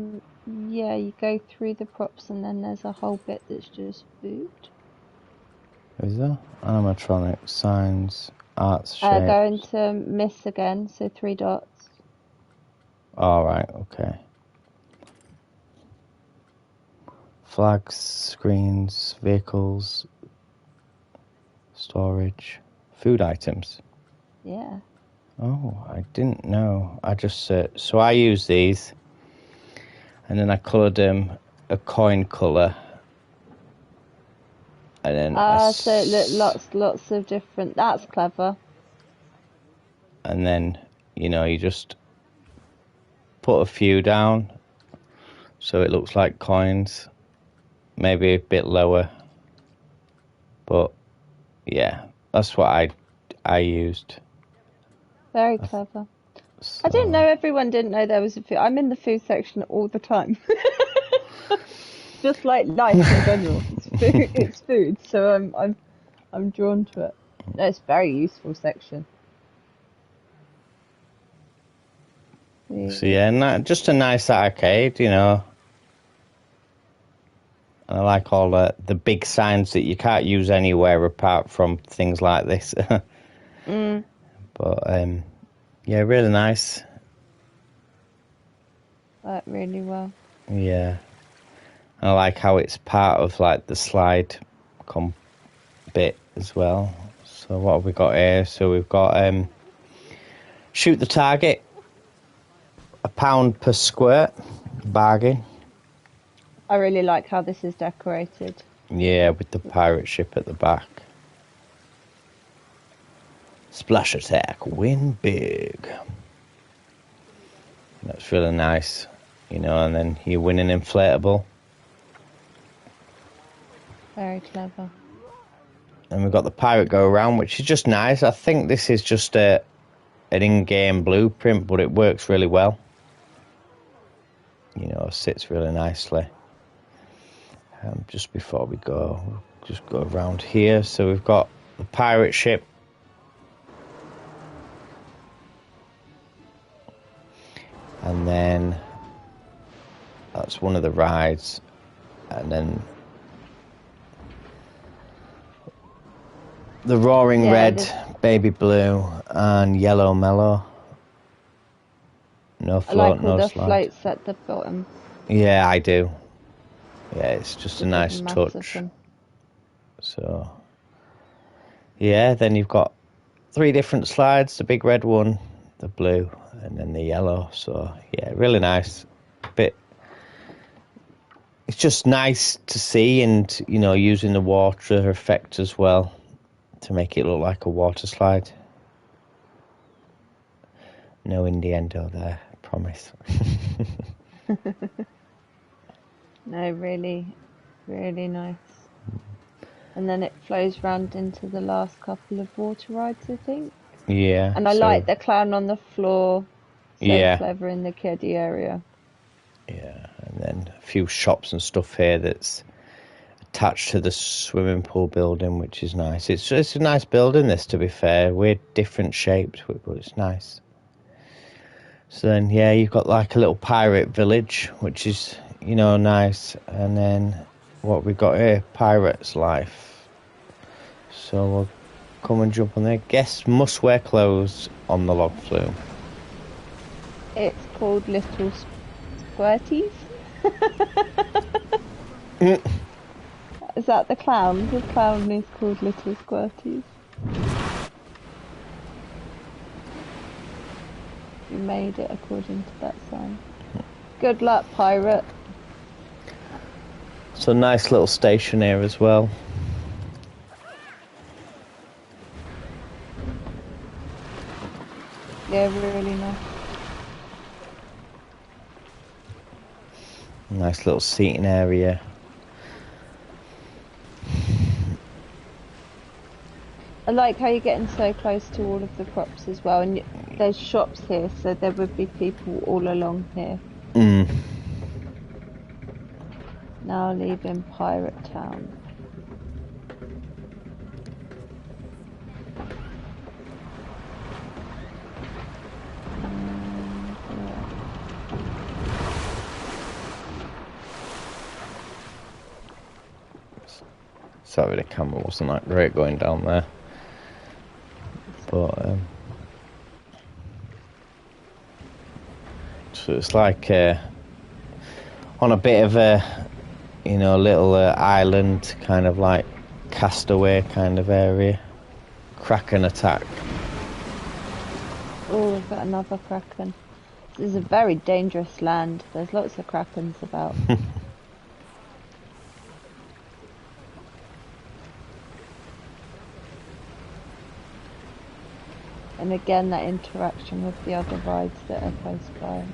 you go through the props and then there's a whole bit that's just food. Is there? Animatronics, signs, arts, shapes. Go into miss again, so 3 dots. All right, okay. Flags, screens, vehicles, storage, food items. Yeah. Oh, I didn't know. I just searched. So I use these, and then I coloured them a coin colour. And then So lots of different. That's clever. And then, you just put a few down so it looks like coins. Maybe a bit lower. But yeah, that's what I used. Very clever. So, I didn't know everyone didn't know there was a food. I'm in the food section all the time. Just like life in general. It's food, so I'm drawn to it. No, it's a very useful section. So yeah, just a nice arcade, And I like all the big signs that you can't use anywhere apart from things like this. But yeah, really nice. Worked really well. Yeah. I like how it's part of like the slide bit as well. So what have we got here? So we've got shoot the target, £1 per squirt, bargain. I really like how this is decorated. Yeah, with the pirate ship at the back. Splash attack, win big. That's really nice, and then you win an inflatable. Very clever. And we've got the pirate go around, which is just nice. I think this is just an in-game blueprint, but it works really well. Sits really nicely. Just before we go, we'll just go around here. So we've got the pirate ship. and then that's one of the rides, and then the Roaring Red, Baby Blue, and Yellow Mellow. No float, I like all no the slide. floats at the bottom. Yeah, I do. Yeah, it's just a nice touch. So, yeah, then you've got 3 different slides, the big red one, the blue, and then the yellow. So, yeah, really nice. It's just nice to see, and, you know, using the water effect as well to make it look like a water slide. No innuendo there, I promise. No, really, really nice. And then it flows round into the last couple of water rides, I think. Yeah. And I like the clown on the floor. So clever in the kiddie area. Yeah, and then a few shops and stuff here that's attached to the swimming pool building, which is nice. It's a nice building, this, to be fair. We're different shapes, but it's nice. So then, yeah, you've got like a little pirate village, which is, you know, nice. And then what we got here, Pirate's Life. So we'll come and jump on there. Guests must wear clothes on the log flume. It's called Little Squirties. Is that the clown? The clown is called Little Squirties. You made it according to that sign. Good luck, pirate. So nice little station here as well. Yeah, really nice. Nice little seating area. I like how you're getting so close to all of the props as well, and there's shops here, so there would be people all along here. Now leaving Pirate Town. Sorry, the camera wasn't that great going down there. But so it's like on a bit of a, you know, little island, kind of like Castaway kind of area. Kraken attack. Oh, we've got another kraken. This is a very dangerous land. There's lots of krakens about. And again, that interaction with the other rides that are close by.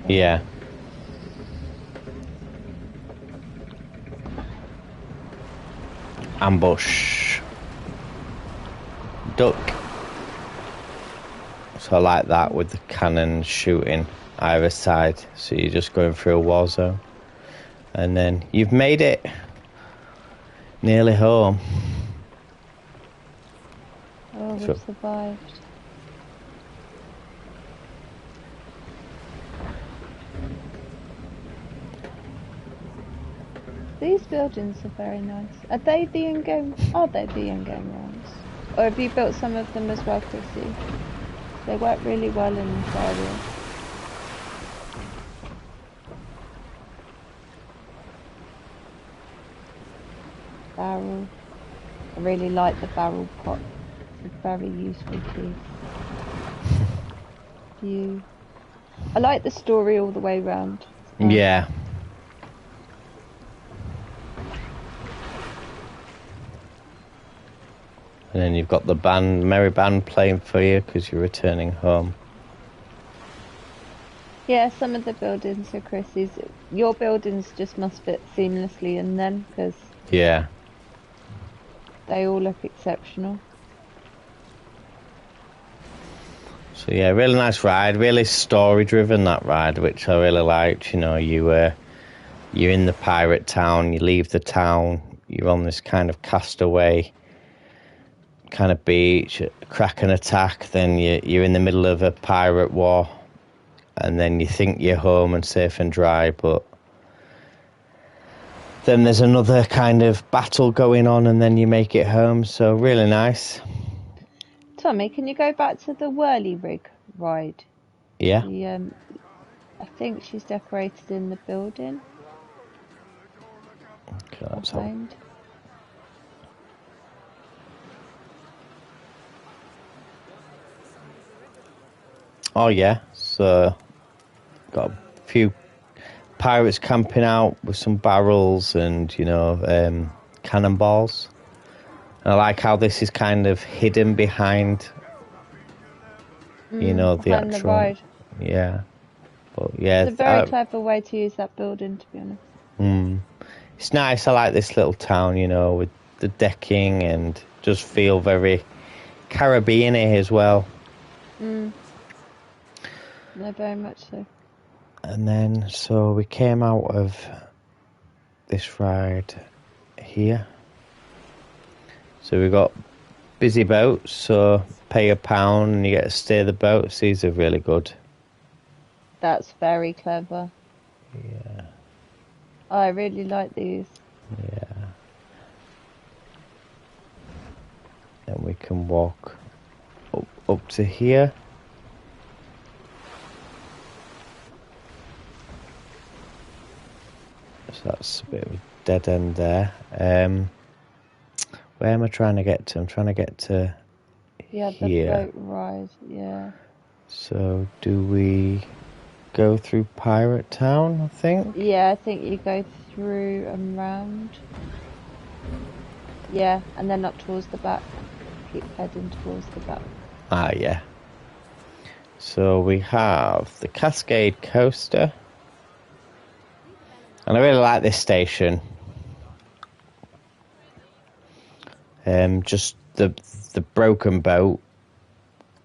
Yeah. Ambush. Duck. So I like that with the cannon shooting either side. So you're just going through a war zone. And then you've made it nearly home. Oh, we've survived. These buildings are very nice. Are they the in-game? Are they the in-game ones? Or have you built some of them as well, Chrissy? They work really well in this area. Barrel. I really like the barrel pot. It's a very useful piece. View. I like the story all the way round. Yeah. And then you've got the band, merry band playing for you because you're returning home. Yeah, some of the buildings are Chrissy's. Your buildings just must fit seamlessly in them because yeah, they all look exceptional. So yeah, really nice ride, really story driven, that ride, which I really liked. You know, you're in the pirate town, you leave the town, you're on this kind of castaway kind of beach, Kraken attack, then you're in the middle of a pirate war, and then you think you're home and safe and dry, but then there's another kind of battle going on, and then you make it home. So really nice. Tommy, can you go back to the whirly rig ride? Yeah. I think she's decorated in the building. Okay, let's Behind. Oh yeah, so got a few pirates camping out with some barrels and cannonballs. And I like how this is kind of hidden behind, the Behind the actual. ride. Yeah, but yeah, It's a very clever way to use that building, to be honest. It's nice. I like this little town, with the decking, and just feel very Caribbean-y as well. No, very much so. And then, so we came out of this ride here. So we got busy boats, so pay £1 and you get to stay the boats. These are really good. That's very clever. Yeah. I really like these. Yeah. Then we can walk up to here. So that's a bit of a dead end there. Where am I trying to get to? I'm trying to get to here. The boat ride, yeah. So do we go through Pirate Town, I think? Yeah, I think you go through and round. Yeah, and then up towards the back. Keep heading towards the back. Ah, yeah. So we have the Cascade Coaster. And I really like this station. Just the broken boat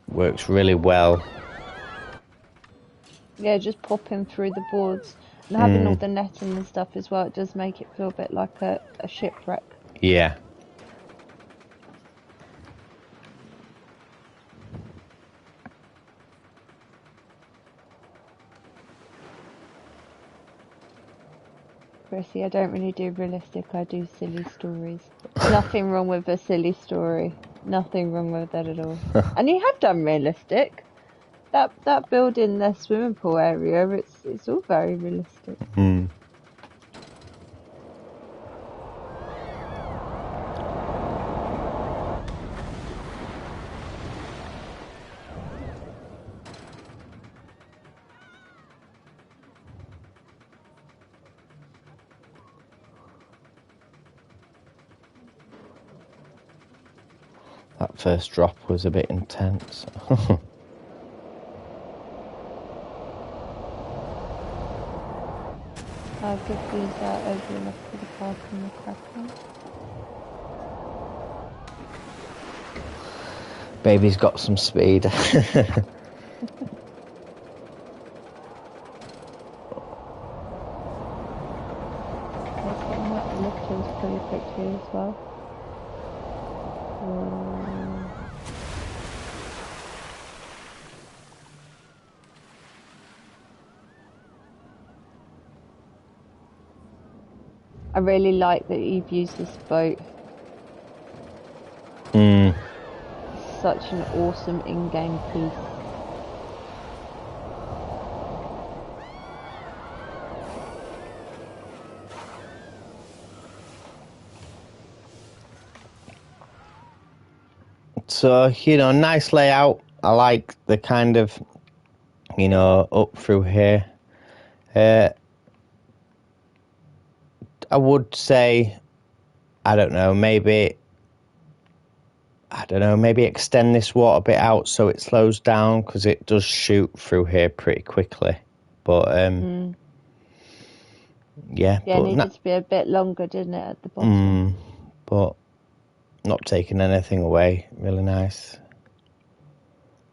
works really well. Yeah, just popping through the boards and having all the netting and stuff as well. It does make it feel a bit like a shipwreck. Yeah. Chrissy, I don't really do realistic, I do silly stories. Nothing wrong with a silly story. Nothing wrong with that at all. And you have done realistic. That building, the swimming pool area, it's all very realistic. That first drop was a bit intense. How good views out overlook for the park and the Kraken. Baby's got some speed. There's one that lift is pretty quickly as well. I really like that you've used this boat. Such an awesome in-game piece. So, nice layout. I like the kind of, up through here. I would say, maybe extend this water bit out so it slows down, because it does shoot through here pretty quickly. But, yeah. Yeah, it needed to be a bit longer, didn't it, at the bottom? But not taking anything away. Really nice.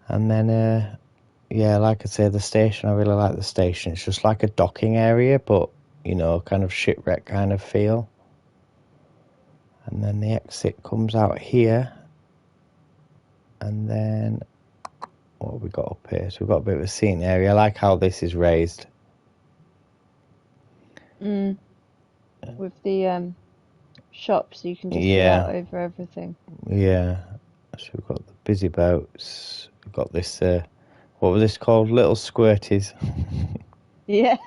And then, like I say, the station, I really like the station. It's just like a docking area, but, kind of shipwreck kind of feel. And then the exit comes out here. And then what have we got up here? So we've got a bit of a seating area. I like how this is raised. With the shops, you can just see Yeah. out over everything. Yeah. So we've got the busy boats. We've got this, what was this called? Little Squirties. Yeah.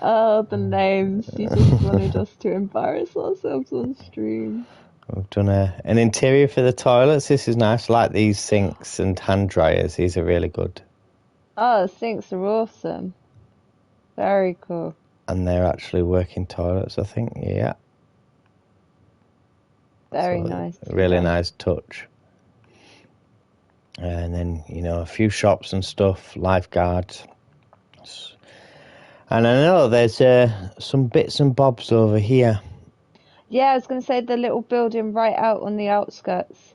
Oh, the names. You just wanted us to embarrass ourselves on stream. We've done an interior for the toilets. This is nice. I like these sinks and hand dryers. These are really good. Oh, the sinks are awesome. Very cool. And they're actually working toilets, I think. Yeah. Very So nice. really nice touch. And then, you know, a few shops and stuff, lifeguards. And I know there's some bits and bobs over here. Yeah, I was going to say the little building right out on the outskirts.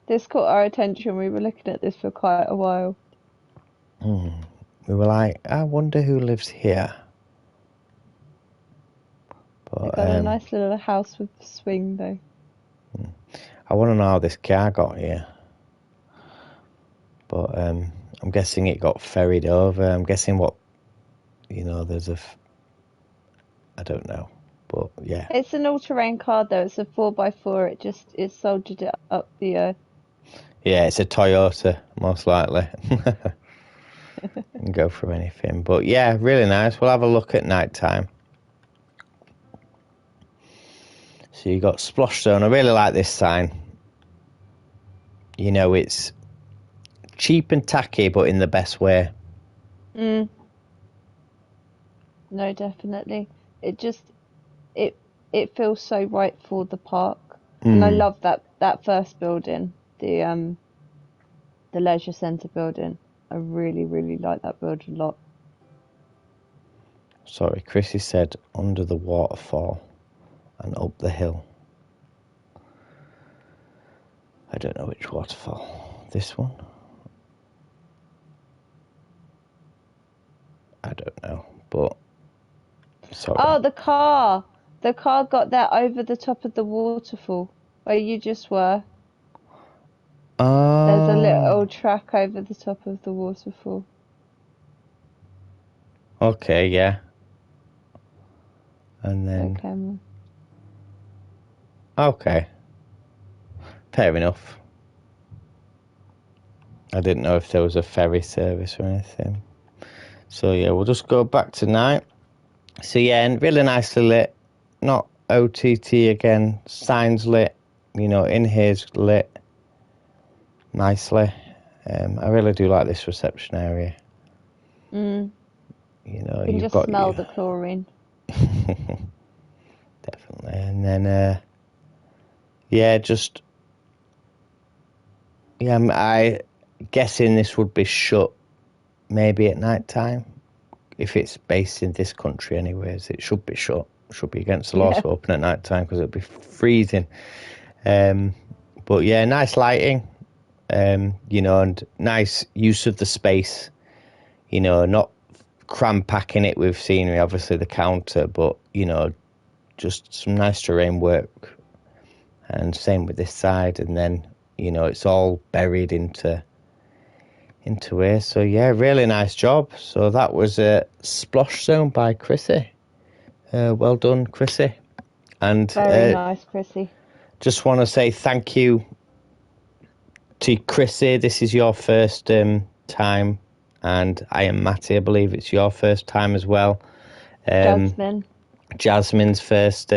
This caught our attention. We were looking at this for quite a while. We were like, I wonder who lives here. They But got a nice little house with a swing, though. I want to know how this car got here. But I'm guessing it got ferried over. I'm guessing there's I don't know. But yeah. It's an all-terrain car, though. It's a 4x4. It soldiered it up the... Yeah, it's a Toyota, most likely. Can go for anything. But yeah, really nice. We'll have a look at night time. So you got Splosh Zone. I really like this sign. You know, it's cheap and tacky, but in the best way. No, definitely. It feels so right for the park. And I love that first building, the leisure centre building. I really, really like that building a lot. Sorry, Chrissy said under the waterfall and up the hill. I don't know which waterfall. This one? I don't know, but sorry. Oh, the car! The car got there over the top of the waterfall where you just were. There's a little track over the top of the waterfall. Okay, yeah. And then... Okay. Fair enough. I didn't know if there was a ferry service or anything. So yeah, we'll just go back to night. So yeah, and really nicely lit. Not OTT again. Signs lit. You know, in here's lit. Nicely. I really do like this reception area. You know, you can just smell the chlorine. Definitely. And then, yeah, just... Yeah, I guessing this would be shut maybe at night time. If it's based in this country anyways, it should be shut. Should be against the law to open at night time because it'll be freezing. But yeah, nice lighting. You know, and nice use of the space. You know, not cram-packing it with scenery, obviously the counter, but, you know, just some nice terrain work. And same with this side, and then, you know, it's all buried into here. So yeah, really nice job. So that was a Splosh Zone by Chrissy. Well done, Chrissy. And very nice, Chrissy. Just want to say thank you to Chrissy. This is your first time, and I am Matty. I believe it's your first time as well. Jasmine's first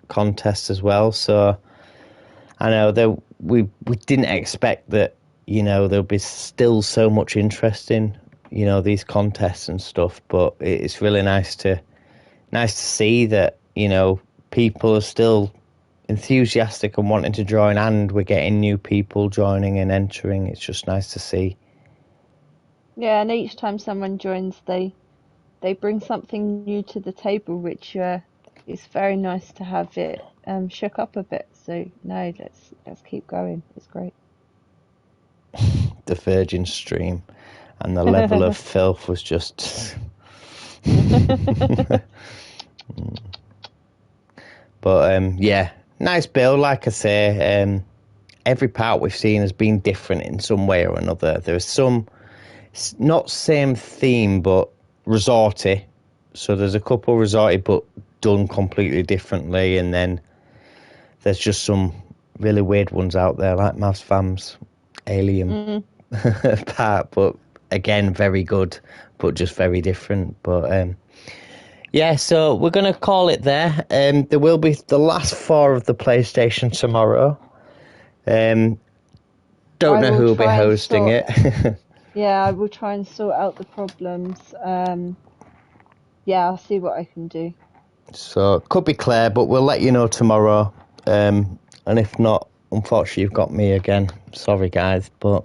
contest as well. So I know that we didn't expect that, you know, there'll be still so much interest in, you know, these contests and stuff, but it's really nice to see that, you know, people are still enthusiastic and wanting to join, and we're getting new people joining and entering. It's just nice to see. Yeah, and each time someone joins, they bring something new to the table, which is very nice to have it shook up a bit. So no, let's keep going. It's great. The Virgin Stream and the level of filth was just... But yeah, nice build, like I say. every part we've seen has been different in some way or another. There's some, not same theme, but resorty. So there's a couple resorty, but done completely differently. And then there's just some really weird ones out there, like Mavs Fam's Alien part. But again, very good, but just very different. But yeah, so we're going to call it there. There will be the last 4 of the PlayStation tomorrow. Don't know who will be hosting it. Yeah, I will try and sort out the problems. Yeah, I'll see what I can do. So it could be Claire, but we'll let you know tomorrow. And if not, unfortunately, you've got me again. Sorry, guys. But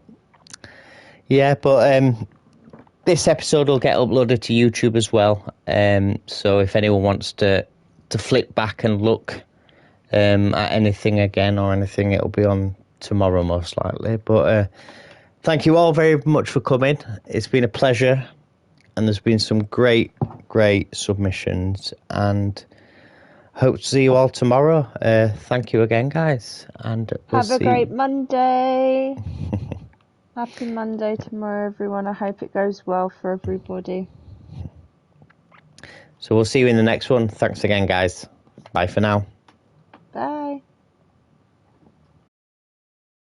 yeah, this episode will get uploaded to YouTube as well. So if anyone wants to flick back and look at anything again or anything, it'll be on tomorrow most likely. But thank you all very much for coming. It's been a pleasure, and there's been some great submissions, and hope to see you all tomorrow. Thank you again, guys, and have a great Monday. Happy Monday tomorrow, everyone. I hope it goes well for everybody. So we'll see you in the next one. Thanks again, guys. Bye for now. Bye.